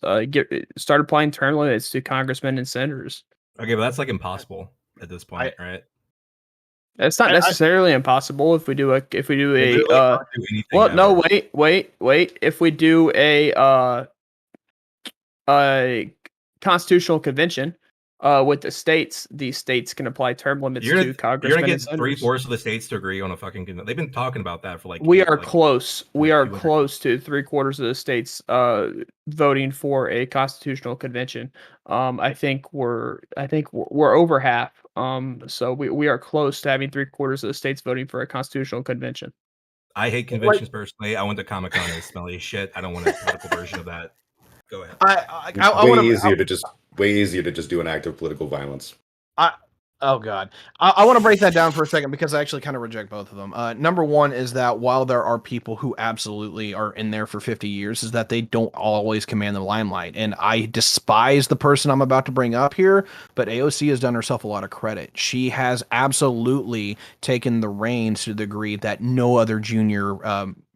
G: Start applying term limits to congressmen and senators.
D: Okay, but that's like impossible at this point, right?
G: It's not necessarily impossible if we do a If we do a constitutional convention with the states can apply term limits to congressmen.
D: You're gonna get 3/4 of the states to agree on a fucking. They've been talking about that for like.
G: We are close. We are close to 3/4 of the states voting for a constitutional convention. I think we're over half. So we are close to having 3/4 of the states voting for a constitutional convention.
D: I hate conventions personally. I went to Comic-Con and it's smelly as shit. I don't want a political version of that. Go ahead.
I: Way easier to just do an act of political violence.
H: Oh God, I want to break that down for a second because I actually kind of reject both of them. Number one is that while there are people who absolutely are in there for 50 years, is that they don't always command the limelight. And I despise the person I'm about to bring up here, but AOC has done herself a lot of credit. She has absolutely taken the reins to the degree that no other junior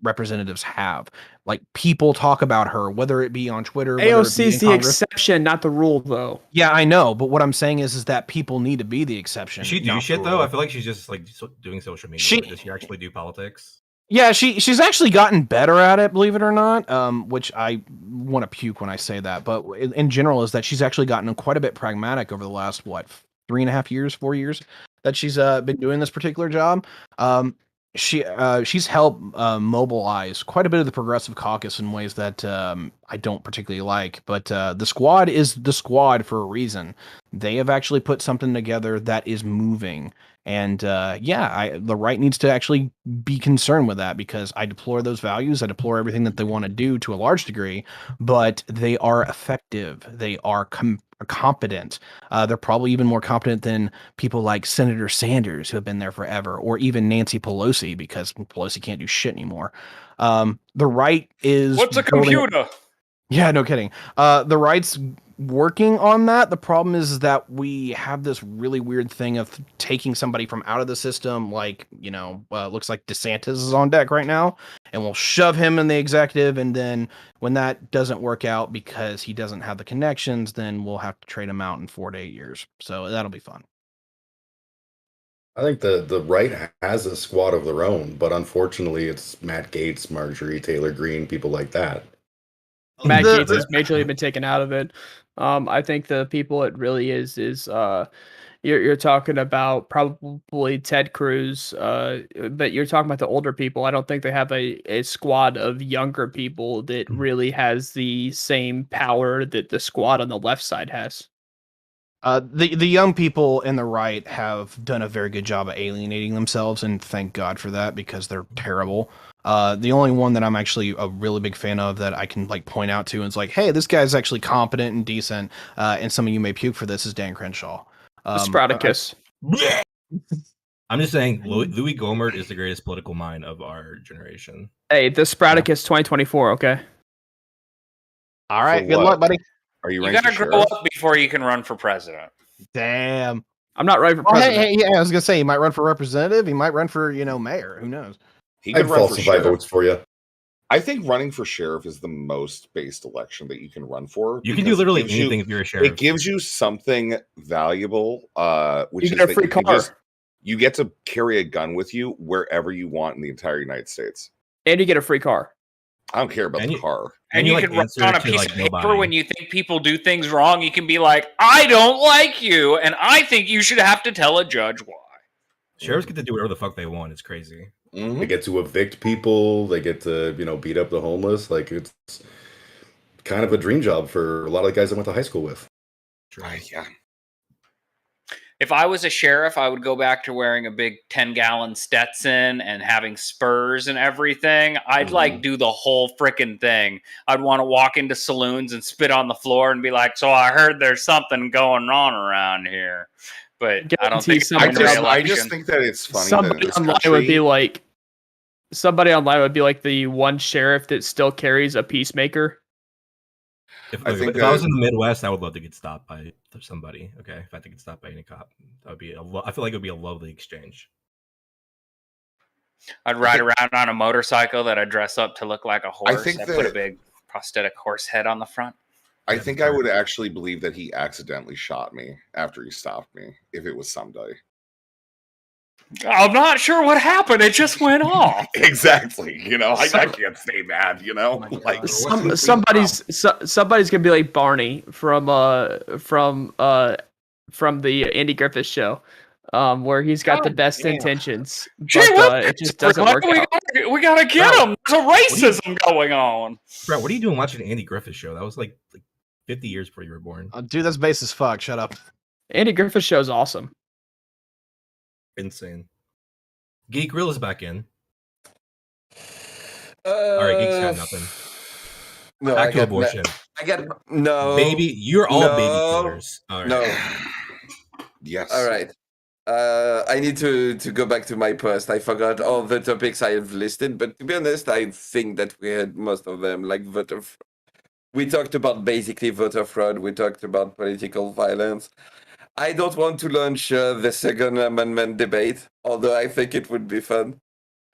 H: representatives have. Like, people talk about her, whether it be on Twitter.
G: AOC is the exception, not the rule, though.
H: Yeah, I know, but what I'm saying is that people need to be the exception.
D: Does she do shit though? I feel like she's just like doing social media. Does she actually do politics?
H: Yeah, she's actually gotten better at it, believe it or not. Which I want to puke when I say that, but in general, is that she's actually gotten quite a bit pragmatic over the last 3.5 years, 4 years that she's been doing this particular job. she's helped mobilize quite a bit of the progressive caucus in ways that I don't particularly like. But the squad is the squad for a reason. They have actually put something together that is moving. And the right needs to actually be concerned with that, because I deplore those values. I deplore everything that they want to do to a large degree, but they are effective. They are competent. They're probably even more competent than people like Senator Sanders, who have been there forever, or even Nancy Pelosi, because Pelosi can't do shit anymore. The right is
A: What's a
H: building-
A: computer?
H: Yeah, no kidding. The right's working on that. The problem is that we have this really weird thing of taking somebody from out of the system, like, looks like DeSantis is on deck right now, and we'll shove him in the executive, and then when that doesn't work out because he doesn't have the connections, then we'll have to trade him out in 4 to 8 years. So that'll be fun.
I: I think the right has a squad of their own, but unfortunately, it's Matt Gaetz, Marjorie Taylor Greene, people like that.
G: Matt Gaetz has majorly been taken out of it. I think the people it really is you're talking about probably Ted Cruz, but you're talking about the older people. I don't think they have a squad of younger people that really has the same power that the squad on the left side has.
H: The young people in the right have done a very good job of alienating themselves, and thank God for that, because they're terrible. The only one that I'm actually a really big fan of that I can point out to and it's like, hey, this guy's actually competent and decent, and some of you may puke for this, is Dan Crenshaw.
G: Sproutacus.
D: I'm just saying, Louis Gohmert is the greatest political mind of our generation.
G: Hey, the Sproutacus 2024, okay?
H: All right,
B: For
H: good
B: what?
H: luck, buddy.
B: Are you
A: You
B: running
A: gotta
B: for
A: grow
B: sheriff?
A: up before you can run for president.
H: Damn.
G: I'm not running for
H: Oh,
G: president.
H: hey, yeah, I was gonna say he might run for representative. He might run for mayor. Who knows?
B: He
I: I'd
B: could run for
I: falsify
B: sheriff.
I: votes for you.
B: I think running for sheriff is the most based election that you can run for.
D: You can do
B: because it
D: literally
B: gives you-
D: anything if you're a sheriff.
B: It gives you something valuable, which
G: You
B: is
G: get a
B: that
G: free
B: you can
G: car.
B: you get to carry a gun with you wherever you want in the entire United States.
G: And you get a free car.
B: I don't care about
D: And
B: the
D: you-
B: car.
A: And you
D: like,
A: can write
D: answer
A: on a
D: to,
A: piece
D: like,
A: of paper
D: nobody.
A: when you think people do things wrong. You can be like, I don't like you, and I think you should have to tell a judge why.
D: Sheriffs get to do whatever the fuck they want. It's crazy.
B: Mhm.
I: They get to evict people. They get to, beat up the homeless. Like, it's kind of a dream job for a lot of the guys I went to high school with.
B: Yeah.
A: If I was a sheriff, I would go back to wearing a big 10-gallon Stetson and having spurs and everything. I'd do the whole freaking thing. I'd want to walk into saloons and spit on the floor and be like, so I heard there's something going on around here. But I don't think
G: Guarantee
A: it's
G: somebody
B: I
A: re-election.
B: just think that it's funny that in
G: Somebody
B: this
G: online
B: country,
G: would be like, the one sheriff that still carries a peacemaker.
D: If,
B: I
D: if
B: think
D: I was
B: that-
D: in the Midwest, I would love to get stopped by somebody. Okay, if I had to get stopped by any cop, that would be. I feel like it would be a lovely exchange.
A: I'd ride around on a motorcycle that I'd dress up to look like a horse.
B: think
A: I'd put a
B: that-
A: big prosthetic horse head on the front.
B: I think I would actually believe that he accidentally shot me after he stopped me if it was somebody.
A: I'm not sure what happened. It just went off.
B: Exactly. I can't stay mad, like
G: Somebody's gonna be like Barney from the Andy Griffith show, where he's got the best intentions, but it just doesn't work out.
A: We gotta get him. There's a racism going on.
D: Bro, what are you doing watching an Andy Griffith show? That was like 50 years before you were born.
H: Dude, that's base as fuck. Shut up.
G: Andy Griffith show's awesome.
D: Insane. Geek Grill is back in. All right, Geek's got nothing.
C: No,
D: Back to abortion.
C: I got no.
D: Baby, you're all baby
C: No.
D: killers. All right.
C: No.
B: yes.
C: All right. I need to go back to my post. I forgot all the topics I have listed, but to be honest, I think that we had most of them, like voter fraud. We talked about basically voter fraud. We talked about political violence. I don't want to launch the Second Amendment debate, although I think it would be fun.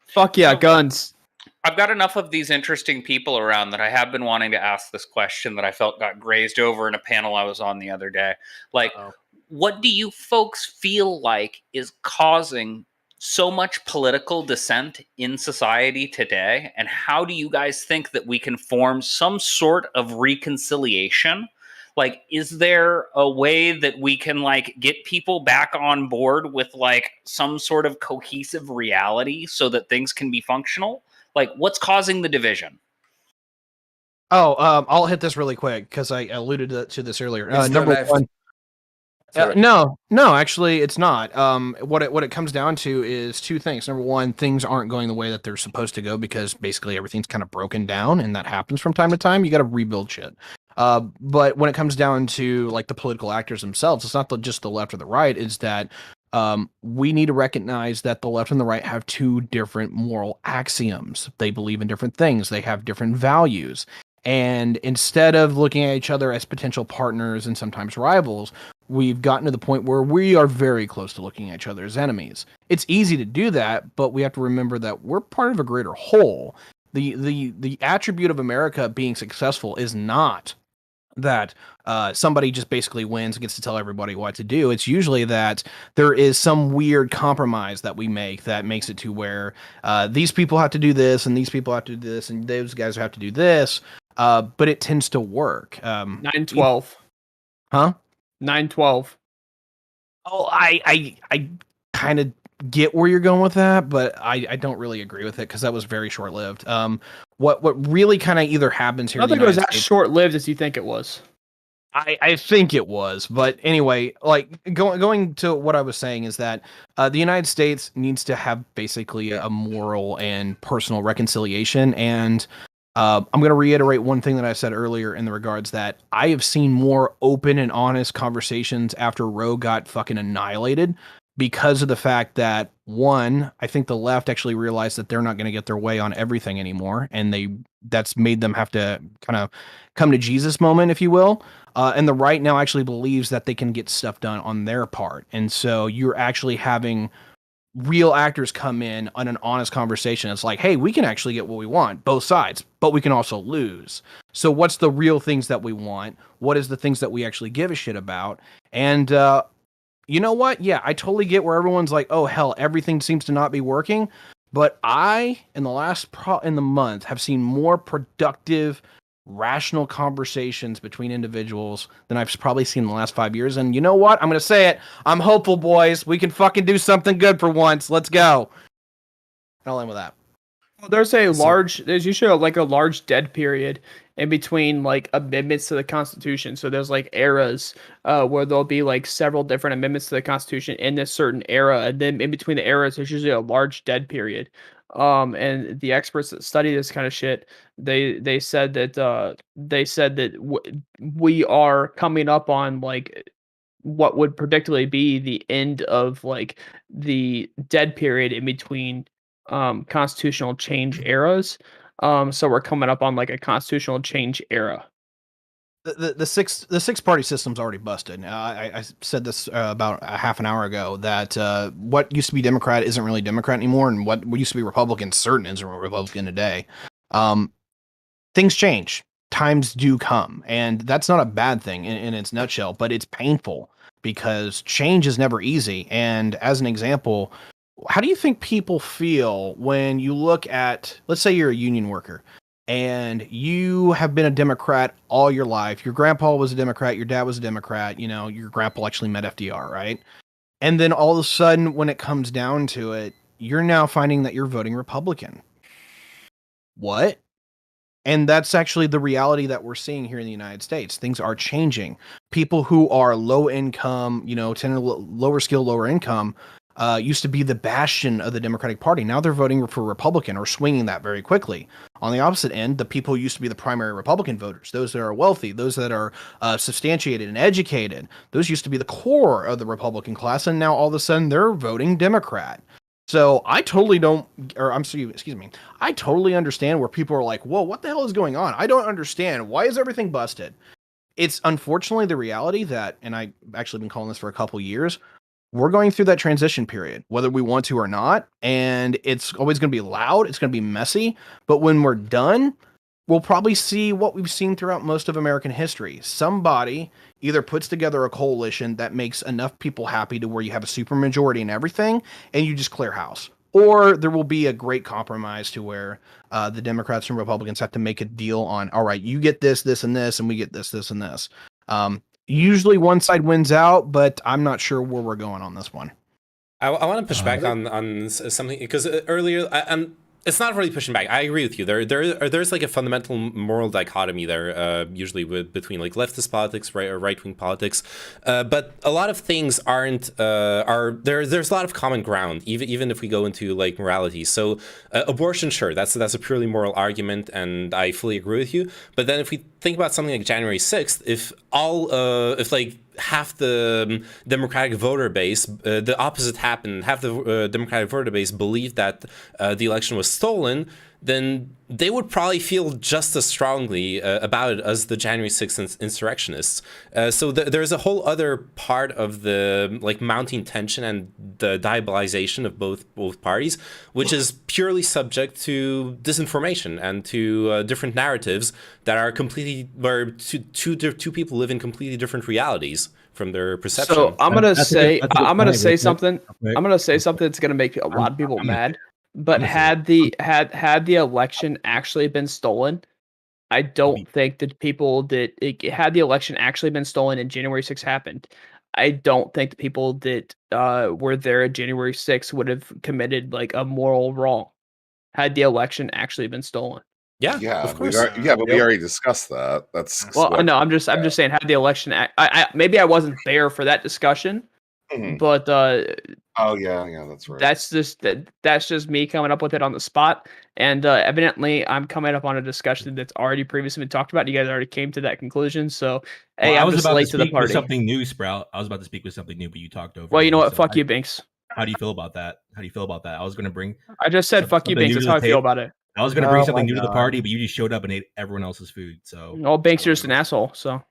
G: Fuck yeah, guns.
A: I've got enough of these interesting people around that I have been wanting to ask this question that I felt got grazed over in a panel I was on the other day. Like, what do you folks feel like is causing so much political dissent in society today? And how do you guys think that we can form some sort of reconciliation? like, is there a way that we can like get people back on board with like some sort of cohesive reality so that things can be functional? Like, what's causing the division?
H: Oh, I'll hit this really quick because I alluded to this earlier.
C: It's the
H: Number
C: left.
H: one.
C: Sorry.
H: No, actually, it's not. What it comes down to is two things. Number one, things aren't going the way that they're supposed to go because basically everything's kind of broken down, and that happens from time to time. You got to rebuild shit. But when it comes down to like the political actors themselves, it's not just the left or the right. It's that we need to recognize that the left and the right have two different moral axioms. They believe in different things. They have different values. And instead of looking at each other as potential partners and sometimes rivals, we've gotten to the point where we are very close to looking at each other as enemies. It's easy to do that, but we have to remember that we're part of a greater whole. The attribute of America being successful is not that somebody just basically wins and gets to tell everybody what to do. It's usually that there is some weird compromise that we make that makes it to where these people have to do this and these people have to do this and those guys have to do this. But it tends to work.
G: 9/12.
H: Huh?
G: 9/12.
H: Oh, I kind of get where you're going with that, but I don't really agree with it because that was very short lived. What really kind of either happens here?
G: I don't think it was that short lived as you think it was.
H: I think it was, but anyway, like going to what I was saying is that the United States needs to have basically a moral and personal reconciliation. And I'm going to reiterate one thing that I said earlier in the regards that I have seen more open and honest conversations after Roe got fucking annihilated because of the fact that, one, I think the left actually realized that they're not going to get their way on everything anymore. And that's made them have to kind of come to Jesus moment, if you will. And the right now actually believes that they can get stuff done on their part. And so you're actually having real actors come in on an honest conversation. It's like, hey, we can actually get what we want, both sides, but we can also lose. So what's the real things that we want? What is the things that we actually give a shit about? And you know what? Yeah, I totally get where everyone's like, oh, hell, everything seems to not be working. But I, in the month, have seen more productive, rational conversations between individuals than I've probably seen in the last 5 years. And you know what? I'm going to say it. I'm hopeful, boys. We can fucking do something good for once. Let's go. I'll end with that.
G: Well, there's usually like a large dead period in between like amendments to the Constitution. So there's like eras where there'll be like several different amendments to the Constitution in this certain era, and then in between the eras, there's usually a large dead period. And the experts that study this kind of shit, they said that we are coming up on like what would predictably be the end of like the dead period in between constitutional change eras. So we're coming up on like a constitutional change era.
H: The six party system's already busted. I said this about a half an hour ago that what used to be Democrat isn't really Democrat anymore, and what used to be Republican certain isn't Republican today. Things change. Times do come, and that's not a bad thing in its nutshell, but it's painful because change is never easy. And as an example, how do you think people feel when you look at, let's say you're a union worker and you have been a Democrat all your life? Your grandpa was a Democrat, your dad was a Democrat, you know, your grandpa actually met FDR, right? And then all of a sudden, when it comes down to it, you're now finding that you're voting Republican. What? And that's actually the reality that we're seeing here in the United States. Things are changing. People who are low income, you know, lower skill, lower income, used to be the bastion of the Democratic Party. Now they're voting for Republican or swinging that very quickly. On the opposite end, the people who used to be the primary Republican voters, those that are wealthy, those that are substantiated and educated, those used to be the core of the Republican class, and now all of a sudden they're voting Democrat. So I totally I totally understand where people are like, whoa, what the hell is going on? I don't understand. Why is everything busted? It's unfortunately the reality that, and I've actually been calling this for a couple years, we're going through that transition period, whether we want to or not. And it's always going to be loud. It's going to be messy. But when we're done, we'll probably see what we've seen throughout most of American history. Somebody either puts together a coalition that makes enough people happy to where you have a supermajority in everything and you just clear house. Or there will be a great compromise to where the Democrats and Republicans have to make a deal on, all right, you get this, this, and this, and we get this, this, and this. Usually one side wins out, but I'm not sure where we're going on this one.
E: I want to push back on something because earlier, it's not really pushing back. I agree with you. There's like a fundamental moral dichotomy there, usually between like leftist politics, right wing politics, but a lot of things aren't there's a lot of common ground, even if we go into like morality. So abortion, sure, that's a purely moral argument, and I fully agree with you. But then if we think about something like January 6th, if like half the Democratic voter base, the opposite happened, half the Democratic voter base believed that the election was stolen, then they would probably feel just as strongly about it as the January 6th insurrectionists. So there's a whole other part of the like mounting tension and the diabolization of both parties, which is purely subject to disinformation and to different narratives that are completely, where two people live in completely different realities from their perception.
G: So I'm gonna say something.
D: Okay.
G: I'm gonna say something that's gonna make a lot of people mad. But had the election actually been stolen, I don't think that people that had the election actually been stolen and January 6th happened, I don't think the people that were there at January 6th would have committed like a moral wrong had the election actually been stolen.
E: Yeah,
B: Yeah,
E: of course.
B: but we already discussed that. That's
G: Well, no, I'm just saying had the election. I maybe I wasn't there for that discussion, but
B: oh yeah, that's right.
G: that's just me coming up with it on the spot, and evidently I'm coming up on a discussion that's already previously been talked about. You guys already came to that conclusion, so hey,
D: I
G: I'm
D: was
G: just
D: about
G: late
D: to
G: to the
D: speak with
G: party.
D: something new, Sprout. I was about to speak with something new, but you talked over.
G: Well, you know
D: me,
G: what?
D: so
G: Fuck you, Binks.
D: How do you feel about that? I was going to bring.
G: I just said fuck you,
D: something
G: Binks.
D: new
G: That's
D: to
G: how I
D: the
G: feel
D: table.
G: about it.
D: I was going to bring
H: Oh
D: something
H: my
D: new to the
H: God.
D: party, but you just showed up and ate everyone else's food. So,
G: Well, Binks, you're just an asshole. So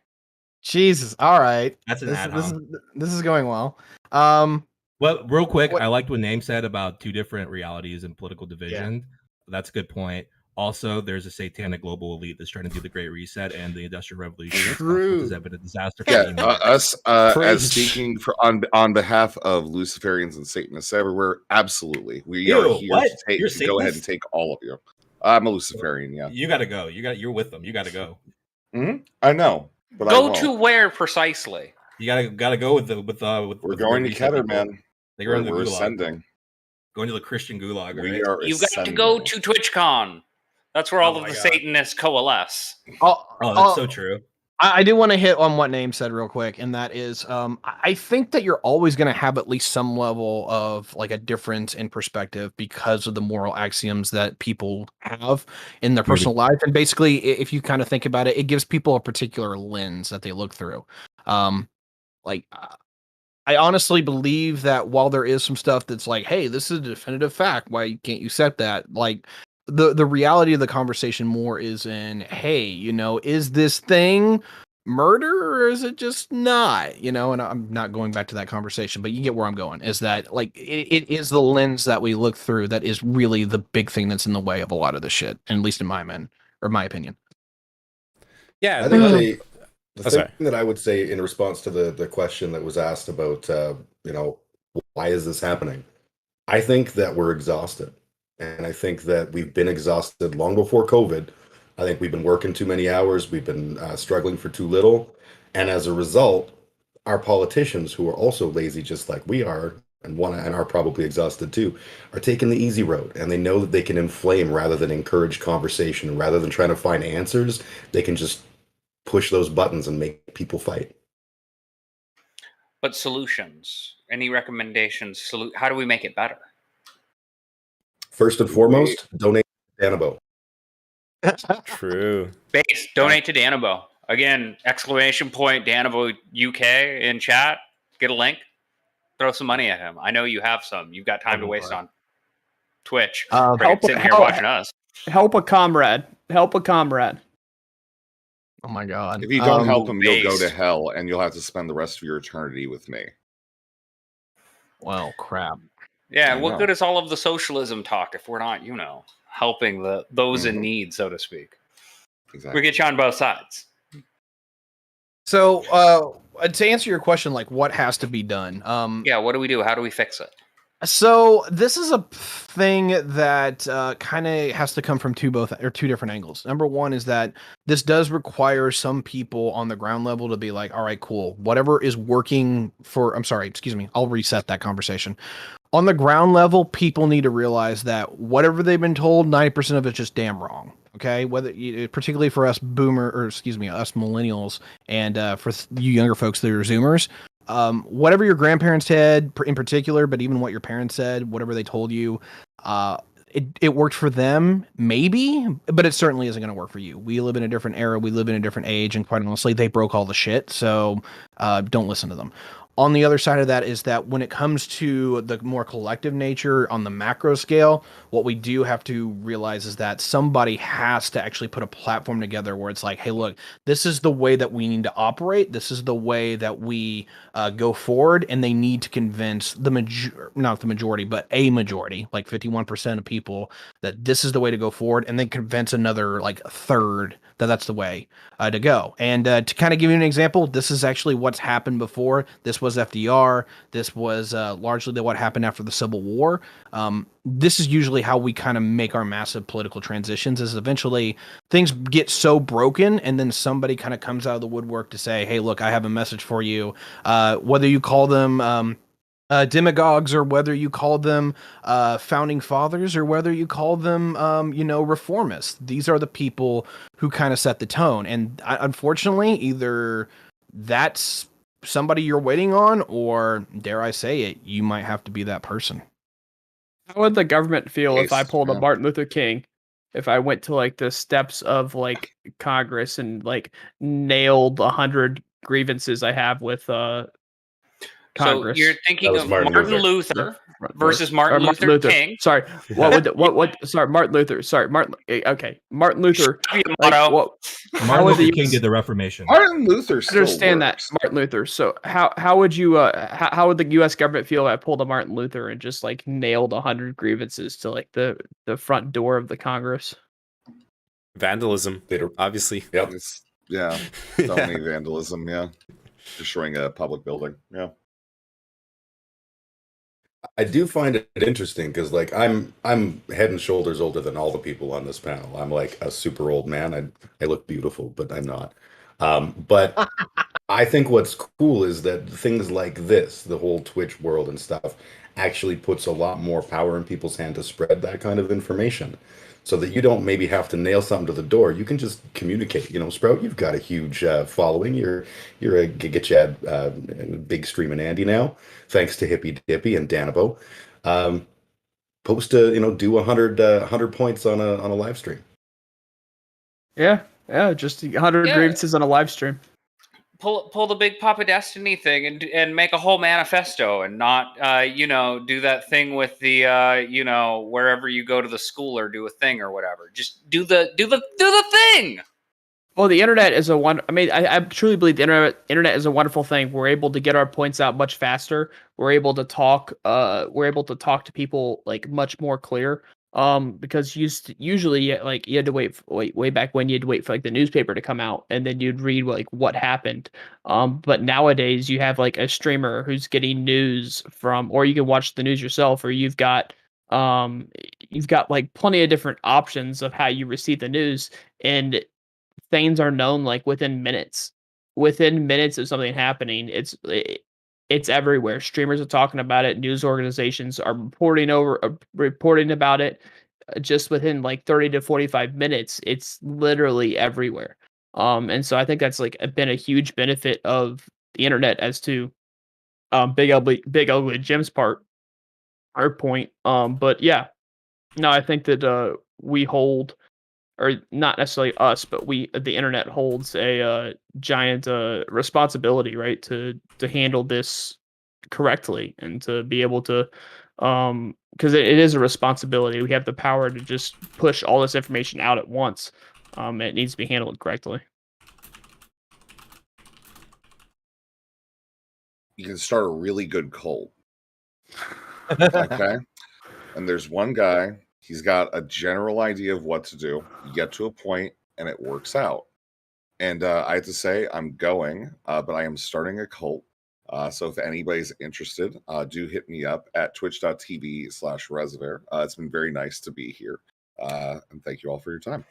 H: Jesus. All right.
D: That's an
H: This,
D: ad
H: this is
D: hoc.
H: this is going well.
D: Well, real quick,
H: What-
D: I liked what Name said about two different realities and political division. That's a good point. Also, there's a satanic global elite that's trying to do the Great Reset and the Industrial Revolution.
E: True.
D: Has been a disaster for
B: Yeah,
D: humanity.
B: us as
E: Preach.
B: speaking on behalf of Luciferians and Satanists everywhere. Absolutely, we
D: Ew,
B: are here
D: what?
B: to
D: You're a
B: go ahead and
D: Satanist?
B: take all of you. I'm a Luciferian. Yeah,
D: You got to go. You're with them. You got to go.
B: I know, but I
A: Go
B: won't.
A: to where precisely?
D: You got to go with
B: We're
D: the
B: going to
D: Great Reset
B: Keter,
D: people.
B: man.
D: They go in the
B: We're
D: gulag.
B: ascending.
D: Going to the Christian gulag.
B: We
D: Right?
B: are.
A: You've got to
B: ascending.
A: go to TwitchCon. That's where all
D: Oh
A: of
D: my
A: the
D: God.
A: Satanists coalesce.
D: Oh, that's so true.
H: I do want to hit on what Name said real quick, and that is, I think that you're always going to have at least some level of like a difference in perspective because of the moral axioms that people have in their personal life, and basically, if you kind of think about it, it gives people a particular lens that they look through. Like, I honestly believe that while there is some stuff that's like, hey, this is a definitive fact, why can't you accept that? Like, the reality of the conversation more is in, hey, is this thing murder or is it just not? And I'm not going back to that conversation, but you get where I'm going, is that like it is the lens that we look through that is really the big thing that's in the way of a lot of the shit, at least in my opinion.
E: Yeah,
I: I think the
E: sorry.
I: thing that I would say in response to the question that was asked about, why is this happening? I think that we're exhausted. And I think that we've been exhausted long before COVID. I think we've been working too many hours. We've been struggling for too little. And as a result, our politicians, who are also lazy just like we are, and are probably exhausted too, are taking the easy road. And they know that they can inflame rather than encourage conversation. Rather than trying to find answers, they can just push those buttons and make people fight.
A: But solutions, any recommendations? How do we make it better?
I: First and foremost, donate to danabo.
E: True.
A: Base, donate to Danabo. Again, exclamation point Danabo UK in chat. Get a link. Throw some money at him. I know you have some. You've got time to waste on Twitch. Sitting here watching us.
G: Help a comrade. Help a comrade.
H: Oh my God.
B: If you don't help him, you'll go
A: Base.
B: to hell, and you'll have to spend the rest of your eternity with me.
H: Well, crap.
A: Yeah,
B: I
A: what
B: know.
A: good is all of the socialism talk if we're not, helping those in
B: Mhm.
A: need, so to speak?
B: Exactly.
A: We get you on both sides.
H: So, to answer your question, like what has to be done?
A: Yeah, what do we do? How do we fix it?
H: So this is a thing that kind of has to come from two different angles. Number one is that this does require some people on the ground level to be like, all right, cool, whatever is working for. I'm sorry, excuse me. I'll reset that conversation. On the ground level, people need to realize that whatever they've been told, 90% of it's just damn wrong. Okay, particularly for us us millennials, and for you younger folks that are Zoomers. Whatever your grandparents said in particular, but even what your parents said, whatever they told you, it worked for them, maybe, but it certainly isn't going to work for you. We live in a different era. We live in a different age. And quite honestly, they broke all the shit. So don't listen to them. On the other side of that is that when it comes to the more collective nature on the macro scale, what we do have to realize is that somebody has to actually put a platform together where it's like, hey, look, this is the way that we need to operate. This is the way that we go forward. And they need to convince not the majority, but a majority, like 51% of people, that this is the way to go forward. And then convince another like a third that that's the way to go. And to kind of give you an example, this is actually what's happened before. This was FDR. This was largely what happened after the Civil War. This is usually how we kind of make our massive political transitions, is eventually things get so broken and then somebody kind of comes out of the woodwork to say, hey, look, I have a message for you. Whether you call them demagogues, or whether you call them founding fathers, or whether you call them reformists, these are the people who kind of set the tone. And unfortunately, either that's somebody you're waiting on, or dare I say it, you might have to be that person.
G: How would the government feel if I pulled a
B: Yeah.
G: Martin Luther King? If I went to like the steps of like Congress and like nailed 100 grievances I have with Congress.
A: So you're thinking
I: was
A: of
I: Martin
A: Martin
I: Luther.
A: Luther versus Martin
G: Or
A: Luther King.
G: Sorry, what? Sorry, Martin Luther. Sorry, Martin. Okay, Martin Luther.
A: Should be a
G: Like,
A: motto.
G: what?
D: Martin
G: would
D: Luther
G: the
D: King
G: US
D: did the Reformation.
B: Martin Luther still
G: understand
B: works.
G: that Martin Luther? So how would you how would the U.S. government feel if I pulled a Martin Luther and just like nailed 100 grievances to like the front door of the Congress?
E: Vandalism, obviously.
I: Yep.
B: Yeah, felony vandalism. Yeah, destroying a public building. Yeah.
I: I do find it interesting because, like, I'm head and shoulders older than all the people on this panel. I'm like a super old man. I look beautiful, but I'm not. But I think what's cool is that things like this, the whole Twitch world and stuff, actually puts a lot more power in people's hand to spread that kind of information, so that you don't maybe have to nail something to the door. You can just communicate. Sprout, you've got a huge following. You're a Giga Chad, big streaming Andy now, thanks to Hippy Dippy and Danabo. Post do 100 points on a live stream.
G: Yeah, just 100
A: Yeah.
G: grievances on a live stream.
A: Pull the big Papa Destiny thing and make a whole manifesto, and not do that thing with the wherever you go to the school or do a thing or whatever. Just do the thing.
G: Well, the internet is I truly believe the internet is a wonderful thing. We're able to get our points out much faster. We're able to talk. We're able to talk to people like much more clear. Because usually like you had to wait way back when you had to wait for like the newspaper to come out, and then you'd read like what happened. But nowadays you have like a streamer who's getting news from, or you can watch the news yourself, or you've got like plenty of different options of how you receive the news, and things are known like within minutes. Within minutes of something happening, it's everywhere. Streamers are talking about it. News organizations are reporting about it. Just within like 30 to 45 minutes, it's literally everywhere. And so I think that's like been a huge benefit of the internet, as to Big Ugly Jim's point. But yeah, no, I think that we hold, or not necessarily us, but the internet holds a giant responsibility, right, to handle this correctly, and to be able to, because it is a responsibility. We have the power to just push all this information out at once. It needs to be handled correctly.
B: You can start a really good cult. Okay. And there's one guy, he's got a general idea of what to do. You get to a point and it works out. And I have to say, I'm going, but I am starting a cult. So if anybody's interested, do hit me up at twitch.tv/Reservoir. It's been very nice to be here. And thank you all for your time.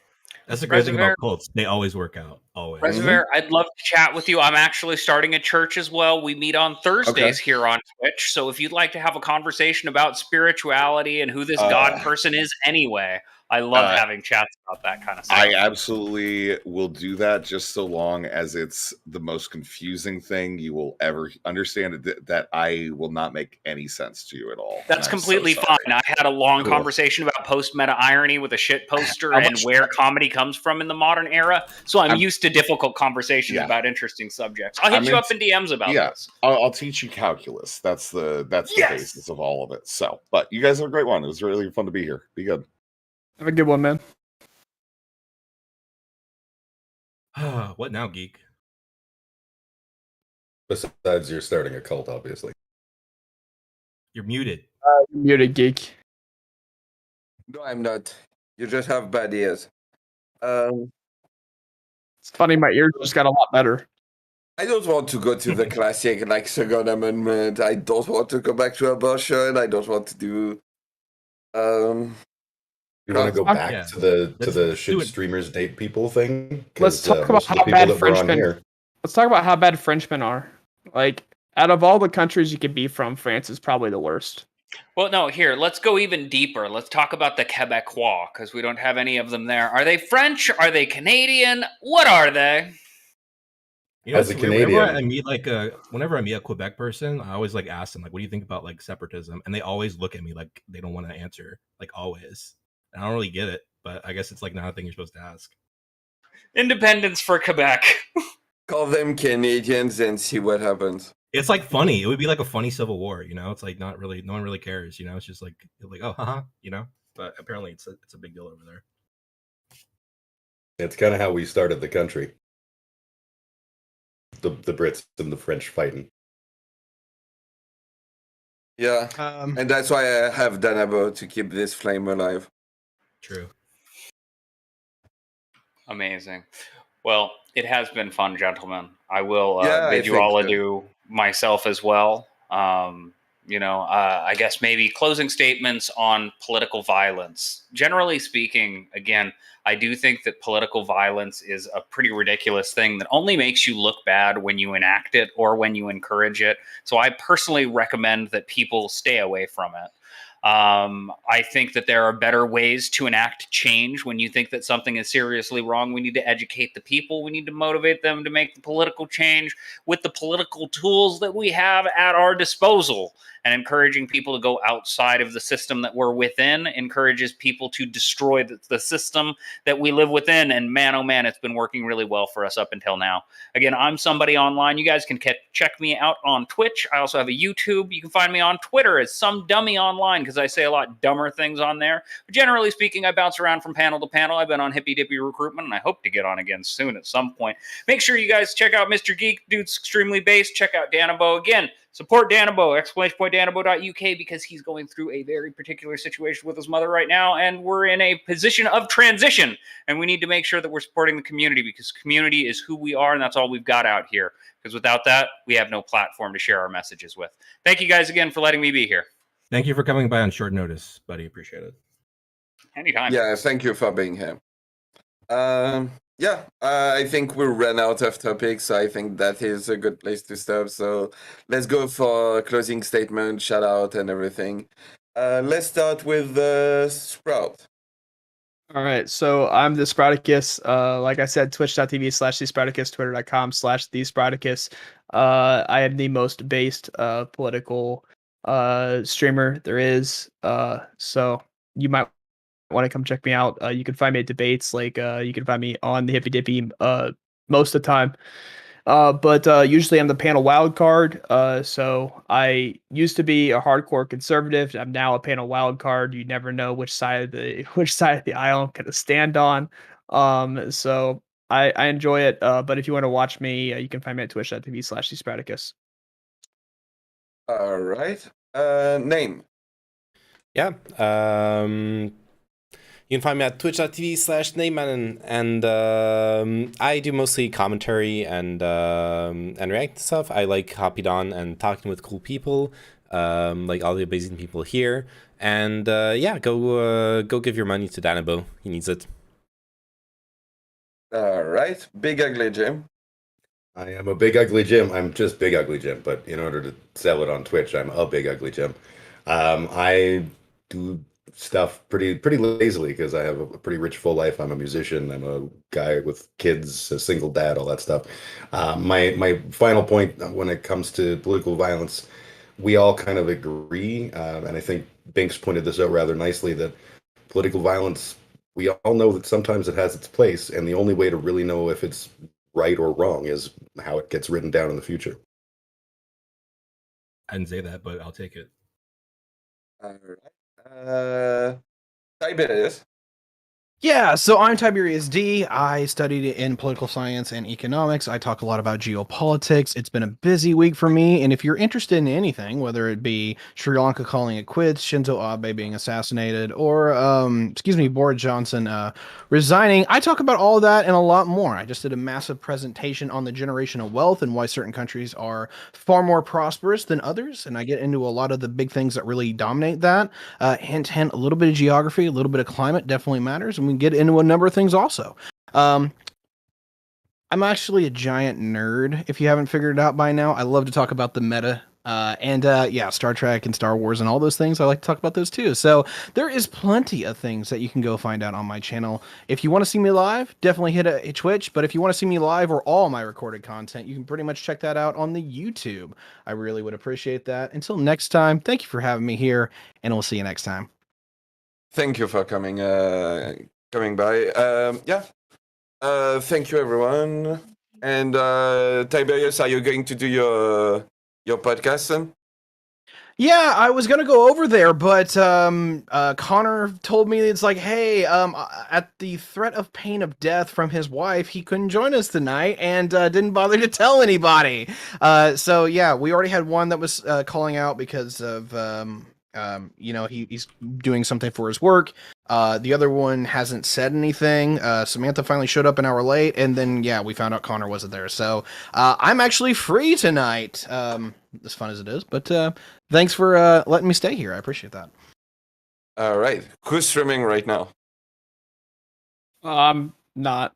D: That's the great thing
A: Reservoir.
D: about cults. They always work out. Always.
A: Reservoir, I'd love to chat with you. I'm actually starting a church as well. We meet on Thursdays here on Twitch. So if you'd like to have a conversation about spirituality and who this God person is anyway, I love having chats about that kind of stuff.
B: I absolutely will do that, just so long as it's the most confusing thing you will ever understand, that I will not make any sense to you at all.
A: That's completely fine. I had a long conversation about post-meta irony with a shit poster and where comedy comes from in the modern era. So I'm used to difficult conversations about interesting subjects. I'll hit you up in DMs about this.
B: I'll teach you calculus. That's the basis of all of it. So, but you guys have a great one. It was really fun to be here. Be good.
G: Have a good one, man.
D: What now, geek?
I: Besides, you're starting a cult, obviously.
D: You're muted.
G: You're muted, geek.
C: No, I'm not. You just have bad ears.
G: It's funny, my ears just got a lot better.
C: I don't want to go to the classic, like, Second Amendment. I don't want to go back to abortion. I don't want to do...
I: You want to go back to the should streamers date people thing?
G: Let's talk about how bad Frenchmen. Let's talk about how bad Frenchmen are. Like, out of all the countries you could be from, France is probably the worst.
A: Well, no, here, let's go even deeper. Let's talk about the Quebecois, because we don't have any of them there. Are they French? Are they Canadian? What are they?
D: You know, as a Canadian, whenever I meet a Quebec person, I always ask them, what do you think about separatism? And they always look at me like they don't want to answer, always. I don't really get it, but I guess it's not a thing you're supposed to ask.
A: Independence for Quebec.
C: Call them Canadians and see what happens.
D: It's funny. It would be a funny civil war, It's not really, no one really cares, It's just oh, haha, But apparently it's a big deal over there.
I: It's kind of how we started the country. The Brits and the French fighting.
C: Yeah, and that's why I have danabo to keep this flame alive.
D: True.
A: Amazing. Well, it has been fun, gentlemen. I will bid you all adieu myself as well. I guess maybe closing statements on political violence. Generally speaking, again, I do think that political violence is a pretty ridiculous thing that only makes you look bad when you enact it or when you encourage it. So I personally recommend that people stay away from it. I think that there are better ways to enact change. When you think that something is seriously wrong, we need to educate the people. We need to motivate them to make the political change with the political tools that we have at our disposal. And encouraging people to go outside of the system that we're within encourages people to destroy the system that we live within. And man, oh man, it's been working really well for us up until now. Again, I'm somebody online. You guys can check me out on Twitch. I also have a YouTube. You can find me on Twitter as some dummy online, because I say a lot dumber things on there. But generally speaking, I bounce around from panel to panel. I've been on Hippy Dippy Recruitment, and I hope to get on again soon at some point. Make sure you guys check out Mr. Geek, dude's extremely based. Check out Danabo. Again, support Danabo, !danabo.uk, because he's going through a very particular situation with his mother right now, and we're in a position of transition, and we need to make sure that we're supporting the community, because community is who we are, and that's all we've got out here, because without that, we have no platform to share our messages with. Thank you guys again for letting me be here.
D: Thank you for coming by on short notice, buddy. Appreciate it.
A: Anytime.
C: Yeah, thank you for being here. I think we ran out of topics, so I think that is a good place to stop. So let's go for closing statement, shout out, and everything. Let's start with Sprout.
G: All right, so I'm the Sprouticus. Like I said, twitch.tv/thesprouticus, twitter.com/thesprouticus. I am the most based political streamer there is. So you might want to come check me out. You can find me at debates. You can find me on the Hippy Dippy most of the time. But usually I'm the panel wild card. So I used to be a hardcore conservative. I'm now a panel wild card. You never know which side of the aisle I'm gonna stand on. So I enjoy it. But if you want to watch me, you can find me at twitch.tv/thesprouticus.
C: All right. Name.
E: Yeah. You can find me at twitch.tv/Neyman, and I do mostly commentary and react to stuff. I like hopping on and talking with cool people, like all the amazing people here. And yeah, go give your money to Danabo. He needs it.
C: All right, Big Ugly Jim.
I: I am a Big Ugly Jim. I'm just Big Ugly Jim, but in order to sell it on Twitch, I'm a Big Ugly Jim. I do stuff pretty lazily because I have a pretty rich, full life. I'm a musician. I'm a guy with kids, a single dad, all that stuff. My final point when it comes to political violence, we all kind of agree, and I think Binks pointed this out rather nicely, that political violence, we all know that sometimes it has its place, and the only way to really know if it's right or wrong is how it gets written down in the future.
D: I didn't say that, but I'll take it.
C: All right. Tiberius.
H: Yeah, so I'm Tiberius D. I studied in political science and economics. I talk a lot about geopolitics. It's been a busy week for me, and if you're interested in anything, whether it be Sri Lanka calling it quits, Shinzo Abe being assassinated, or Boris Johnson resigning, I talk about all that and a lot more. I just did a massive presentation on the generation of wealth and why certain countries are far more prosperous than others, and I get into a lot of the big things that really dominate that. Hint, a little bit of geography, a little bit of climate definitely matters, and we get into a number of things also. I'm actually a giant nerd, if you haven't figured it out by now. I love to talk about the meta, yeah, Star Trek and Star Wars and all those things. I like to talk about those too. So there is plenty of things that you can go find out on my channel. If you want to see me live, definitely hit a Twitch, but if you want to see me live or all my recorded content, you can pretty much check that out on the YouTube. I really would appreciate that. Until next time, thank you for having me here, and we'll see you next time.
C: Thank you for coming by. Yeah. Thank you, everyone. And Tiberius, are you going to do your podcast then?
H: Yeah, I was gonna go over there, but Connor told me it's like, hey, at the threat of pain of death from his wife, he couldn't join us tonight, and didn't bother to tell anybody. So yeah, we already had one that was calling out because of he's doing something for his work. The other one hasn't said anything. Samantha finally showed up an hour late, and then yeah, we found out Connor wasn't there. So I'm actually free tonight. As fun as it is, but thanks for letting me stay here. I appreciate that.
C: All right. Who's streaming right now?
G: Not.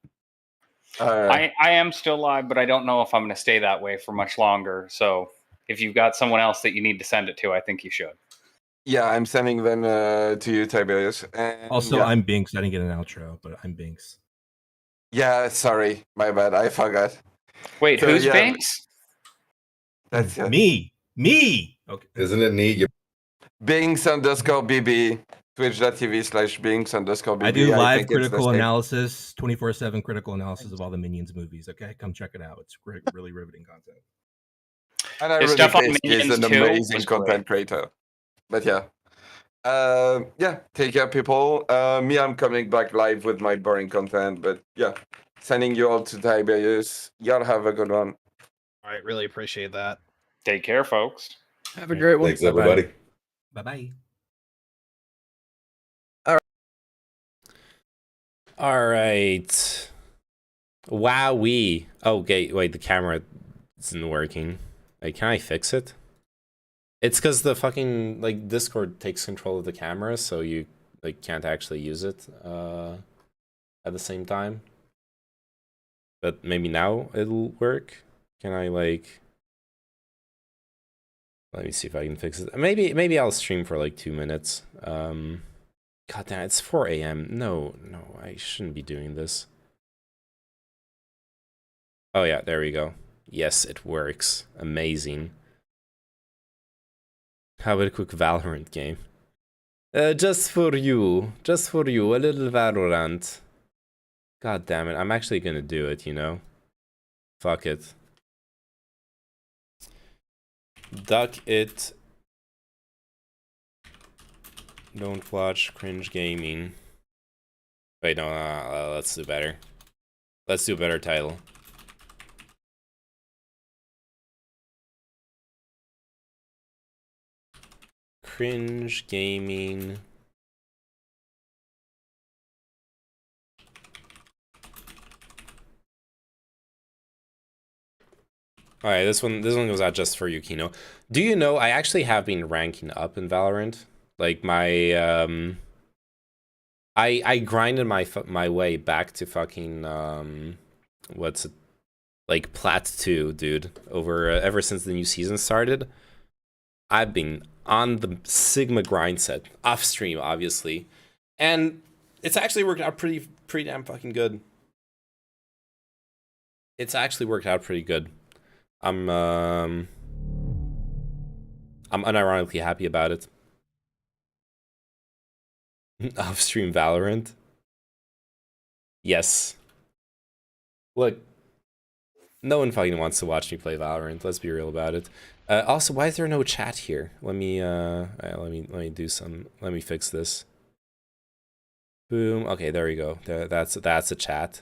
A: I am still live, but I don't know if I'm going to stay that way for much longer. So if you've got someone else that you need to send it to, I think you should.
C: Yeah, I'm sending them to you, Tiberius. And
D: Also,
C: yeah.
D: I'm Binks. I didn't get an outro, but I'm Binks.
C: Yeah, sorry. My bad. I forgot.
A: Wait,
C: So,
A: who's
C: yeah.
A: Binks?
C: That's it.
D: Me. Okay.
I: Isn't it neat?
C: Binks_BB. Twitch.tv/Binks_BB.
D: I do live
C: think it's the
D: critical
C: same.
D: analysis, 24/7 critical analysis of all the Minions movies. Okay, come check it out. It's really riveting content.
C: And I
A: His
C: really
A: stuff on
C: think he's
A: Minions
C: an
A: 2
C: amazing
A: was
C: content creator. But yeah. Yeah, take care, people. Me, I'm coming back live with my boring content, but yeah, sending you all to Tiberius. Y'all have a good one.
H: All right, really appreciate that.
A: Take care, folks.
G: Have a great one.
I: Thanks, everybody.
D: Bye-bye.
E: All right. Wowee. Oh, okay. Wait, the camera isn't working. Wait, can I fix it? It's because the fucking like Discord takes control of the camera, so you like can't actually use it at the same time. But maybe now it'll work. Can I like? Let me see if I can fix it. Maybe I'll stream for like 2 minutes. God damn, it's 4 a.m. No, I shouldn't be doing this. Oh yeah, there we go. Yes, it works. Amazing. How about a quick Valorant game? Just for you, a little Valorant. God damn it, I'm actually gonna do it, you know? Fuck it. Duck it. Don't watch cringe gaming. Wait, no, let's do better. Let's do a better title. Cringe gaming All right, this one goes out just for you, Kino. Do you know I actually have been ranking up in Valorant? Like my I grinded my way back to fucking what's it, like Plat 2, dude. Over ever since the new season started, I've been on the Sigma grind set off stream, obviously, and it's actually worked out pretty damn fucking good. It's actually worked out pretty good. I'm unironically happy about it. Off-stream Valorant. Yes. Look, no one fucking wants to watch me play Valorant. Let's be real about it. Also, why is there no chat here? Let me let me fix this. Boom. Okay, there we go. That's a chat.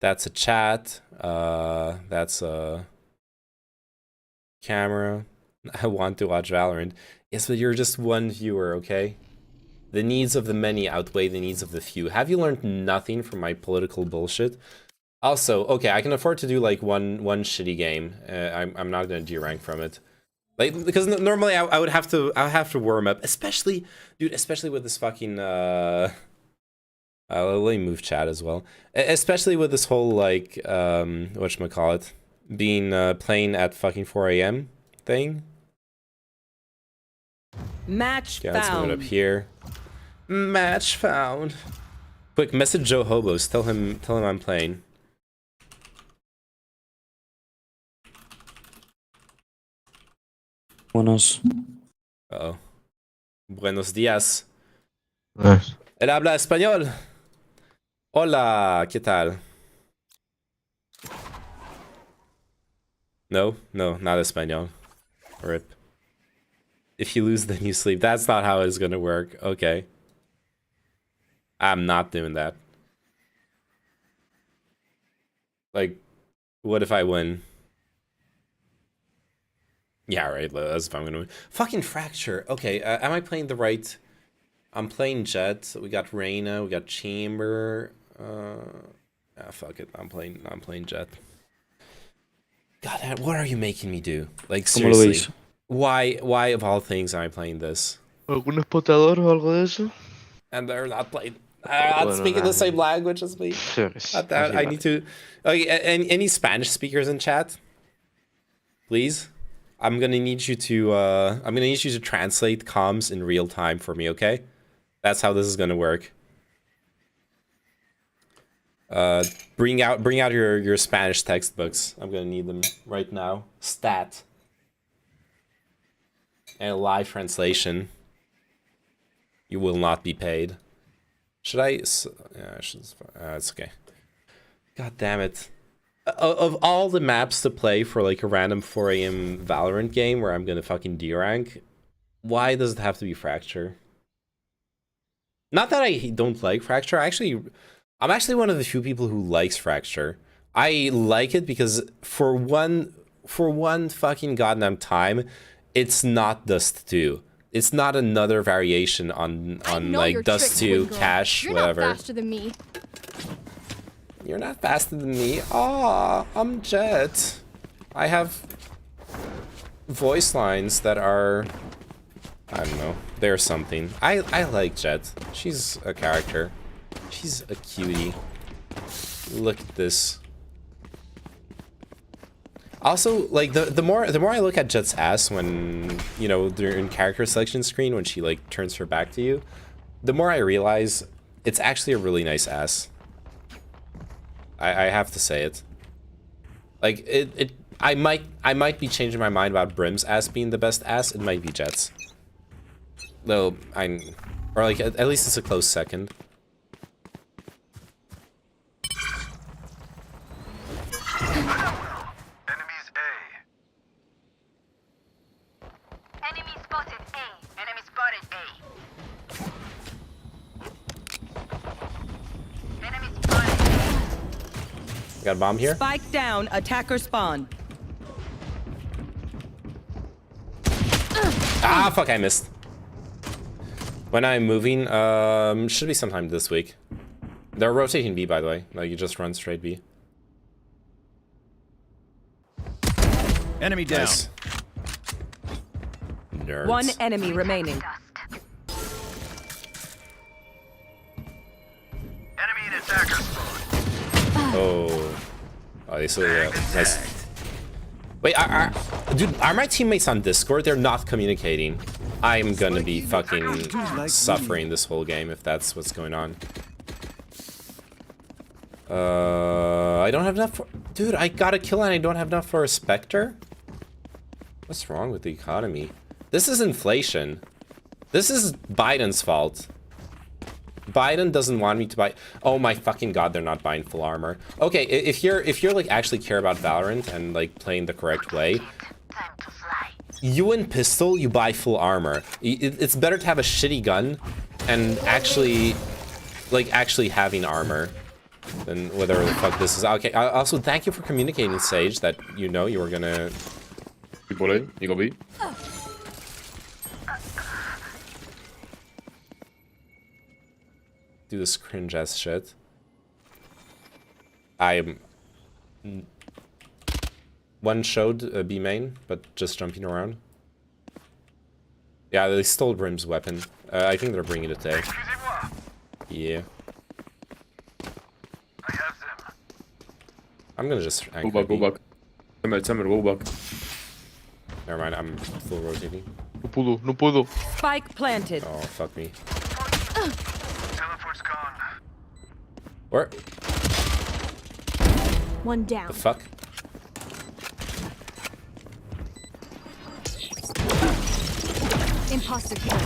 E: That's a chat. That's a camera. I want to watch Valorant. Yes, but you're just one viewer, okay? The needs of the many outweigh the needs of the few. Have you learned nothing from my political bullshit? Also, okay, I can afford to do like one shitty game. I'm not gonna derank from it, like because normally I would have to warm up, especially, dude, especially with this fucking let me move chat as well. Especially with this whole like whatchamacallit, being playing at fucking 4 AM thing.
J: Match
E: Yeah, let's move
J: found.
E: it up here. Match found. Quick, message Joe Hobos. Tell him I'm playing.
K: Buenos.
E: Uh-oh. Buenos días.
K: Nice.
E: Él habla español. Hola, ¿qué tal? No, not español. RIP. If you lose, then you sleep. That's not how it's gonna work. Okay. I'm not doing that. Like, what if I win? Yeah, right. That's if I'm gonna win. Fucking Fracture. Okay, am I playing the right? I'm playing Jet. We got Reyna. We got Chamber. Fuck it. I'm playing Jet. God, what are you making me do? Like, seriously. Why of all things am I playing this?
K: ¿Algún exportador o algo de eso?
E: And they're not playing. Not speaking the same language as me. Not that. I need to. Okay, any Spanish speakers in chat? Please. I'm gonna need you to translate comms in real time for me, okay? That's how this is gonna work. Bring out your Spanish textbooks. I'm gonna need them right now. Stat. And a live translation. You will not be paid. Should I? Yeah, it's okay. God damn it. Of all the maps to play for like a random 4 AM Valorant game where I'm gonna fucking D-rank, why does it have to be Fracture? Not that I don't like Fracture. I'm actually one of the few people who likes Fracture. I like it because for one fucking goddamn time, it's not Dust 2. It's not another variation on like Dust 2, Cash, whatever.
L: You're not faster than me.
E: You're not faster than me. Aw, I'm Jet. I have voice lines that are, I don't know, they're something. I like Jet. She's a character. She's a cutie. Look at this. Also, like the more I look at Jet's ass when, you know, they're in character selection screen when she like turns her back to you, the more I realize it's actually a really nice ass. I have to say it. Like I might be changing my mind about Brim's ass being the best ass. It might be Jet's. Though or like at least it's a close second. Got a bomb here.
J: Spike down, attacker spawn.
E: Ah, fuck, I missed. When I'm moving, should be sometime this week. They're rotating B, by the way. Like, you just run straight B.
L: Enemy down.
E: Nice. Nerds.
J: One enemy remaining.
L: Enemy and attacker spawn.
E: Oh, they still nice. Wait, dude, are my teammates on Discord? They're not communicating. I'm gonna be fucking suffering this whole game if that's what's going on. I don't have enough for... Dude, I got a kill and I don't have enough for a Spectre? What's wrong with the economy? This is inflation. This is Biden's fault. Biden doesn't want me to buy... Oh my fucking god, they're not buying full armor. Okay, if you're like actually care about Valorant and like playing the correct way, you in pistol, you buy full armor. It's better to have a shitty gun and actually having armor than whatever the fuck this is. Okay, also thank you for communicating, Sage, that you know you were gonna...
M: You got A, you got B.
E: Do this cringe ass shit. I'm... One showed B main, but just jumping around. Yeah, they stole Brim's weapon. I think they're bringing it there. Yeah. I'm gonna just...
M: Go back. Summer, go back.
E: Never mind, I'm full rotating.
M: No puedo.
J: Spike planted.
E: Oh, fuck me.
L: Teleport's gone.
E: Where?
N: One down.
E: The fuck?
N: Imposter kill.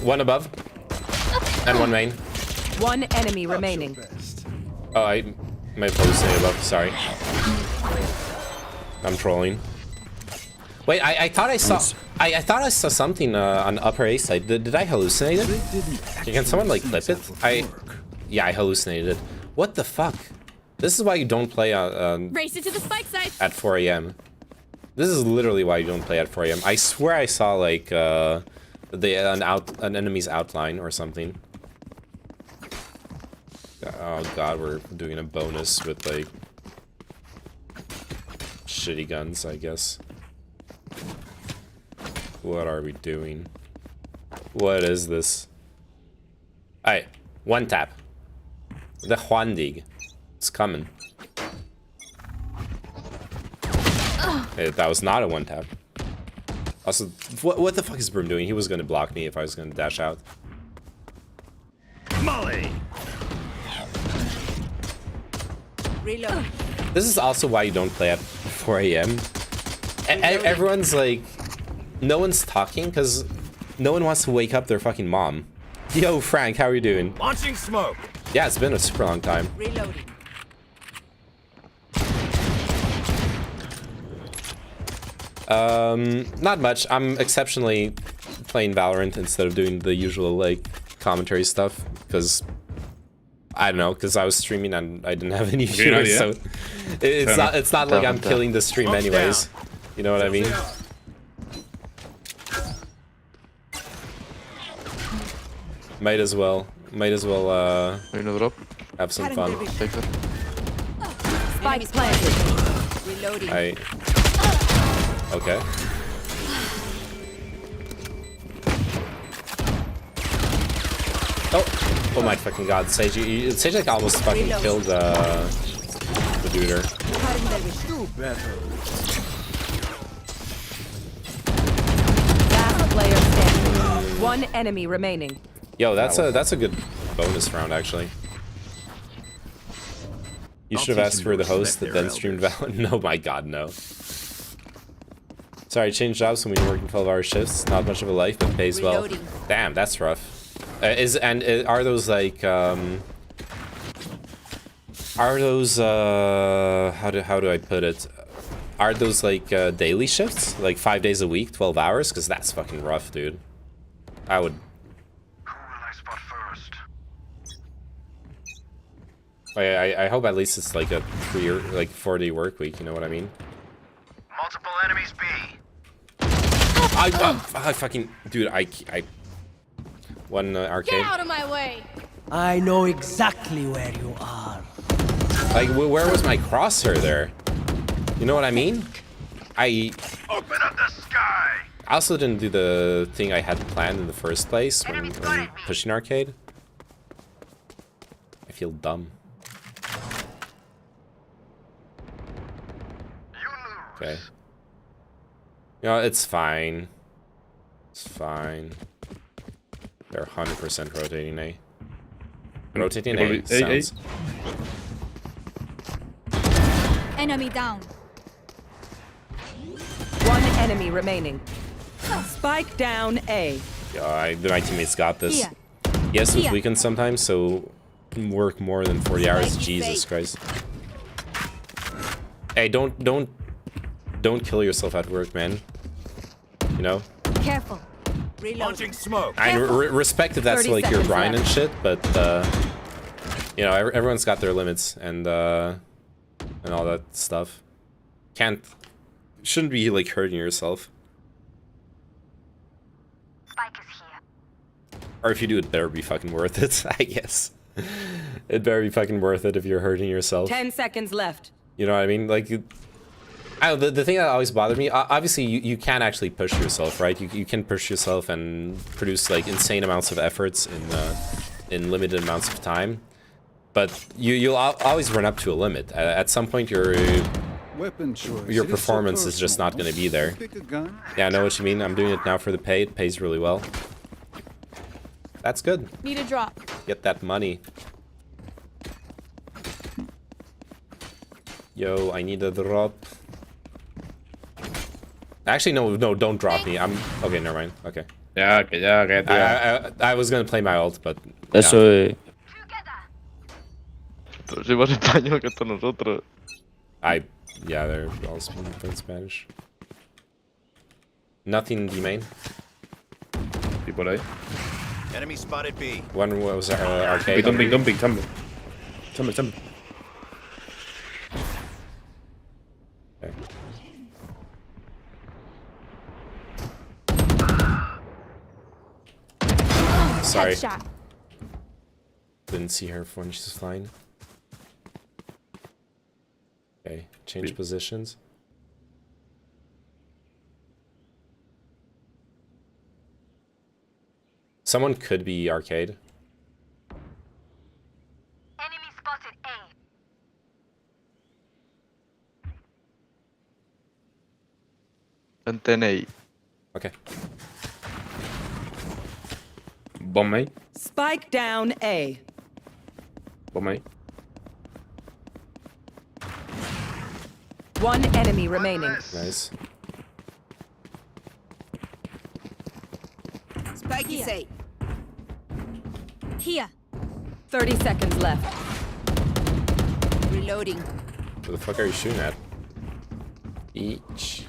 E: One above. And one main.
J: One enemy remaining.
E: Oh, I might have hallucinated above, sorry. I'm trolling. Wait, I thought I saw... I thought I saw something on upper A side. Did I hallucinate it? Can someone like clip it? Yeah, I hallucinated it. What the fuck? This is why you don't play
N: Race it to the spike site.
E: at 4 a.m. This is literally why you don't play at 4 a.m. I swear I saw like an enemy's outline or something. Oh god, we're doing a bonus with like shitty guns, I guess. What are we doing? What is this? Alright, one tap. The Huandig. It's coming. Hey, that was not a one tap. Also, what the fuck is Brim doing? He was gonna block me if I was gonna dash out.
L: Molly.
J: Reload.
E: This is also why you don't play at 4 a.m. Everyone's like, no one's talking because no one wants to wake up their fucking mom. Yo, Frank, how are you doing?
L: Launching smoke.
E: Yeah, it's been a super long time.
J: Reloading.
E: Not much. I'm exceptionally playing Valorant instead of doing the usual like commentary stuff because I don't know, because I was streaming and I didn't have any viewers, so it's not like I'm killing the stream anyways. You know what I mean? Might as well have some fun.
M: Take that.
J: Spike planted. Reloading.
E: Okay. Oh my fucking god, Sage! Sage like almost fucking killed the duder.
J: Last player standing. One enemy remaining.
E: Yo, that's a good bonus round actually. You should have asked for the host that then streamed Valorant. No, my god, no. Sorry, changed jobs when we were working 12-hour shifts. Not much of a life, but pays well. Damn, that's rough. Are those like how do I put it? Are those like daily shifts, like 5 days a week, 12 hours? Because that's fucking rough, dude. I would. I hope at least it's like a 4-day work week. You know what I mean?
L: Multiple enemies B.
E: I fucking dude. I one arcade.
N: Get out of my way.
O: I know exactly where you are.
E: Like where was my crosshair there? You know what I mean?
L: Open up the sky.
E: I also didn't do the thing I had planned in the first place when pushing arcade. I feel dumb. Okay. You know, it's fine. It's fine. They're 100% rotating A. Rotating A sounds...
N: Enemy down.
J: One enemy remaining. Spike down A.
E: Yeah, my teammates got this.
N: Here.
E: Yes, it's
N: Here.
E: weekend sometimes, so work more than 40 hours.
N: Spike
E: Jesus
N: fake.
E: Christ. Hey, don't kill yourself at work, man. You know?
N: Careful.
L: Launching smoke.
E: I respect if that's
J: 30
E: like your
J: seconds
E: grind and
J: left.
E: shit, but you know, everyone's got their limits and all that stuff. Shouldn't be like hurting yourself.
L: Spike is here.
E: Or if you do, it better be fucking worth it, I guess. It better be fucking worth it if you're hurting yourself.
J: 10 seconds left.
E: You know what I mean? Like, the thing that always bothered me, obviously you can actually push yourself, right? You can push yourself and produce like insane amounts of efforts in limited amounts of time. But you'll always run up to a limit. At some point, your performance is just not going to be there. Yeah, I know what you mean. I'm doing it now for the pay. It pays really well. That's good.
N: Need a drop.
E: Get that money. Yo, I need a drop. Actually, no, don't drop me. I'm okay. Never mind. Okay.
M: Yeah, okay.
E: I was gonna play my ult, but
K: Eso es. Pero si vas español que esto nosotros.
E: Yeah, they're all speaking Spanish. Nothing B main.
M: People ahí.
L: Enemy spotted B.
E: One was arcade.
M: Dumping. Tumble.
E: Okay. Sorry.
N: Headshot.
E: Didn't see her when she's flying. Okay, change positions. Someone could be arcade.
L: Enemy spotted A.
K: Antena.
E: Okay.
M: Bomb A.
J: Spike down A.
M: Bomb A.
J: One enemy remaining.
E: Nice.
J: Spike is A.
N: Here.
J: 30 seconds left. Reloading.
E: Where the fuck are you shooting at? Each.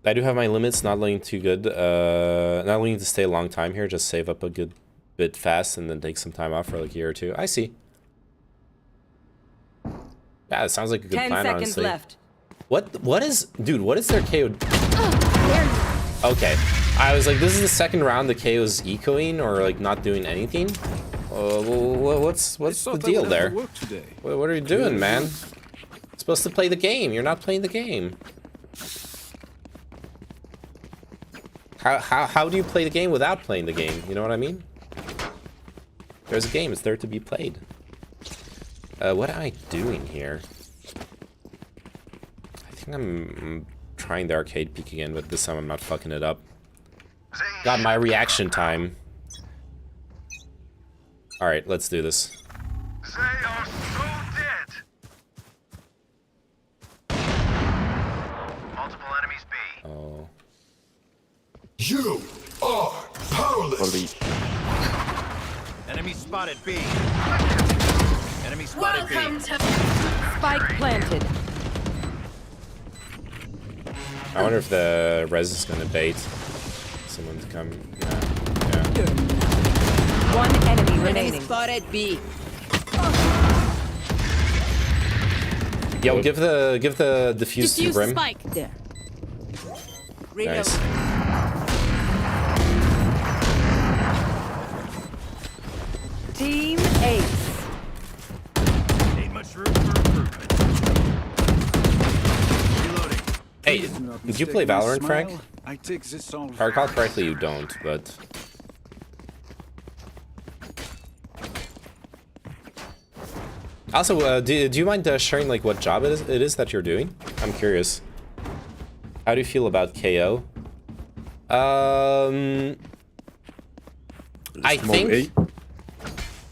E: I do have my limits, not letting too good. Not willing to stay a long time here, just save up a good bit fast and then take some time off for like a year or two. I see. Yeah, it sounds like a good
J: 10
E: plan,
J: seconds
E: honestly.
J: left.
E: What is, dude, what is their KO? Okay, I was like, this is the second round the KO's ecoing or like not doing anything. What's the deal there? What are you doing, man? You're supposed to play the game. You're not playing the game. How do you play the game without playing the game? You know what I mean? There's a game. It's there to be played. What am I doing here? I think I'm trying the arcade peek again, but this time I'm not fucking it up. Got my reaction time. Alright, let's do this.
L: They are so dead. Multiple enemies B.
E: Oh.
L: You are powerless. Enemy spotted B. Enemy spotted B.
J: Spike planted.
E: I wonder if the res is gonna bait someone to come. Yeah.
J: One enemy remaining. Spotted B.
E: Yo, give the defuse to
N: Diffuse
E: Brim.
N: spike.
J: There.
E: Nice.
J: Team Ace.
L: Ain't much room for improvement. Reloading.
E: Do you play Valorant, Frank?
L: If
E: I recall correctly, you don't, but... Also, do you mind sharing like what job it is that you're doing? I'm curious. How do you feel about KO? I think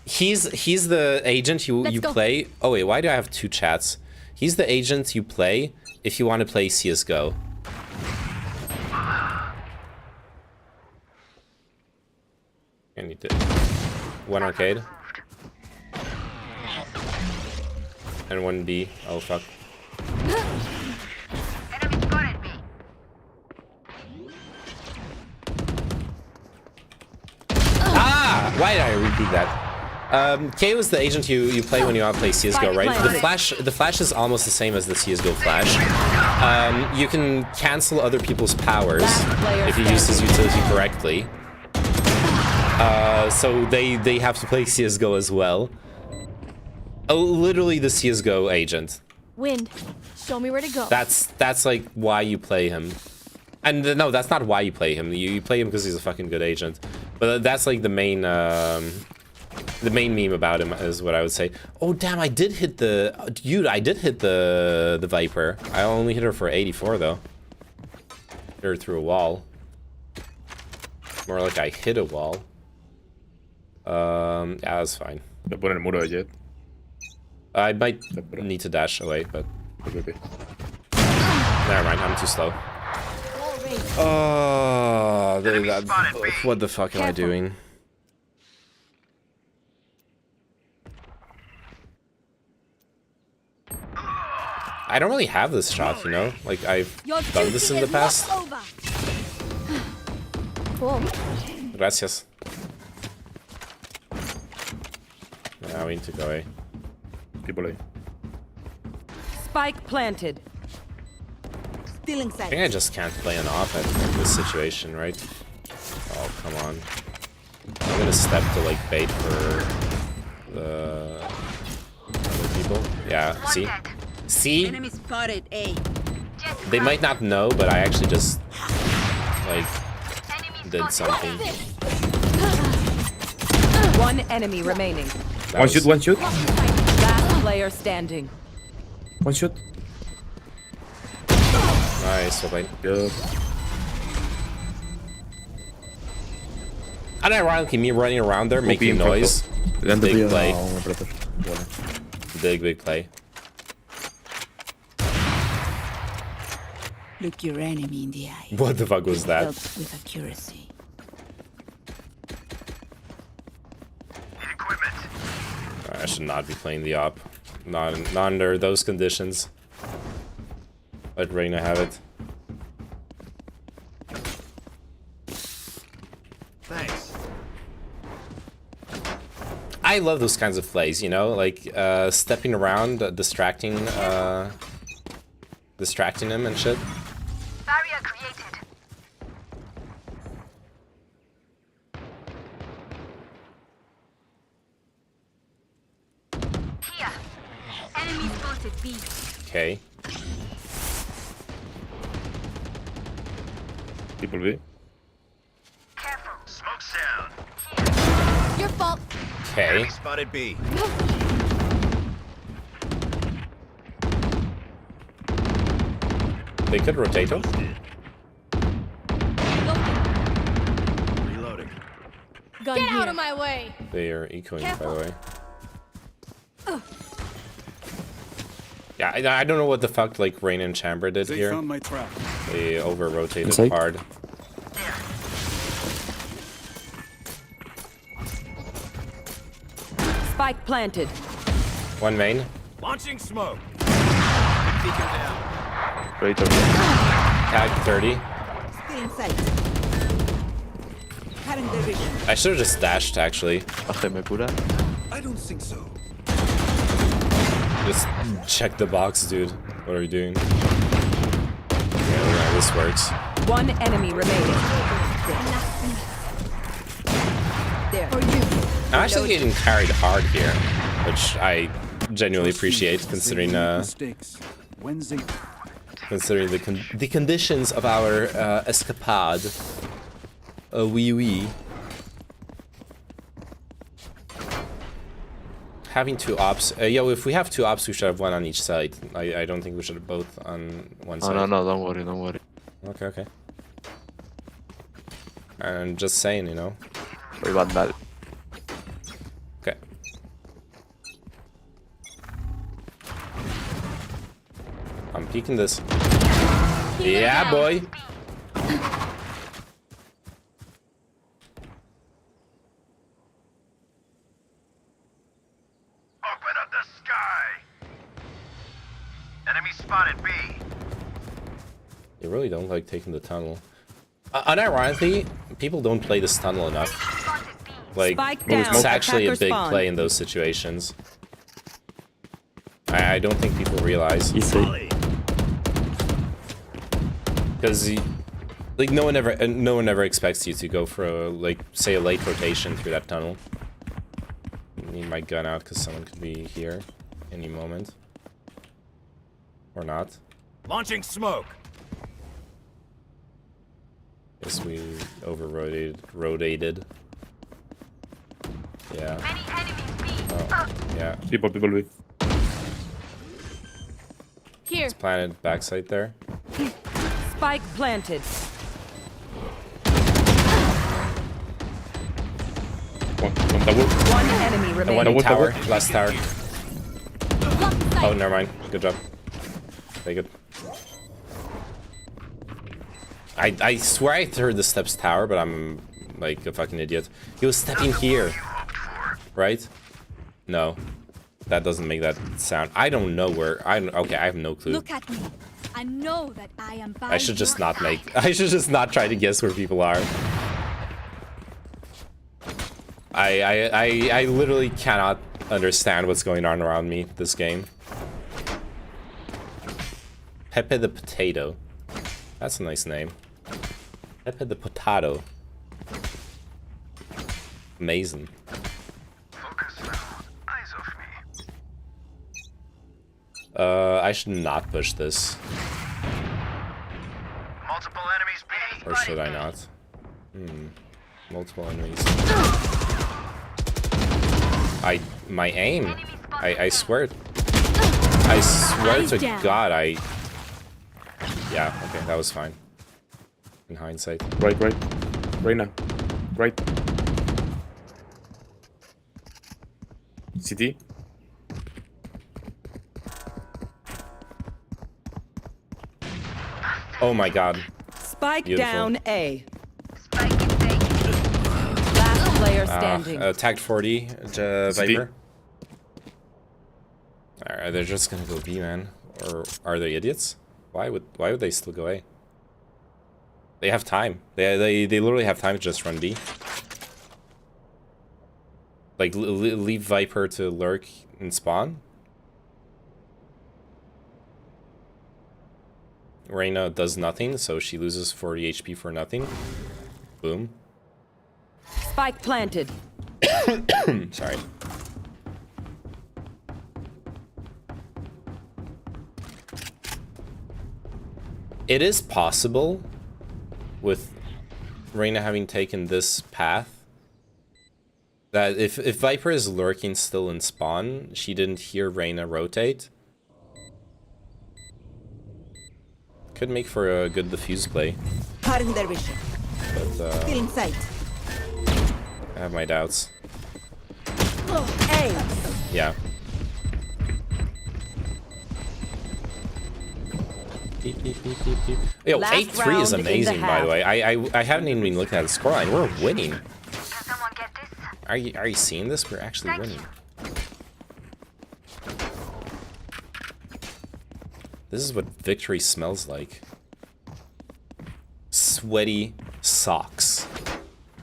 E: he's the agent you play. Oh wait, why do I have two chats? He's the agent you play if you want to play CS:GO. I need to one arcade and one B. Oh fuck. Ah! Why did I repeat that? KO is the agent you play when you want to play CS:GO, right? The flash is almost the same as the CS:GO flash. You can cancel other people's powers if you use his utility correctly. So they have to play CS:GO as well. Oh, literally the CS:GO agent.
N: Wind, show me where to go.
E: That's like why you play him. And no, that's not why you play him. You play him because he's a fucking good agent. But that's like the main meme about him is what I would say. Oh damn, I did hit the dude. I did hit the Viper. I only hit her for 84 though. Hit her through a wall. More like I hit a wall. Yeah, that's fine. I might need to dash away, but never mind. I'm too slow. Oh, what the fuck am I doing? I don't really have this shot, you know? Like, I've done this in the past. Gracias. Now we need to go away.
J: Spike planted.
E: I think I just can't play an op in this situation, right? Oh, come on. I'm gonna step to, like, bait for the other people. Yeah, see? See?
J: Enemy spotted A.
E: They might not know, but I actually just, like, did something.
J: One enemy remaining.
M: One shoot.
J: Last player standing.
M: One shoot.
E: Nice, well played. Good. Unironically, me running around there making noise. Big play. Big play.
J: Look your enemy in the eye.
E: What the fuck was that?
J: With accuracy.
E: I should not be playing the op. Not under those conditions. Let Reyna have it.
L: Thanks.
E: I love those kinds of plays, you know, like stepping around, distracting him and shit.
N: Barrier created. Here. Enemy spotted B.
E: Okay.
M: People B.
N: Careful.
L: Smoke's down.
N: Your fault.
E: Okay.
L: Spotted B.
E: They could rotate him.
L: Reloading.
N: Gun Get out of my way.
E: They are ecoing,
N: Careful.
E: by the way. Yeah, I don't know what the fuck like Rain and Chamber did
L: They
E: here.
L: found my trap.
E: They over-rotated
K: Inside.
E: hard.
J: Spike planted.
E: One main.
L: Launching smoke. Beacon down.
K: Great job.
E: Tag 30.
J: Still in sight. Cutting the vision.
E: I should have just dashed, actually.
K: Bájeme cura.
L: I don't think so.
E: Just check the box, dude. What are you doing? Yeah, this works.
J: One enemy remaining. There.
E: I'm actually getting carried hard here, which I genuinely appreciate, considering
L: mistakes. Wednesday.
E: considering the conditions of our escapade. Oui. Having 2 ops. Yo, if we have 2 ops, we should have 1 on each side. I don't think we should have both on one side.
K: No, don't worry.
E: Okay. I'm just saying, you know.
K: Voy vandal.
E: Okay. I'm peeking this. Yeah, boy.
L: Open up the sky. Enemy spotted B.
E: They really don't like taking the tunnel. Unironically, people don't play this tunnel enough. Like, it's actually a big play in those situations. I don't think people realize. Because, like, no one ever expects you to go for a, like, say, a late rotation through that tunnel. I need my gun out because someone could be here any moment, or not.
L: Launching smoke.
E: Guess we rotated. Yeah. Oh, yeah.
K: People B.
N: Here.
E: It's planted backside there.
J: Spike planted.
K: One double.
J: One enemy remaining.
E: One tower. Last tower. Oh, never mind. Good job. Very good. I swear I heard the steps tower, but I'm like a fucking idiot. He was stepping here. Right? No. That doesn't make that sound. I don't know where. Okay, I have no clue.
N: Look at me. I know that I am by
E: I should just
N: your
E: not
N: side.
E: I should just not try to guess where people are. I literally cannot understand what's going on around me this game. Pepe the Potato. That's a nice name. Pepe the Potato. Amazing.
L: Focus now. Eyes off me.
E: I should not push this.
L: Multiple enemies B.
E: Or should I not? Multiple enemies. My aim. I swear. I swear to God, yeah, okay, that was fine. In hindsight.
K: Right now. Right. CT.
E: Oh my God.
J: Spike
E: Beautiful.
J: down A. Last player standing.
E: Tagged 40, Viper. Alright, they're just gonna go B, man. Or are they idiots? Why would they still go A? They have time. They literally have time to just run B. Like leave Viper to lurk and spawn. Reyna does nothing, so she loses 40 HP for nothing. Boom.
J: Spike planted.
E: Sorry. It is possible, with Reyna having taken this path, that if Viper is lurking still in spawn, she didn't hear Reyna rotate. Could make for a good defuse play.
J: Pardon their vision.
E: But
J: Still in sight.
E: I have my doubts.
J: A.
E: Yeah. Yo,
J: Last
E: 8-3 is
J: round in the
E: amazing, by the way. I haven't even been looking at the scoreline. We're winning.
N: Can someone get this?
E: Are you seeing this? We're actually winning. This is what victory smells like. Sweaty socks.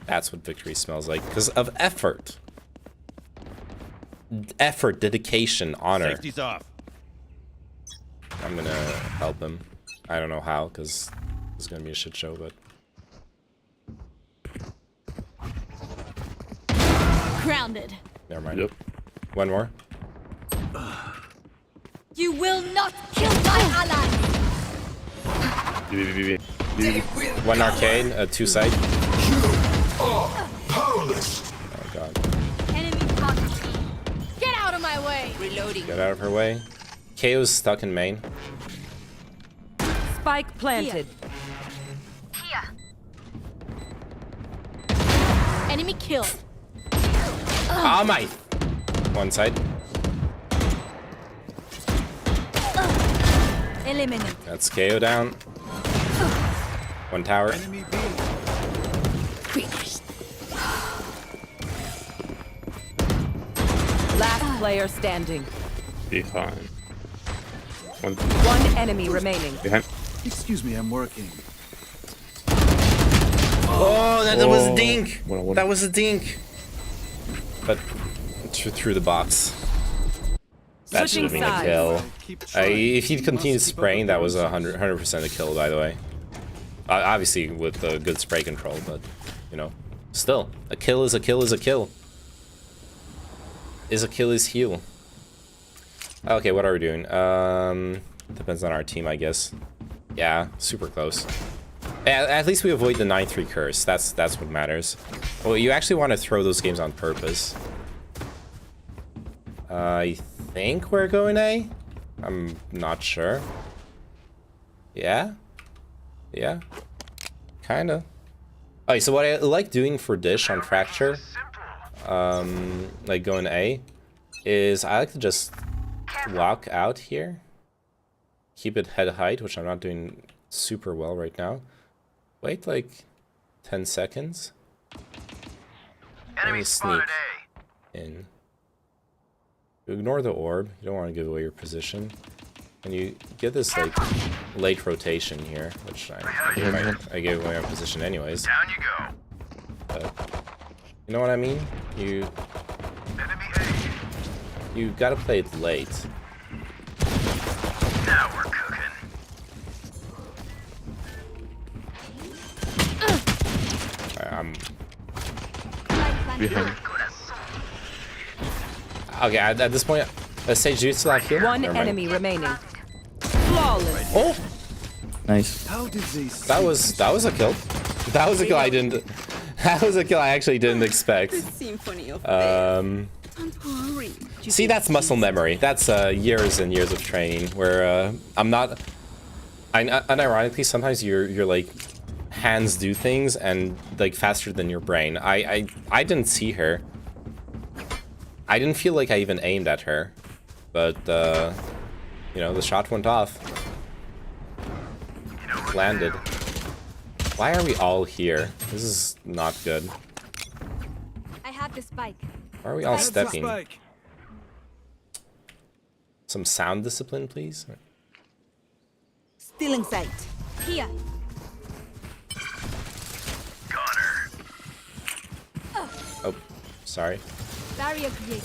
E: That's what victory smells like. Because of effort. Effort, dedication, honor.
L: Safety's off.
E: I'm gonna help him. I don't know how, because it's gonna be a shit show, but...
N: Grounded.
E: Never mind.
K: Yep.
E: One more.
N: You will not kill my ally.
E: One arcade, two side.
N: Oh
E: god.
N: Enemy spotted. Get out of my way. Reloading.
E: Get out of her way. KO's stuck in main.
J: Spike planted.
N: Here. Enemy killed.
E: Oh my! One side.
N: Eliminate.
E: That's KO down. One tower.
J: Last player standing.
K: Behind.
J: One enemy remaining.
K: Behind.
L: Excuse me, I'm working.
E: Oh, that was a
K: Oh.
E: dink.
K: Bueno.
E: That was a dink. But through the box. That should have been a kill. If he'd continued spraying, that was 100% a kill, by the way. Obviously with good spray control, but you know, still, a kill is a kill is a kill. Is a kill is heal. Okay, what are we doing? Depends on our team, I guess. Yeah, super close. At least we avoid the 9-3 curse. That's what matters. Well, you actually want to throw those games on purpose. I think we're going A. I'm not sure. Yeah? Yeah? Kinda. Okay, so what I like doing for Dish on Fracture, like going A, is I like to just walk out here. Keep it head height, which I'm not doing super well right now. Wait like 10 seconds.
L: Enemy
E: Sneak
L: spotted A.
E: in. You ignore the orb. You don't want to give away your position. And you get this like late rotation here, which I gave away our position anyways.
L: Down you go.
E: But you know what I mean? You
L: Enemy A.
E: gotta play it late.
L: Now we're cooking.
E: I'm
K: Behind.
E: okay. At this point, Sage, do you still have heal?
J: One
E: Never mind.
J: enemy remaining. Flawless.
E: Oh,
P: Nice.
L: How did they
E: that was a kill. That was a kill I didn't. That was a kill I actually didn't expect.
J: Symphony of
E: See, that's muscle memory. That's years and years of training. Where I'm not. Unironically, sometimes your like hands do things and like faster than your brain. I didn't see her. I didn't feel like I even aimed at her, but you know, the shot went off. Landed. Why are we all here? This is not good.
N: I have the spike.
E: Why are we all stepping? Some sound discipline, please.
J: Still in sight.
N: Here.
E: Oh, sorry.
N: Barrier created.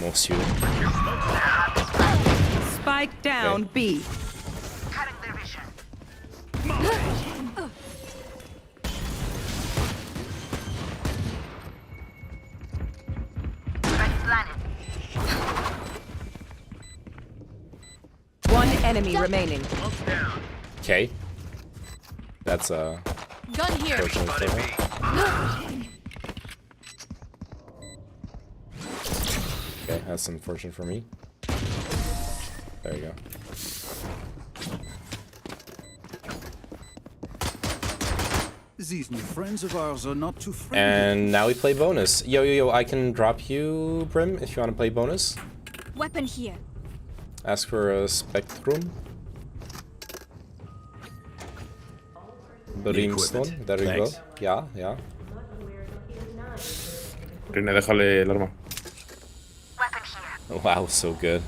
E: Monsieur.
J: Spike down B.
L: cutting their vision?
J: One enemy remaining.
E: Okay. That's
N: Gun here.
E: fortunate for her. Okay, that's unfortunate for me. There you go.
L: These new friends of ours are not too friendly.
E: And now we play bonus. Yo, I can drop you, Brim, if you want to play bonus.
N: Weapon here.
E: Ask for a Spectrum. Brimstone, there you go. Yeah.
K: Reina, déjale el arma.
E: Wow, so good.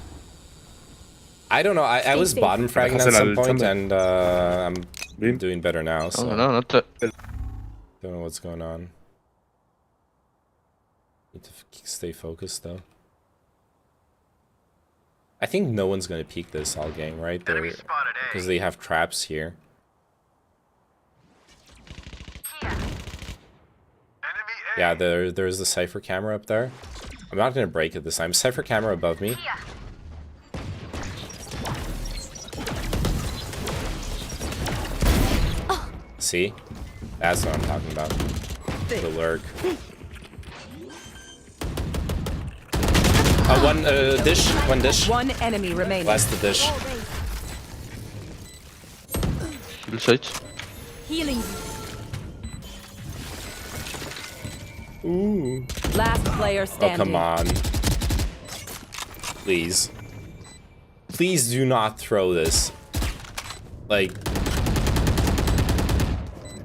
E: I don't know, I was
N: safe.
E: bottom fragging at
K: Déjasela
E: some
K: al
E: point
K: chamber.
E: and I'm doing better now, so
K: No te...
E: don't know what's going on. Need to stay focused though. I think no one's gonna peek this all game, right? Because they have traps here. Yeah, there's the Cypher camera up there. I'm not gonna break it this time. Cypher camera above me. See? That's what I'm talking about. The lurk. One dish. One dish.
J: One enemy remaining.
E: Last the dish.
J: Healing.
E: Ooh.
J: Last player standing.
E: Oh, come on. Please. Please do not throw this. Like...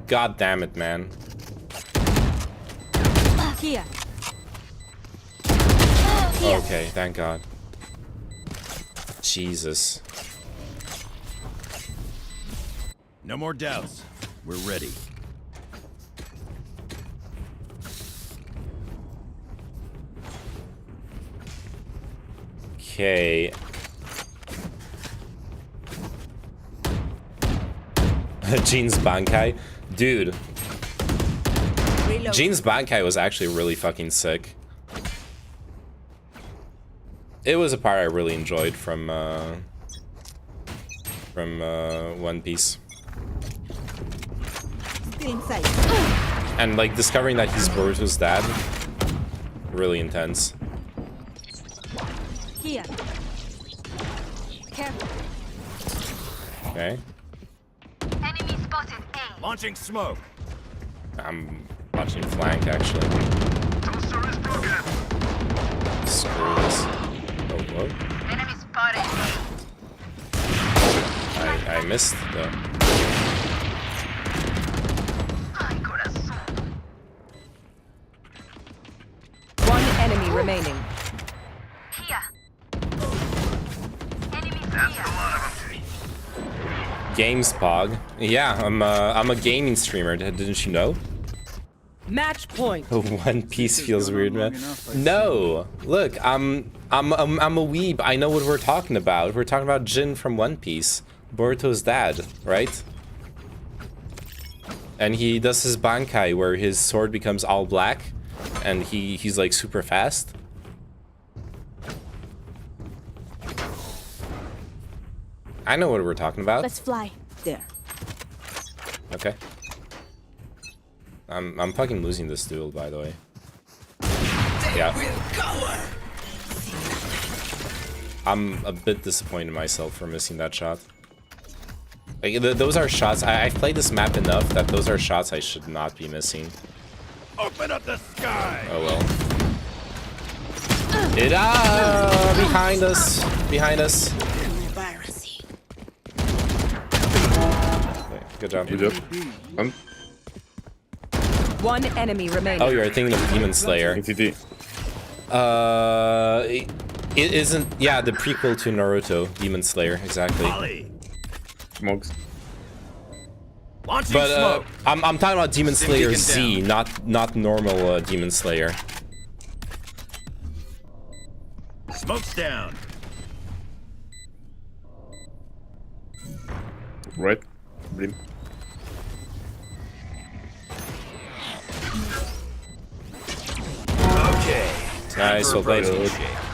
E: God damn it, man.
J: Here.
E: Okay, thank God. Jesus.
L: No more doubts. We're ready.
E: Okay. Jean's Bankai. Dude. Jean's Bankai was actually really fucking sick. It was a part I really enjoyed from One Piece. And like discovering that he's Boruto's dad, really intense.
J: Here. Careful.
E: Okay.
N: Enemy spotted A.
L: Launching smoke.
E: I'm watching flank actually.
N: Toaster is broken.
E: Screw this. Oh, whoa.
N: Enemy spotted
E: I missed though.
J: One enemy remaining.
N: Here. Enemy
E: Games Pog. Yeah, I'm a gaming streamer. Didn't you know?
J: Match point.
E: One Piece feels weird, man. No, look, I'm a weeb. I know what we're talking about. We're talking about Jin from One Piece, Boruto's dad, right? And he does his Bankai where his sword becomes all black, and he's like super fast. I know what we're talking about.
J: Let's fly. There.
E: Okay. I'm fucking losing this duel, by the way. Yeah. I'm a bit disappointed in myself for missing that shot. Like, those are shots. I've played this map enough that those are shots I should not be missing.
L: Open up the sky.
E: Oh well. Behind us. Behind us. Okay, good job.
K: Good job.
J: One enemy remaining.
E: Oh, you're thinking of Demon Slayer.
K: NTT.
E: It isn't. Yeah, the prequel to Naruto, Demon Slayer, exactly.
K: Smokes.
E: But I'm talking about Demon Slayer Z, not normal Demon Slayer.
L: Smoke's down.
K: Right. Blim.
L: Okay.
E: Nice, well played.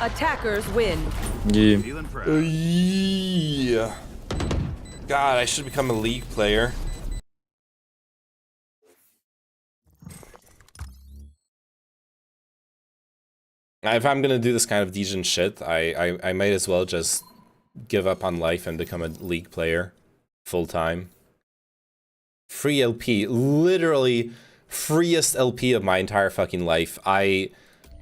J: Attackers win.
E: Yeah. God, I should become a League player. If I'm gonna do this kind of Degen shit, I might as well just give up on life and become a League player full time. Free LP, literally freest LP of my entire fucking life.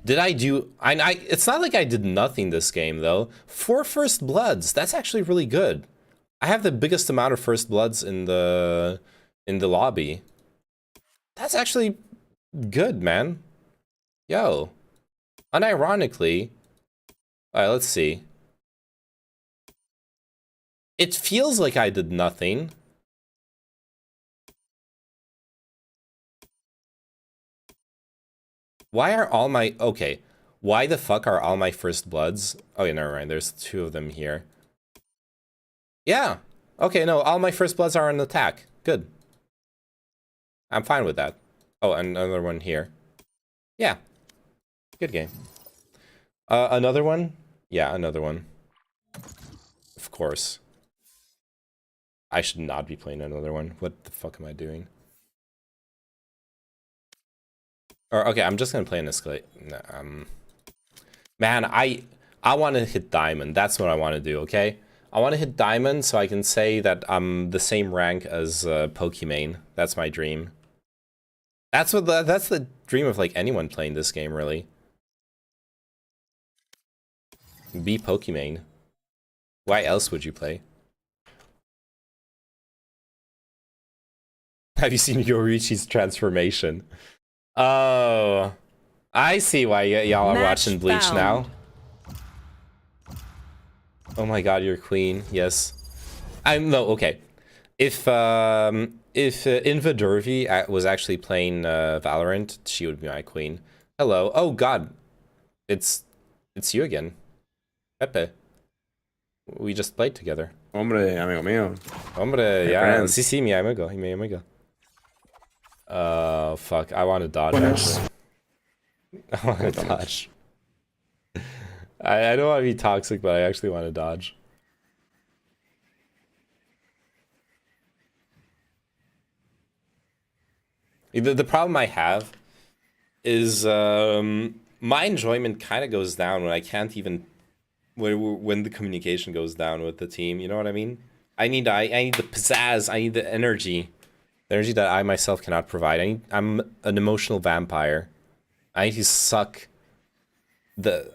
E: It's not like I did nothing this game though. 4 First Bloods, that's actually really good. I have the biggest amount of First Bloods in the lobby. That's actually good, man. Yo. Unironically, alright, let's see. It feels like I did nothing. Why are all my... Okay. Why the fuck are all my First Bloods... Oh, yeah, never mind. There's 2 of them here. Yeah. Okay, no. All my First Bloods are on attack. Good. I'm fine with that. Oh, and another one here. Yeah. Good game. Another one? Yeah, another one. Of course. I should not be playing another one. What the fuck am I doing? Or okay, I'm just gonna play an escalate. Man, I want to hit diamond. That's what I want to do. Okay, I want to hit diamond so I can say that I'm the same rank as Pokimane. That's my dream. That's the dream of like anyone playing this game, really. Be Pokimane. Why else would you play? Have you seen Yorichi's transformation? Oh, I see why y'all are watching Bleach now. Oh my god, you're queen. Yes. No, okay. If Invadurvi was actually playing Valorant, she would be my queen. Hello. Oh god. It's you again. Pepe. We just played together.
M: Hombre, amigo mío.
E: Hombre,
M: Hey,
E: yeah.
M: friends.
E: Sí, sí, mi amigo. Mi amigo. Fuck. I want to dodge, actually. I want to dodge. I don't want to be toxic, but I actually want to dodge. The problem I have is my enjoyment kind of goes down when I can't even when the communication goes down with the team. You know what I mean? I need the pizzazz. I need the energy that I myself cannot provide. I'm an emotional vampire. I need to suck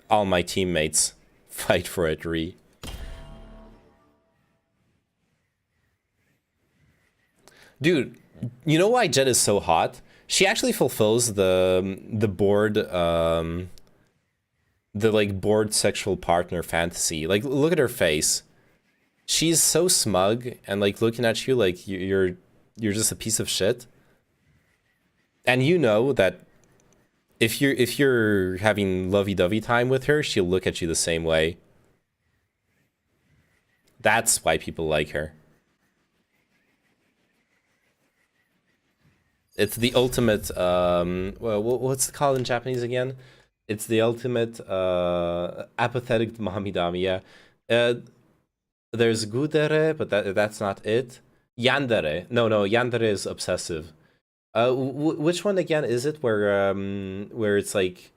E: all my teammates. Fight for it, Ree. Dude, you know why Jet is so hot? She actually fulfills the bored bored sexual partner fantasy. Like, look at her face. She's so smug and like looking at you like you're just a piece of shit. And you know that if you're having lovey-dovey time with her, she'll look at you the same way. That's why people like her. It's the ultimate, well, what's it called in Japanese again? It's the ultimate apathetic mommy-dami, yeah. There's gudere, but that's not it. Yandere. No, yandere is obsessive. Which one again is it where it's like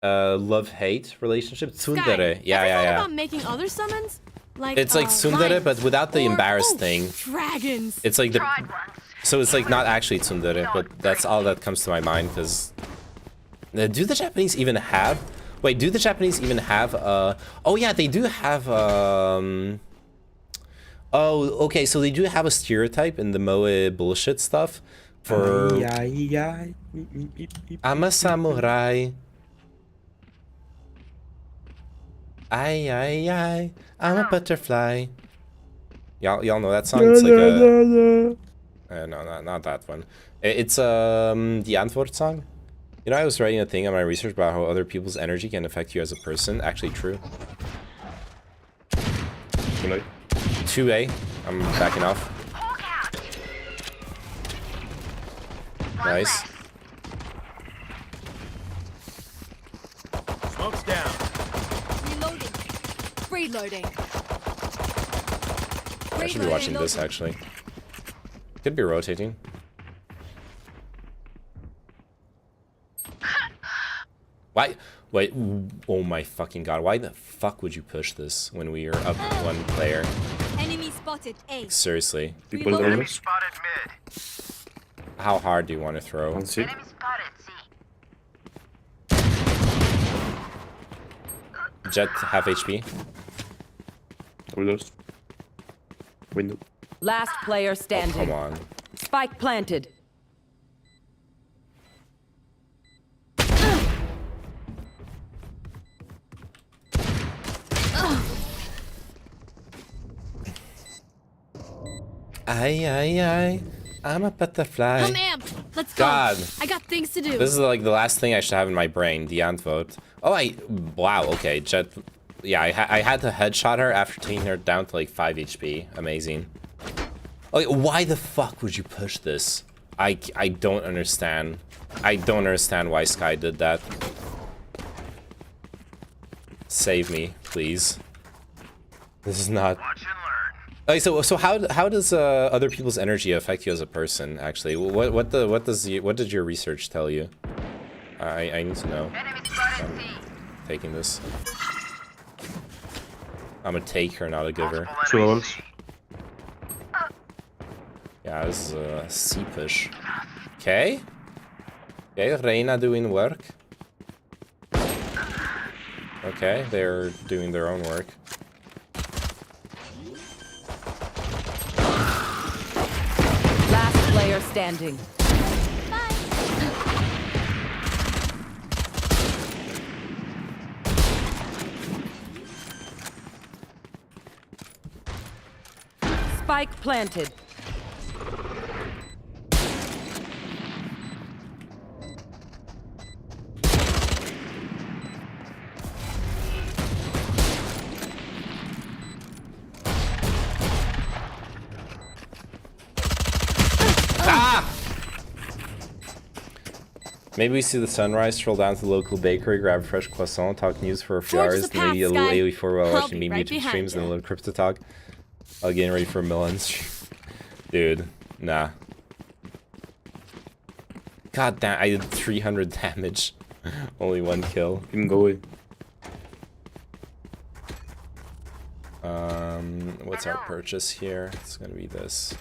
E: love-hate relationship? Tsundere. Yeah.
N: About making other summons? Like,
E: it's like tsundere, but without the embarrassed thing.
N: Dragons.
E: It's like so it's like not actually tsundere, but that's all that comes to my mind because do the Japanese even have? Wait, do the Japanese even have? Oh yeah, they do have. Oh, okay, so they do have a stereotype in the moe bullshit stuff. For I'm a samurai. I I'm a butterfly. Y'all know that song? It's like a no, not that one. It's the Antwort song. You know, I was writing a thing on my research about how other people's energy can affect you as a person. Actually, true. 2A. I'm backing off. Nice.
N: Smoke's down. Reloading.
E: I should be watching this actually. Could be rotating. Why? Wait. Oh my fucking god. Why the fuck would you push this when we are up one player?
N: Enemy spotted A.
E: Seriously.
M: People don't know.
E: How hard do you want to throw?
M: Enemy spotted
E: Jet half HP.
M: Windows. Window.
J: Last player standing.
E: Come on.
J: Spike planted.
E: Aye. I'm a butterfly.
N: I'm amped. Let's go.
E: God.
N: I got things to do.
E: This is like the last thing I should have in my brain, the Antwort. Oh, wow, okay, Jet. Yeah, I had to headshot her after taking her down to like 5 HP. Amazing. Okay, why the fuck would you push this? I don't understand. I don't understand why Sky did that. Save me, please. This is not... Okay, so how does other people's energy affect you as a person? Actually, what did your research tell you? I need to know. I'm taking this. I'm a taker, not a giver.
M: Two levels.
E: Yeah, this is a C push. Okay. Okay, Reyna doing work. Okay, they're doing their own work.
J: Last player standing. Spike planted.
E: Maybe we see the sunrise, stroll down to the local bakery, grab a fresh croissant, talk news for a few
N: Forge
E: hours,
N: the
E: maybe a
N: path,
E: little
N: Sky.
E: AoE4 while
N: I'll
E: watching
N: be
E: meme
N: right
E: YouTube
N: behind
E: streams and a
N: you.
E: little crypto talk. While getting ready for Milan's stream. Dude, nah. God damn, I did 300 damage. Only 1 kill.
M: Even go away.
E: What's our purchase here? It's gonna be this.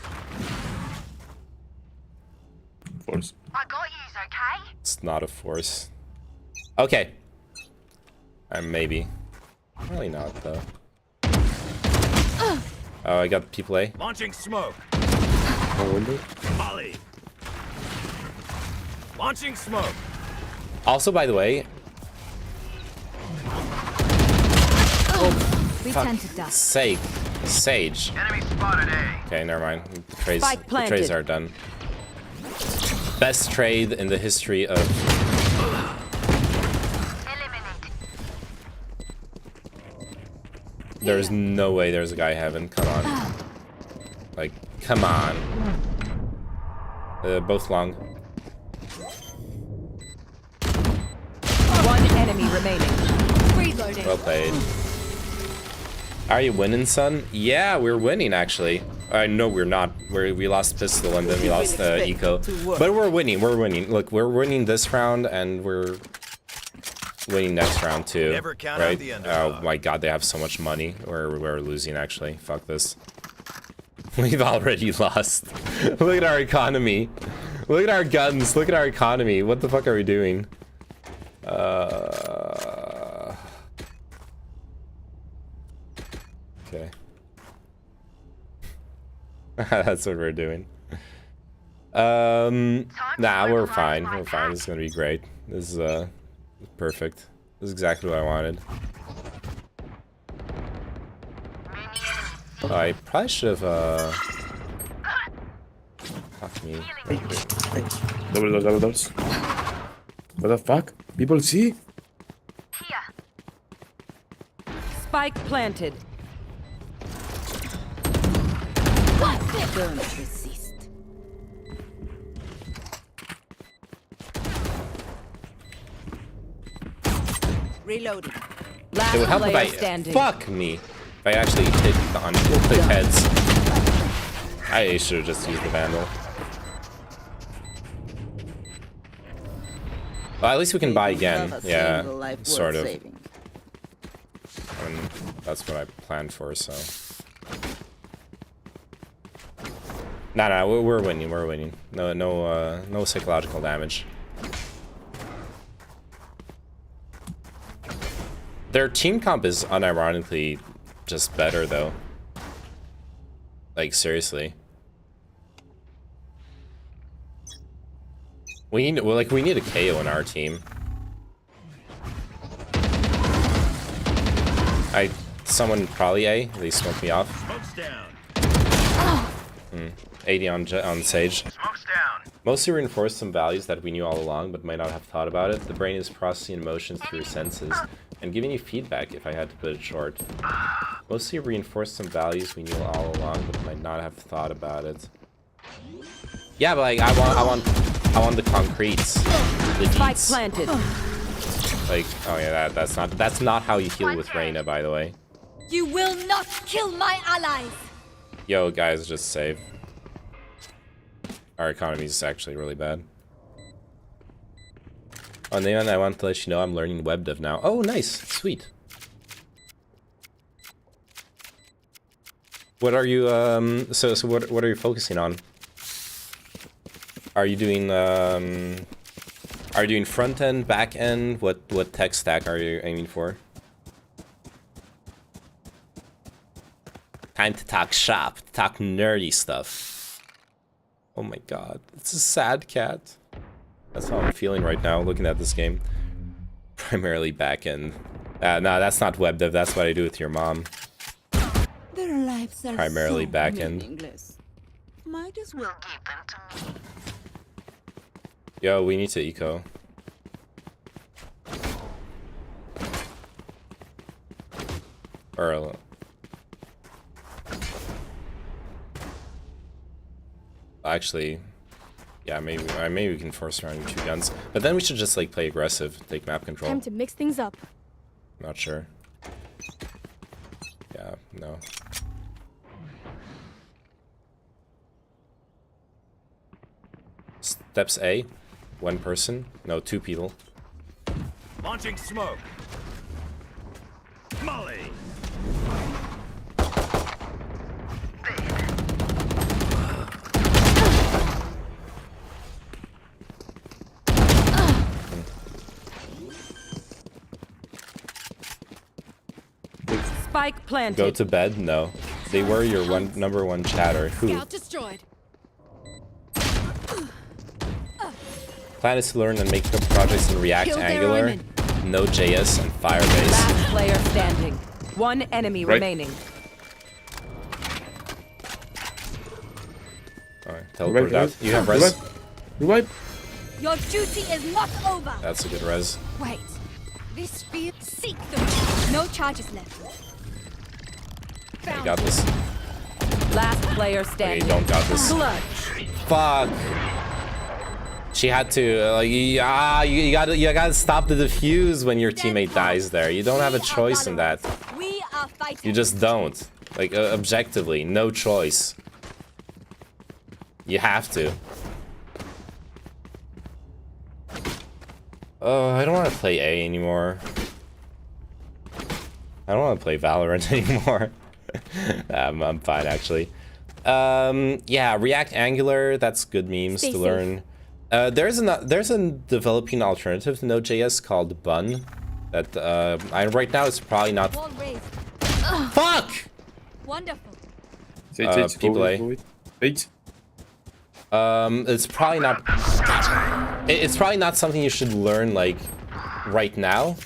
M: Force.
N: I got yous, okay?
E: It's not a force. Okay. Maybe. Really not, though. Oh, I got people A.
L: Launching smoke.
M: One window.
L: Molly. Launching smoke.
E: Also, by the way,
N: We tend to dust.
E: Sage.
L: Enemy spotted A.
E: Okay, never mind. The
J: Spike planted.
E: trades are done. Best trade in the history of... There's no way there's a guy heaven. Come on. Like, come on. Both long.
J: One enemy remaining.
N: Reloading.
E: Well played. Are you winning, son? Yeah, we're winning, actually. No, we're not. We lost pistol and then we lost eco. But we're winning. We're winning. Look, we're winning this round and we're winning next round too.
L: Never count out
E: Right?
L: the
E: Oh
L: underdog.
E: my god, they have so much money. We're losing, actually. Fuck this. We've already lost. Look at our economy. Look at our guns. Look at our economy. What the fuck are we doing? Okay. That's what we're doing. Nah, we're fine. We're fine. This is gonna be great. This is perfect. This is exactly what I wanted. Oh, I probably should have fuck me.
M: Double doors. What the fuck? People see?
J: Spike planted.
N: Don't resist. Reloading.
J: Last
E: It would help if
J: player
E: I
J: standing.
E: fuck me. If I actually hit on click heads. I should have just used the vandal. Well, at least we can buy again. Yeah, sort of. I mean, that's what I planned for, so. No, we're winning. We're winning. No psychological damage. Their team comp is unironically just better, though. Like, seriously. We need a KO in our team. Someone probably A. They smoked me off.
L: Smoke's down.
E: 80 on Sage.
L: Smoke's down.
E: Mostly reinforce some values that we knew all along, but might not have thought about it. The brain is processing emotions through senses and giving you feedback, if I had to put it short. Mostly reinforce some values we knew all along, but might not have thought about it. Yeah, but like I want the concretes, the
J: Spike
E: deets.
J: planted.
E: Like, oh yeah, that's not how you heal with Reyna, by the way.
N: You will not kill my allies.
E: Yo, guys, just save. Our economy is actually really bad. On the end, I want to let you know I'm learning web dev now. Oh, nice. Sweet. What are you, so what are you focusing on? Are you doing front end, back end? What tech stack are you aiming for? Time to talk shop, to talk nerdy stuff. Oh my god, it's a sad cat. That's how I'm feeling right now, looking at this game. Primarily back end. No, that's not web dev, that's what I do with your mom.
J: Their lives are
E: Primarily
J: so
E: back end.
J: meaningless. Might as well give them to me.
E: Yo, we need to eco. Or actually, yeah, maybe we can force around 2 guns, but then we should just like play aggressive, take map control.
N: Time to mix things up.
E: Not sure. Yeah, no. Steps A, 1 person, no, 2 people.
L: Launching smoke. Molly.
J: Spike planted.
E: Go to bed? No. They were your number one chatter. Who?
N: Scout destroyed.
E: Plan is to learn and make projects in React,
N: Kill their
E: Angular,
N: women.
E: Node.js, and Firebase.
J: Last player standing. 1 enemy remaining.
E: Alright, teleport out. You have res?
M: Revive.
N: Your duty is not over.
E: That's a good res.
N: Wait. This field. Seek them. No charges left.
E: I got this.
J: Last player
E: Okay,
J: standing.
E: don't got this.
J: Clutch.
E: Fuck. She had to. You gotta stop the defuse when your teammate dies there. You don't have a choice in that.
N: We are fighting.
E: You just don't. Like objectively, no choice. You have to. Oh, I don't want to play A anymore. I don't want to play Valorant anymore. I'm fine actually. Yeah, React Angular, that's good memes to learn. There's a developing alternative to Node.js called Bun. That right now it's probably not. Fuck!
N: Wonderful.
E: People A.
M: Wait.
E: It's probably not. It's probably not something you should learn like right now.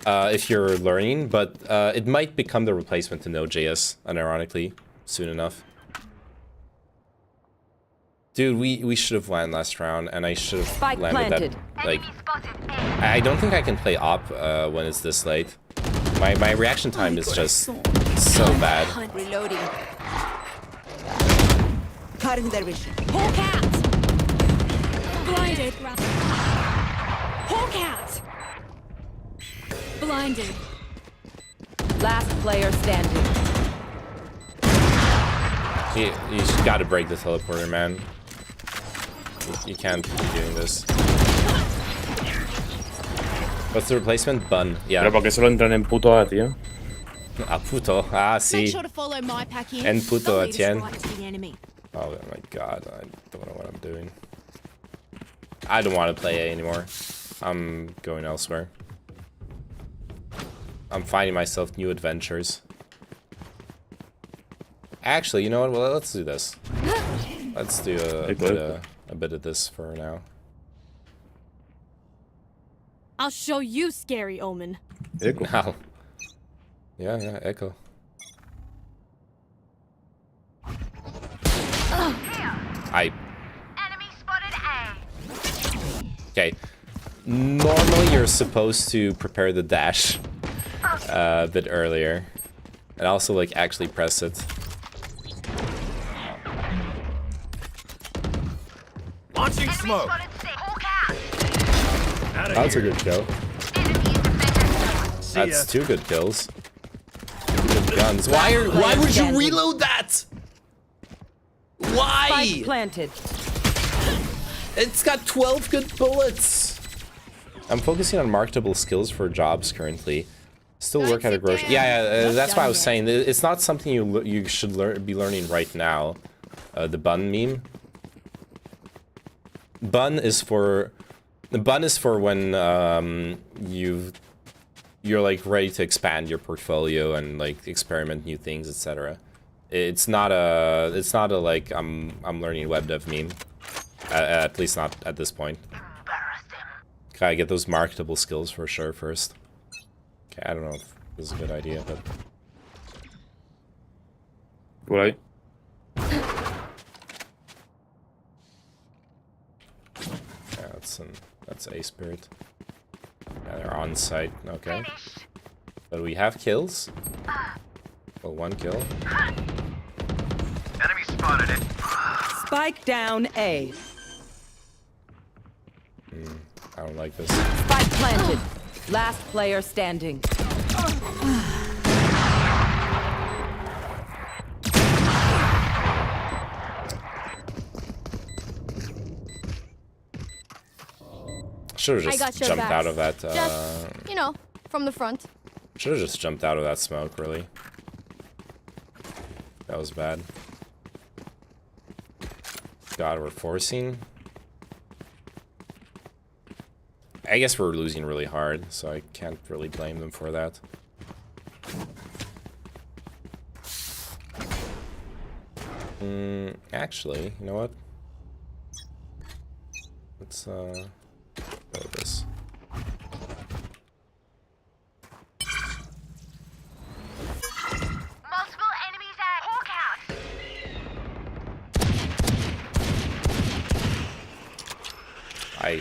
E: If you're learning, but it might become the replacement to Node.js, unironically, soon enough. Dude, we should have landed last round, and I should have landed that. Like, I don't think I can play op when it's this late. My reaction time is just so bad.
J: Reloading. Cutting their vision.
N: Hawk out. Blinded. Hawk out. Blinded.
J: Last player standing.
E: You gotta break the teleporter, man. You can't be doing this. What's the replacement? Bun. Yeah.
M: Pero porque solo entran en puto A, tío.
E: Ah, puto. Ah,
N: Make
E: sí.
N: sure to follow my pack in.
E: En puto,
N: They'll lead us
E: Etienne.
N: right to the enemy.
E: Oh my god, I don't know what I'm doing. I don't want to play A anymore. I'm going elsewhere. I'm finding myself new adventures. Actually, you know what? Well, let's do this. Let's do a bit of this for now.
N: I'll show you, scary omen.
M: Echo.
E: Now. Yeah, Echo. Okay. Normally you're supposed to prepare the dash a bit earlier. And also like actually press it.
L: Launching smoke.
M: That's a good kill.
E: That's 2 good kills. 2 good guns. Why would you reload that? Why?
J: Spike planted.
E: It's got 12 good bullets. I'm focusing on marketable skills for jobs currently. Still work at a grocery. Yeah, that's why I was saying it's not something you should be learning right now. The bun meme. Bun is for when you're like ready to expand your portfolio and like experiment new things, etc. It's not a like I'm learning web dev meme. At least not at this point. Gotta get those marketable skills for sure first. Okay, I don't know if this is a good idea, but
M: Right.
E: yeah, that's a spirit. Yeah, they're on site. Okay, but we have kills. Well, 1 kill.
P: Enemy spotted it.
J: Spike down A.
E: I don't like this.
J: Spike planted. Last player standing.
E: Should have
N: I got
E: just
N: your
E: jumped
N: backs.
E: out of that.
N: Just, you know, from the front.
E: Should have just jumped out of that smoke, really. That was bad. God, we're forcing. I guess we're losing really hard, so I can't really blame them for that. Actually, you know what? Let's go with this.
P: Multiple enemies at Hawk out.
E: I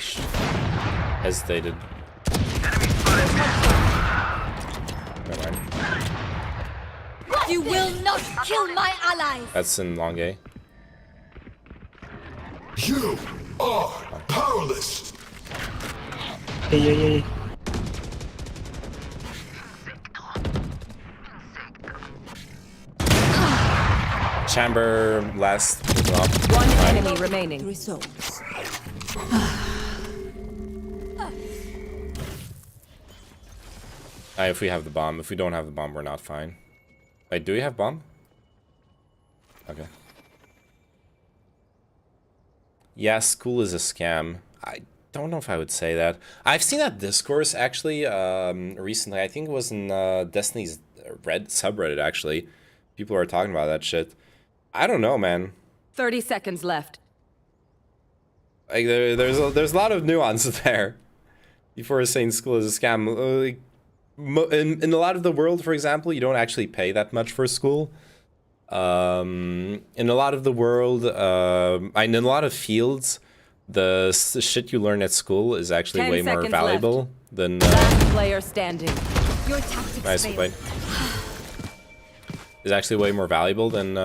E: hesitated. Never mind.
N: You will not kill my allies.
E: That's in long A.
P: You are powerless.
M: Hey.
E: Chamber last.
J: One enemy remaining.
N: Results.
E: If we have the bomb. If we don't have the bomb, we're not fine. Wait, do we have bomb? Okay. Yeah, school is a scam. I don't know if I would say that. I've seen that discourse actually recently. I think it was in Destiny's Red subreddit actually. People are talking about that shit. I don't know, man.
J: 30 seconds left.
E: Like there's a lot of nuance there. Before saying school is a scam, like, in a lot of the world, for example, you don't actually pay that much for school. In a lot of the world, in a lot of fields, the shit you learn at school is actually
J: 10
E: way more
J: seconds
E: valuable than.
J: Last player standing.
N: Your tactics
E: Nice
N: failed.
E: point. Is actually way more valuable than.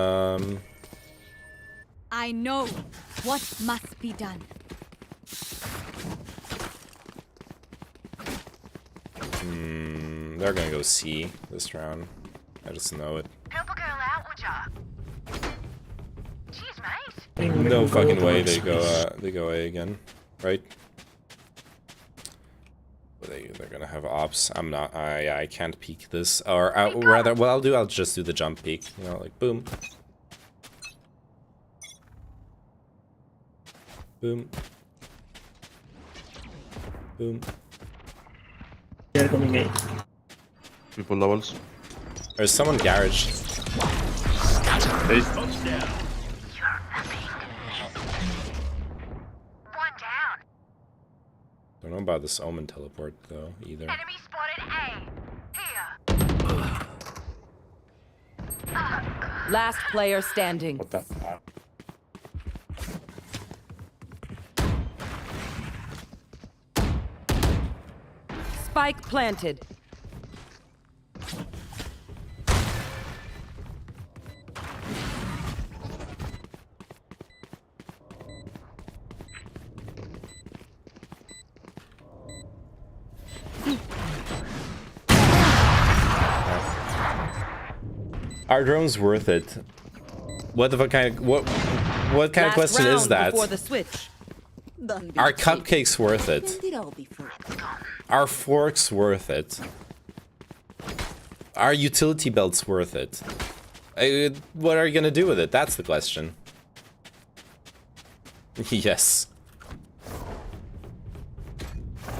N: I know what must be done.
E: They're gonna go C this round. I just know it.
P: Help a girl out, would ya? Cheers, mate.
E: No fucking way they go A again, right? They're gonna have ops. I'm not. Yeah, I can't peek this. Or rather, what I'll just do the jump peek. You know, like boom, boom, boom.
M: They're coming A. People levels.
E: There's someone garage.
M: Hey.
P: One down.
E: Don't know about this Omen teleport though either.
P: Enemy spotted A. Here.
J: Last player standing.
M: What the fuck?
J: Spike planted.
E: Are drones worth it? What the fuck kind of what kind of
J: Last
E: question is
J: round
E: that?
J: before the switch.
E: Are cupcakes worth it? Are forks worth it? Are utility belts worth it? What are you gonna do with it? That's the question. Yes.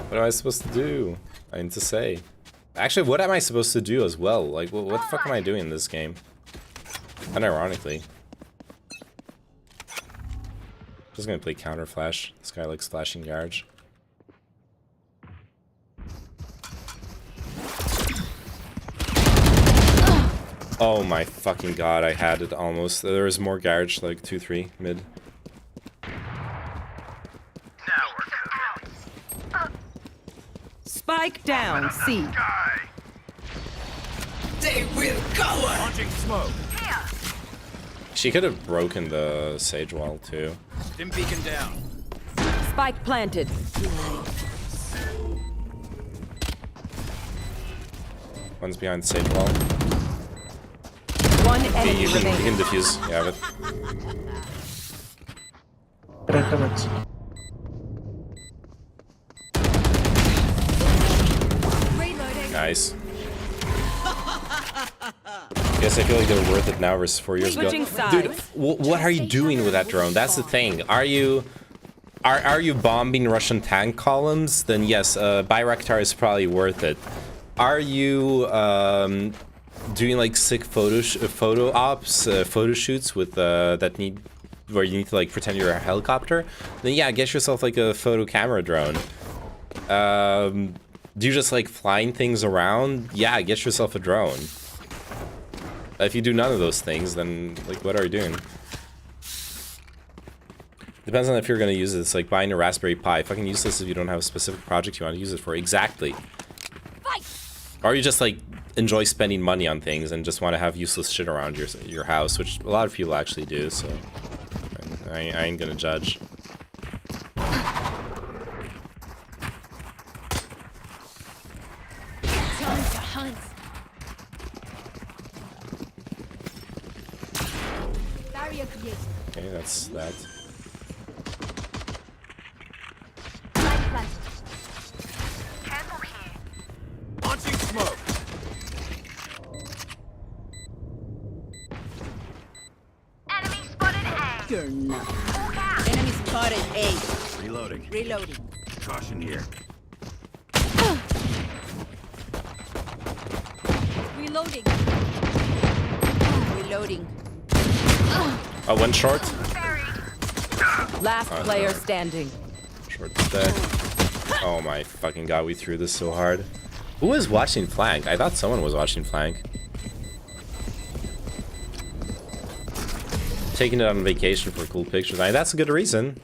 E: What am I supposed to do? I need to say. Actually, what am I supposed to do as well? Like, what the fuck am I doing in this game? Unironically. Just gonna play counter flash. This guy likes flashing garage. Oh my fucking god, I had it almost. There was more garage, like 2-3 mid.
J: Spike down, C.
O: They will cover.
L: Launching smoke.
E: She could have broken the sage wall too.
L: Dim beacon down.
J: Spike planted.
E: One's behind the sage wall.
J: One
E: Okay,
J: enemy
E: you
J: remaining.
E: can defuse. You have it. Nice. Guess I feel like they're worth it now versus 4 years ago. Dude, what are you doing with that drone? That's the thing. Are you bombing Russian tank columns? Then yes, Bayraktar is probably worth it. Are you doing like sick photo shoots with where you need to like pretend you're a helicopter? Then yeah, get yourself like a photo camera drone. Do you just like flying things around? Yeah, get yourself a drone. If you do none of those things, then like what are you doing? Depends on if you're gonna use it. It's like buying a Raspberry Pi. Fucking useless if you don't have a specific project you want to use it for. Exactly. Or you just like enjoy spending money on things and just want to have useless shit around your house, which a lot of people actually do. So I ain't gonna judge.
N: Time to hunt. Barrier created.
E: Okay, that's that.
N: Light planted.
L: Candle here. Launching smoke.
P: Enemy spotted A.
J: You're not. Enemy spotted A.
L: Reloading.
J: Reloading.
L: Caution here.
N: Reloading.
J: Reloading.
E: Oh, one short.
J: Last player standing.
E: Short's dead. Oh my fucking god, we threw this so hard. Who was watching flank? I thought someone was watching flank. Taking it on vacation for cool pictures. I mean, that's a good reason.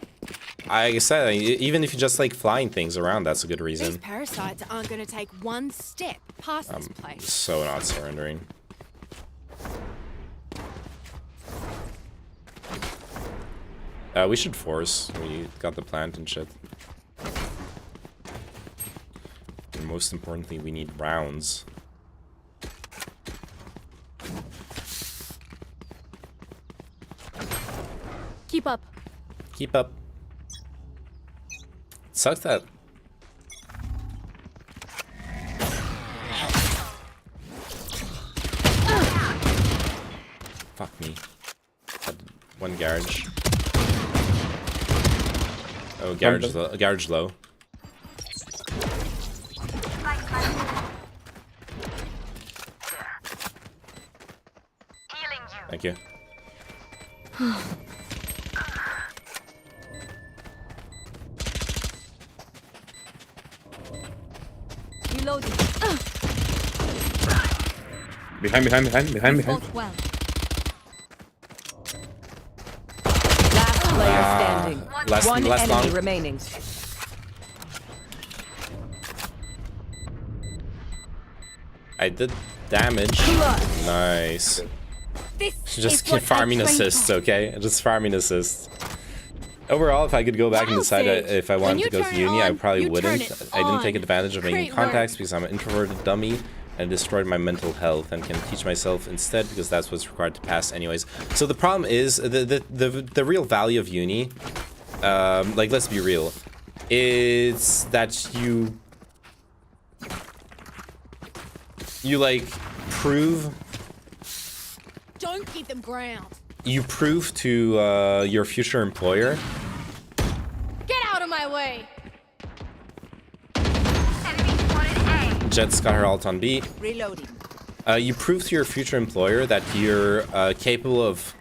E: Like I said, even if you just like flying things around, that's a good
N: These
E: reason.
N: parasites aren't going to take one step past this place.
E: So not surrendering. We should force. We got the plant and shit. And most importantly, we need rounds.
N: Keep up.
E: Keep up. Sucks that. Fuck me. Had one garage. Oh, garage low. Thank you.
N: Reloading.
M: Behind.
N: Fought well.
J: Last player standing. One
E: last
J: enemy
E: long.
J: remaining.
E: I did damage. Nice.
N: This
E: Just
N: is what
E: farming
N: I trained
E: assists,
N: for.
E: okay? Just farming assists. Overall, if I could go back and decide if I wanted to go to uni, I probably wouldn't. I didn't take advantage of making
N: Great
E: contacts
N: work.
E: because I'm an introverted dummy and destroyed my mental health and can teach myself instead because that's what's required to pass anyways. So the problem is the real value of uni like, let's be real. It's that you like prove.
N: Don't keep them ground.
E: You prove to your future employer.
N: Get out of my way.
E: Jet's got her ult on B.
J: Reloading.
E: You prove to your future employer that you're capable of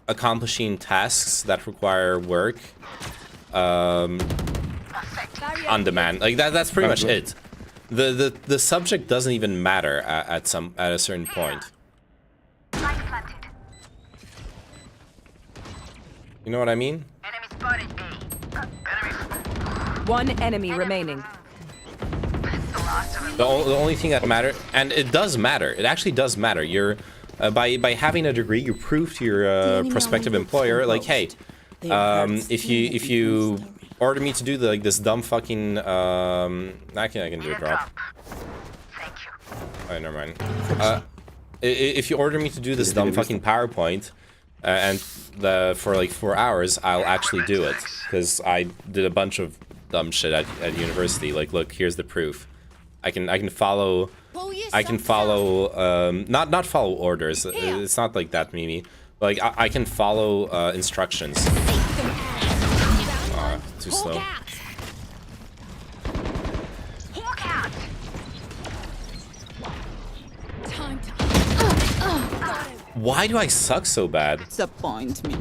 E: accomplishing tasks that require work on demand. Like that's pretty much it. The subject doesn't even matter at a certain point. You know what I mean?
J: One enemy remaining.
E: The only thing that matters, and it does matter. It actually does matter. You're by having a degree, you prove to your prospective employer, like, hey, if you order me to do this dumb fucking I can do a drop. Oh, never mind. If you order me to do this dumb fucking PowerPoint, and for like 4 hours, I'll actually do it because I did a bunch of dumb shit at university. Like, look, here's the proof. I can follow. I can follow. Not follow orders. It's not like that, Mimi. Like I can follow instructions. Too slow. Why do I suck so bad?
J: Disappoint me.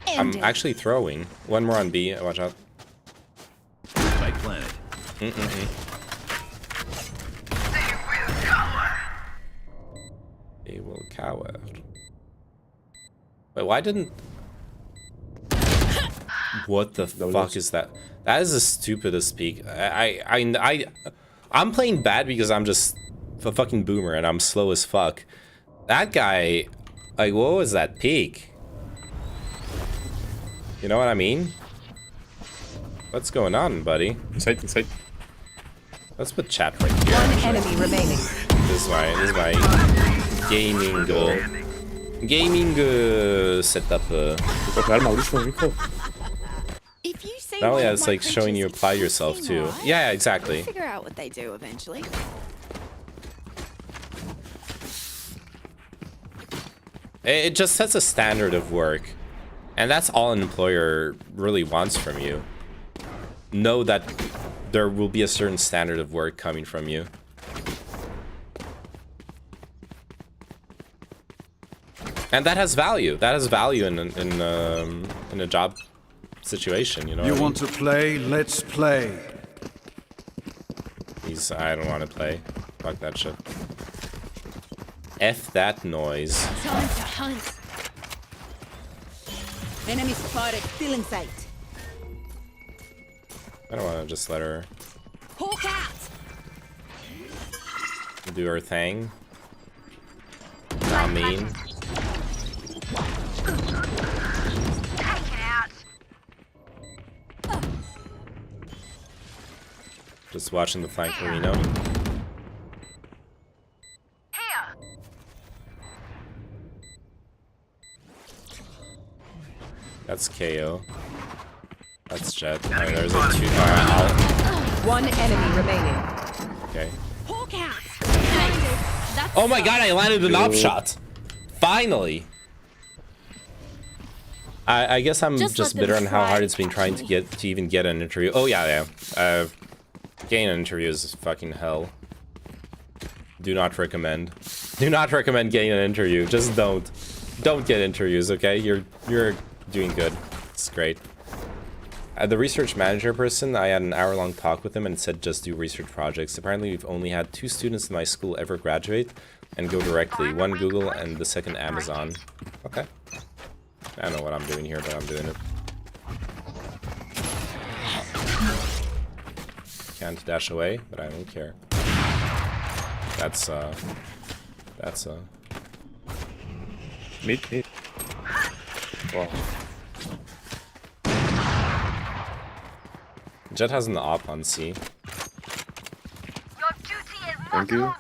E: I'm actually throwing. One more on B. Watch out.
L: Spike planted.
E: They will cower. Wait, why didn't... What the fuck is that? That is the stupidest peek. I'm playing bad because I'm just a fucking boomer and I'm slow as fuck. That guy, like, what was that peek? You know what I mean? What's going on, buddy?
M: Inside.
E: Let's put chat right here.
J: One enemy remaining.
E: This is my gaming setup.
N: If you say
E: Not only that, it's like showing you apply yourself too. Yeah, exactly.
N: Figure out what they do eventually.
E: It just sets a standard of work, and that's all an employer really wants from you. Know that there will be a certain standard of work coming from you. And that has value. That has value in a job situation, you know.
L: You want to play? Let's play.
E: I don't want to play. Fuck that shit. F that noise.
N: Time to hunt.
J: Enemy spotted. Still in sight.
E: I don't want to just let her
N: Hawk out.
E: do her thing. Not mean. Just watching the flank for Reno. That's KO. That's Jet. Alright, there's like two.
J: One enemy remaining.
E: Okay.
N: Hawk out.
E: Oh my god, I landed an op shot! Finally! I guess I'm just bitter on how hard it's been trying to even get an interview. Oh yeah. Getting an interview is fucking hell. Do not recommend. Do not recommend getting an interview. Just don't. Don't get interviews, okay? You're doing good. It's great. The research manager person, I had an hour-long talk with him and said just do research projects. Apparently we've only had 2 students in my school ever graduate and go directly. One Google and the second Amazon. Okay. I don't know what I'm doing here, but I'm doing it. Can't dash away, but I don't care. That's
M: Mid. Wow.
E: Jet has an op on C.
P: Your duty is not
M: Thank you.
P: over.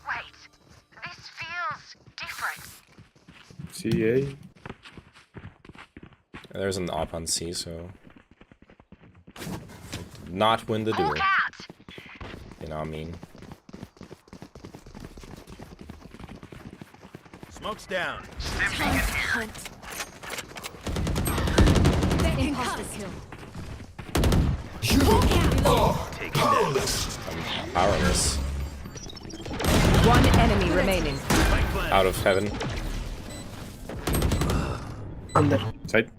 P: Wait, this feels different.
M: CA.
E: There's an op on C, so did not win the duel. You know what I mean?
L: Smoke's down.
N: Time to hunt. Imposter kill.
E: I'm powerless.
J: One enemy remaining.
E: Out of heaven.
K: Side.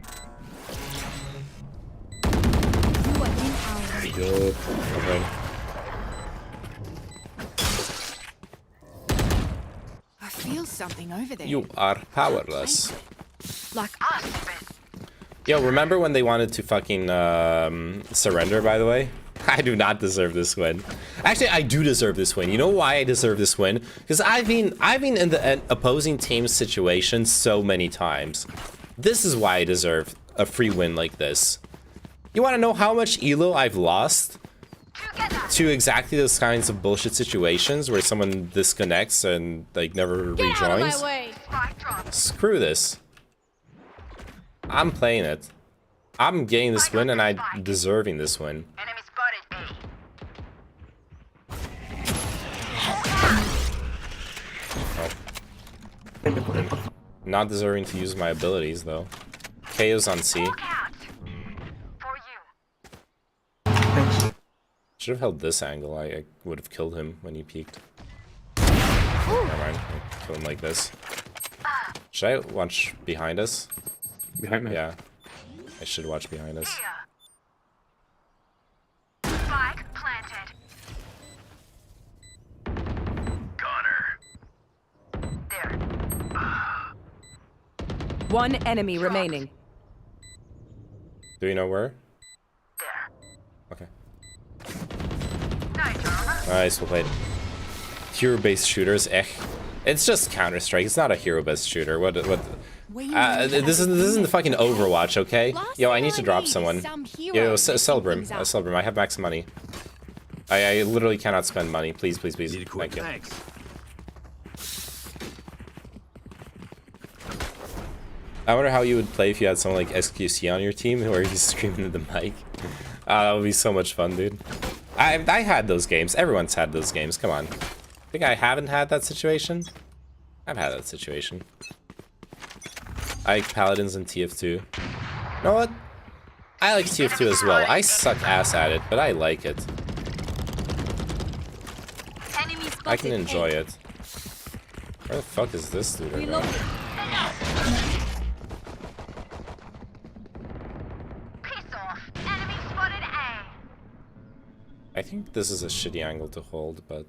E: Good. Okay.
N: I feel something over there.
E: You are powerless.
N: Like
E: Yo, remember when they wanted to fucking surrender, by the way? I do not deserve this win. Actually, I do deserve this win. You know why I deserve this win? Because I've been in the opposing team's situation so many times. This is why I deserve a free win like this. You want to know how much elo I've lost to exactly those kinds of bullshit situations where someone disconnects and like never rejoins?
N: Get out of my way.
E: Screw this. I'm playing it. I'm getting this win and I'm deserving this win.
P: Enemy spotted A.
E: Oh. Not deserving to use my abilities though. KO's on C. Should have held this angle. I would have killed him when he peeked. Never mind. I'll kill him like this. Should I watch behind us?
K: Behind me?
E: Yeah. I should watch behind us.
P: Spike planted. Gunner. There.
J: One enemy remaining.
E: Do you know where? Okay. Nice, well played. Hero-based shooters, It's just Counter-Strike. It's not a hero-based shooter. What? This isn't the fucking Overwatch, okay? Yo, I need to drop someone. Yo, Celebrim. Celebrim, I have max money. I literally cannot spend money. Please, please, please. Thank you. I wonder how you would play if you had someone like SQC on your team where he's screaming at the mic. That would be so much fun, dude. I had those games. Everyone's had those games. Come on. Think I haven't had that situation? I've had that situation. I like Paladins and TF2. You know what? I like TF2 as well. I suck ass at it, but I like it. I can enjoy it. Where the fuck is this dude right now? I think this is a shitty angle to hold, but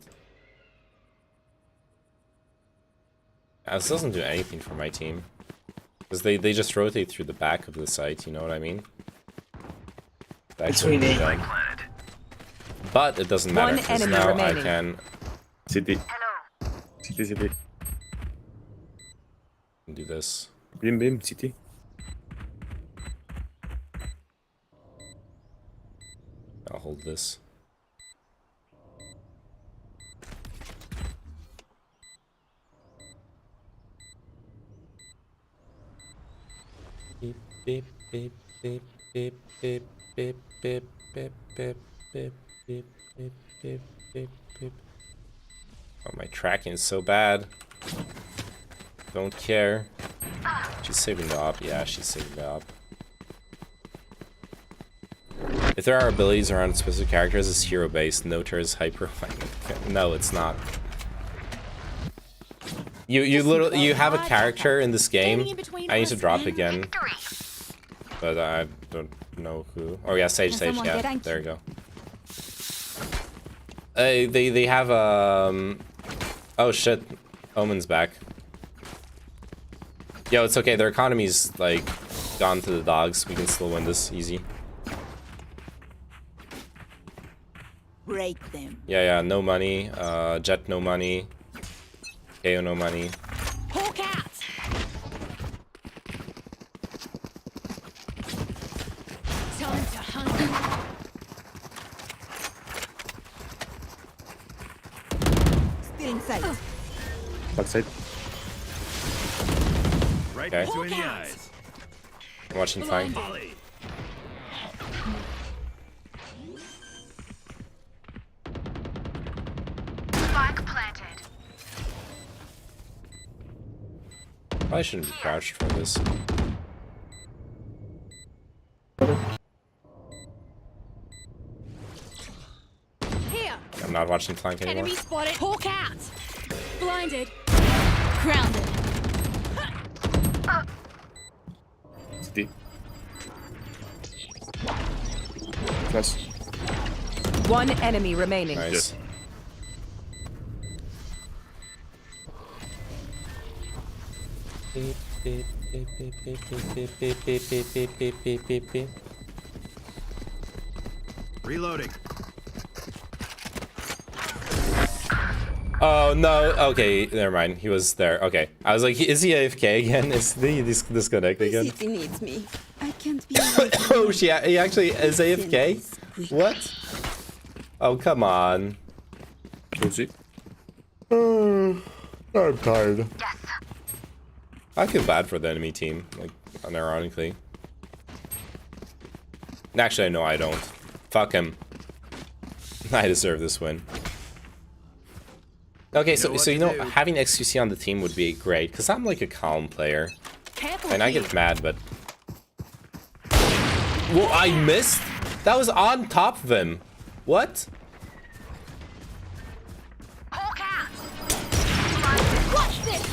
E: this doesn't do anything for my team. Because they just rotate through the back of the site, you know what I mean? That could be done. But it doesn't matter, because now remaining. I can...
K: City. City.
E: Do this.
K: Beam, city.
E: I'll hold this. Beep, beep, beep, beep, beep, beep, beep, beep, beep, beep, beep, beep, beep, beep, beep. Oh, my tracking is so bad. Don't care. She's saving the op. Yeah, she's saving the op. If there are abilities around specific characters, it's hero-based. Noter is hyper. No, it's not. You have a character in this game. I need to drop again, but I don't know who. Oh yeah, Sage. Yeah, there you go. They have oh shit, Omen's back. Yo, it's okay. Their economy's like gone to the dogs. We can still win this easy.
J: Break them.
E: Yeah. No money. Jet, no money. KO, no money.
N: Hawk out. Time to hunt.
J: Still inside.
K: Backside.
L: Right
E: Okay.
L: between the eyes.
E: I'm watching flank.
P: Spike planted.
E: Probably shouldn't be crouched for this.
N: Here.
E: I'm not watching flank anymore.
N: Enemy spotted. Hawk out. Blinded. Grounded.
K: City. Plus.
J: One enemy remaining.
E: Nice.
L: Reloading.
E: Oh no, okay, never mind. He was there. Okay. I was like, is he AFK again? Is he disconnect again?
Q: City needs me. I can't be.
E: Oh, he actually is AFK? What? Oh, come on.
K: Lucy.
E: I'm tired. I feel bad for the enemy team, like, unironically. Actually, no, I don't. Fuck him. I deserve this win. Okay, so you know, having XQC on the team would be great, because I'm like a calm player. And I get mad, but... Whoa, I missed? That was on top of him. What?
N: Watch this.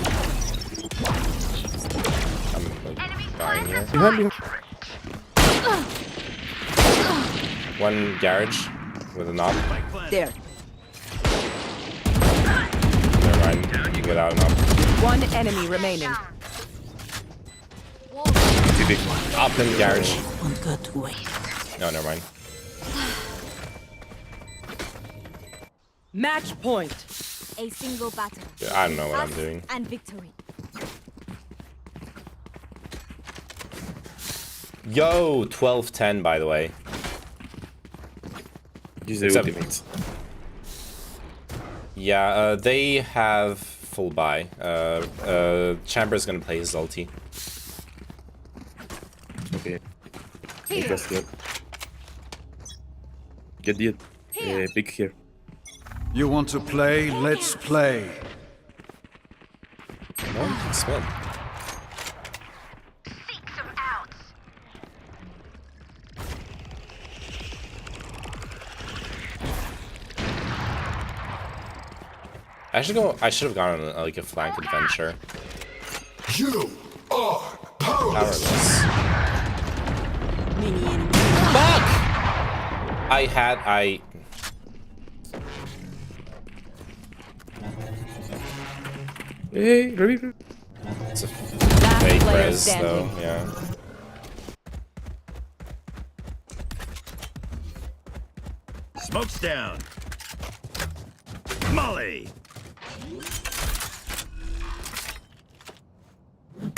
E: I'm like dying here. One garage with a knob.
J: There.
E: Never mind, you can get out and up.
J: One enemy remaining.
E: Up in garage.
O: On good way.
E: No, never mind.
J: Match point.
N: A single battle.
E: I don't know what I'm doing.
N: And victory.
E: Yo, 12-10 by the way.
K: Use the
E: Except-
K: ultimates.
E: Yeah, they have full buy. Chamber's gonna play his ulti.
K: Okay. Just here. Get the pick here.
L: You want to play? Let's play.
E: No, it's win.
P: Seek some outs.
E: I should have gone on like a flank adventure.
R: You are
E: Powerless. Fuck! I
K: Hey, ready?
E: It's a fake res though, yeah.
L: Smoke's down. Molly.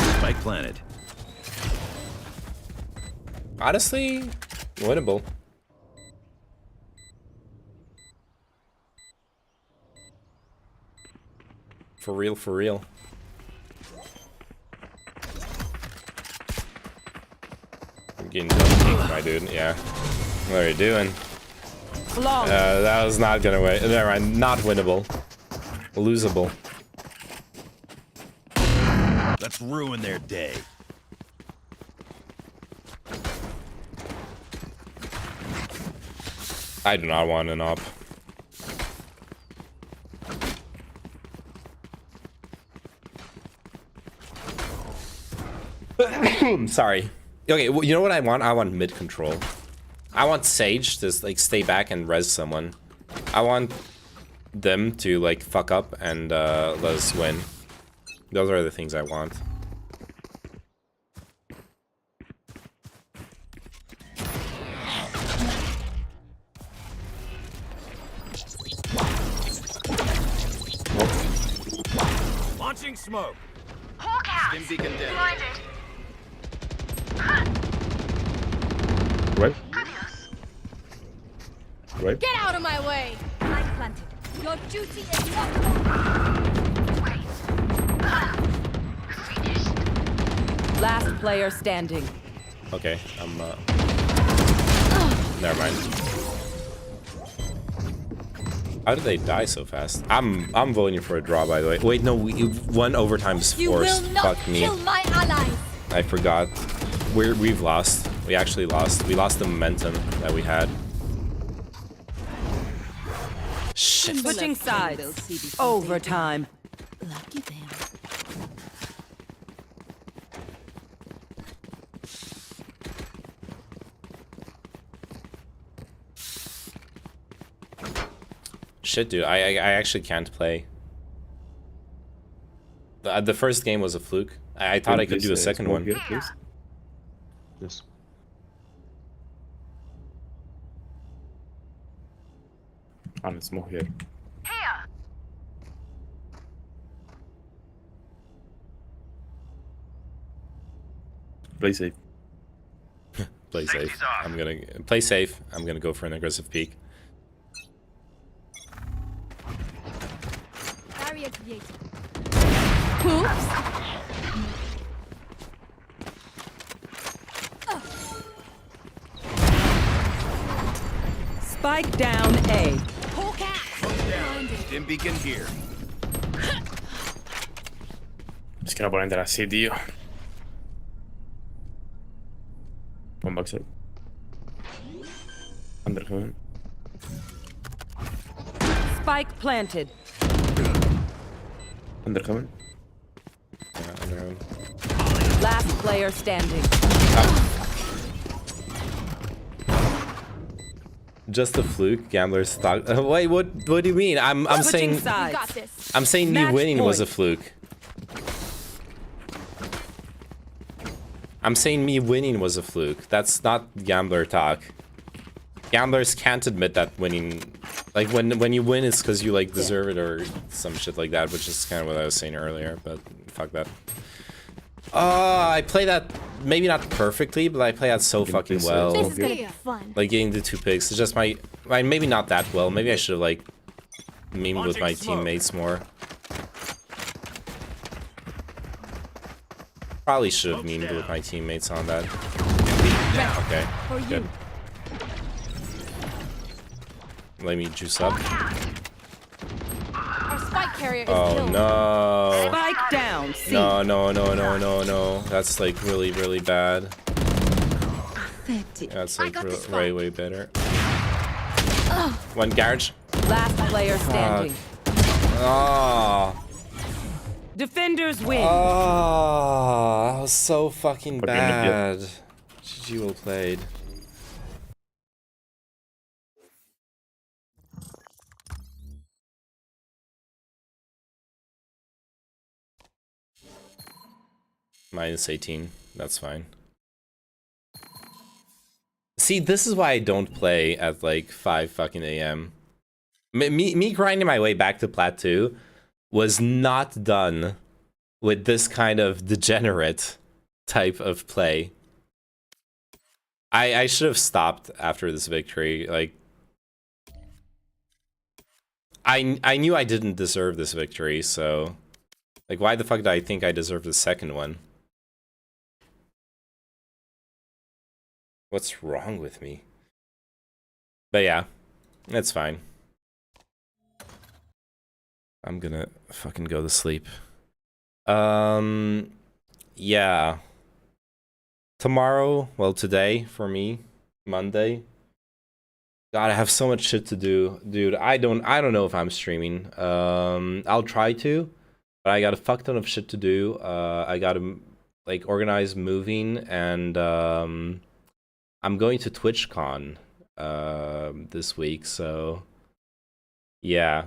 L: Spike planted.
E: Honestly, winnable. For real, for real. I'm getting kicked, my dude. Yeah. What are you doing? That was not gonna win. Never mind. Not winnable. Losable.
L: Let's ruin their day.
E: I do not want an op. Sorry. Okay, well, you know what I want? I want mid control. I want Sage to like stay back and res someone. I want them to like fuck up and let us win. Those are the things I want.
L: Launching smoke.
P: Hawk out.
L: Stim beacon down.
P: Blinded.
K: Right? Right?
N: Get out of my way.
P: Light planted.
N: Your duty is not.
J: Last player standing.
E: okay. I'm never mind. How did they die so fast? I'm voting for a draw, by the way. Wait, no, one overtime's forced. Fuck me.
N: My allies.
E: I forgot. We've lost. We actually lost. We lost the momentum that we had. Shit.
J: Switching sides. Overtime.
Q: Lucky them.
E: Shit, dude. I actually can't play. The first game was a fluke. I thought I could do a second one.
K: Here, please. Yes. And it's more here. Play safe.
E: Play safe. I'm gonna play safe. I'm gonna go for an aggressive peek.
N: Barrier created.
J: Spike down A.
N: Hawk out.
L: Stim beacon here.
K: Es que no pueden entrar así, tío. One backside. Under heaven.
J: Spike planted.
K: Under heaven.
E: Yeah, under heaven.
J: Last player standing.
E: Just a fluke. Gamblers thought. Wait, what do you mean? I'm saying.
J: Sides.
N: Got this.
E: I'm saying me
J: Match
E: winning was a
J: point.
E: fluke. I'm saying me winning was a fluke. That's not gambler talk. Gamblers can't admit that winning, like when you win, it's because you like deserve it or some shit like that, which is kind of what I was saying earlier. But fuck that. I play that maybe not perfectly, but I play that so fucking well.
N: This is gonna be fun.
E: Like getting the 2 picks. It's just my maybe not that well. Maybe I should have like memed with my teammates more. Probably should have memed with my teammates on that. Okay, good. Let me juice up.
N: Our spike carrier is
E: Oh
N: killed.
E: no.
J: Spike down. C.
E: No. That's like really bad.
Q: Pathetic.
E: That's
N: I
E: like
N: got this
E: way better. One garage.
J: Last player standing.
E: Oh.
J: Defenders win.
E: Oh, that was so fucking
K: Fucking
E: bad. GG well played. Minus 18. That's fine. See, this is why I don't play at like 5 fucking AM. Me grinding my way back to Plat 2 was not done with this kind of degenerate type of play. I should have stopped after this victory. Like, I knew I didn't deserve this victory, so like, why the fuck did I think I deserved the second one? What's wrong with me? But yeah, that's fine. I'm gonna fucking go to sleep. Yeah. Tomorrow, well, today for me, Monday. God, I have so much shit to do, dude. I don't know if I'm streaming. I'll try to, but I got a fuck ton of shit to do. I gotta like organize moving, and I'm going to TwitchCon this week, so yeah.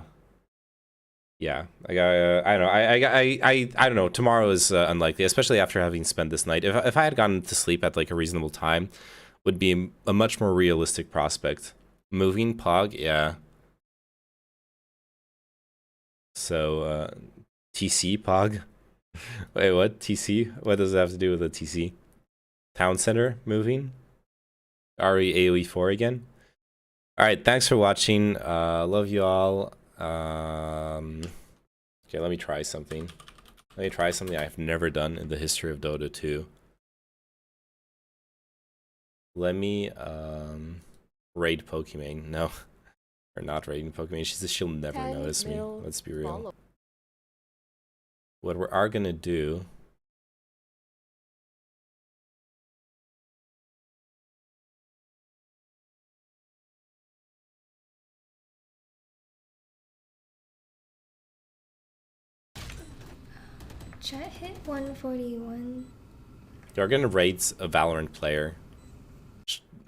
E: Yeah, I don't know. I don't know. Tomorrow is unlikely, especially after having spent this night. If I had gotten to sleep at like a reasonable time, would be a much more realistic prospect. Moving Pog, yeah. So TC Pog. Wait, what? TC? What does it have to do with the TC? Town Center moving? RE AoE4 again? All right, thanks for watching. Love you all. Okay, let me try something. Let me try something I've never done in the history of Dota 2. Let me raid Pokimane. No. Or not raiding Pokimane. She'll never notice me. Let's be real. What we are gonna do.
S: Chat hit 141.
E: You're gonna raid a Valorant player.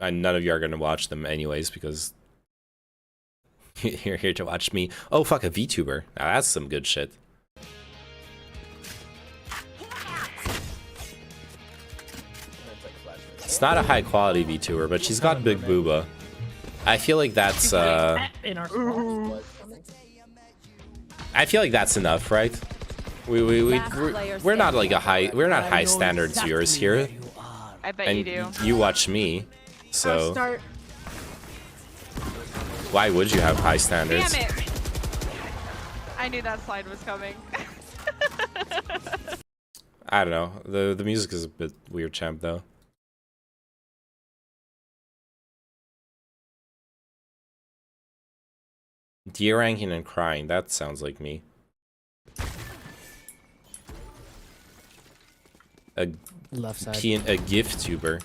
E: And none of you are gonna watch them anyways because you're here to watch me. Oh fuck, a VTuber. Now that's some good shit. It's not a high quality VTuber, but she's got big booba. I feel like that's I feel like that's enough, right? We're not like we're not high standards viewers here.
T: I bet
E: and
T: you do.
E: You watch me, so why would you have high standards?
T: Damn it! I knew that slide was coming.
E: I don't know. The music is a bit weird, champ, though. Deer ranking and crying. That sounds like me. A GIF tuber.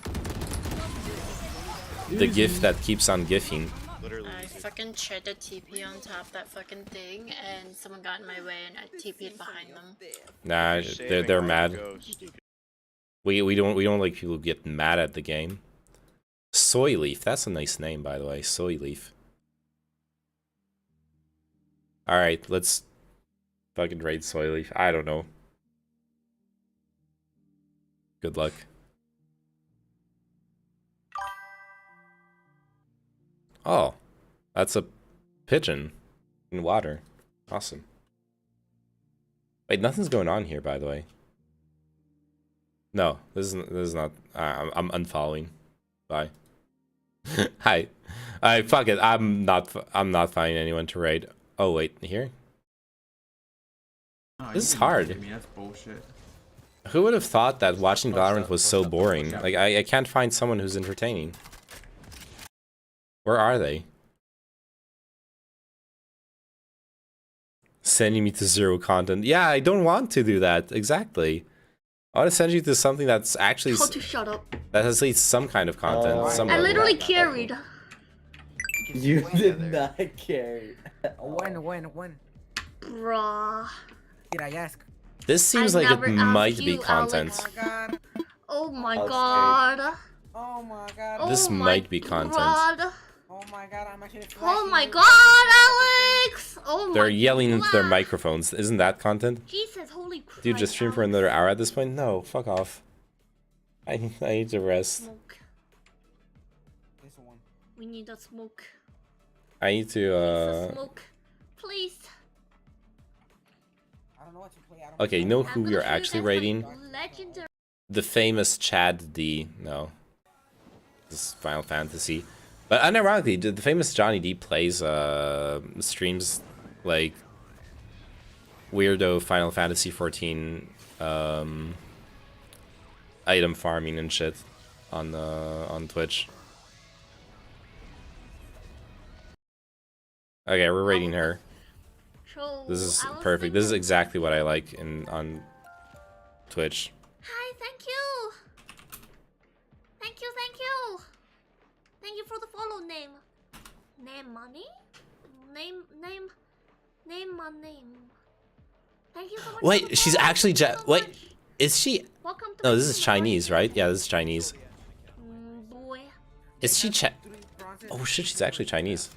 E: The GIF that keeps on gifting.
U: I fucking tried to TP on top that fucking thing, and someone got in my way, and I TP'd behind them.
E: Nah, they're mad. We don't like people who get mad at the game. Soy Leaf. That's a nice name, by the way. Soy Leaf. All right, let's fucking raid Soy Leaf. I don't know. Good luck. Oh, that's a pigeon in water. Awesome. Wait, nothing's going on here, by the way. No, this is not. I'm unfollowing. Bye. Hi. Fuck it. I'm not finding anyone to raid. Oh wait, here.
V: Oh,
E: this is hard.
V: That's bullshit.
E: Who would have thought that watching Valorant was so boring? Like I can't find someone who's entertaining. Where are they? Sending me to zero content. Yeah, I don't want to do that. Exactly. I want to send you to something that's actually
S: How to shut up.
E: that has at least some kind of content.
S: I literally carried.
W: You did not carry.
X: When?
S: Bruh.
X: Did I ask?
E: This seems like it might be content.
S: Oh my god.
X: Oh my god.
E: This might be content.
X: Oh my god, I'm actually
S: Oh my god, Alex! Oh my
E: They're yelling into their microphones. Isn't that content?
S: Jesus, holy Christ.
E: Dude, just stream for another hour at this point? No, fuck off. I need to rest.
S: Smoke. We need a smoke.
E: I need to
S: Smoke. Please.
X: I don't know what to play.
E: Okay, you know who we are actually raiding?
S: Legendary.
E: The famous Chad D. No. This is Final Fantasy. But unironically, the famous Johnny D plays streams like weirdo Final Fantasy 14 item farming and shit on Twitch. Okay, we're raiding her. This is perfect. This is exactly what I like on Twitch.
S: Hi, thank you. Thank you. Thank you for the follow name. Name money? Name my name. Thank you so much.
E: Wait, she's actually wait, is she?
S: Welcome to
E: No, this is Chinese, right? Yeah, this is Chinese.
S: Boy.
E: Is she Oh shit, she's actually Chinese.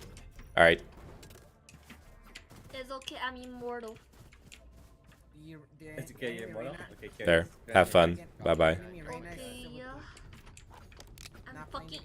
E: All right.
S: It's okay, I'm immortal.
W: It's okay, you're immortal? Okay,
E: There. Have fun. Bye bye.
S: Okay, yeah. I'm fucking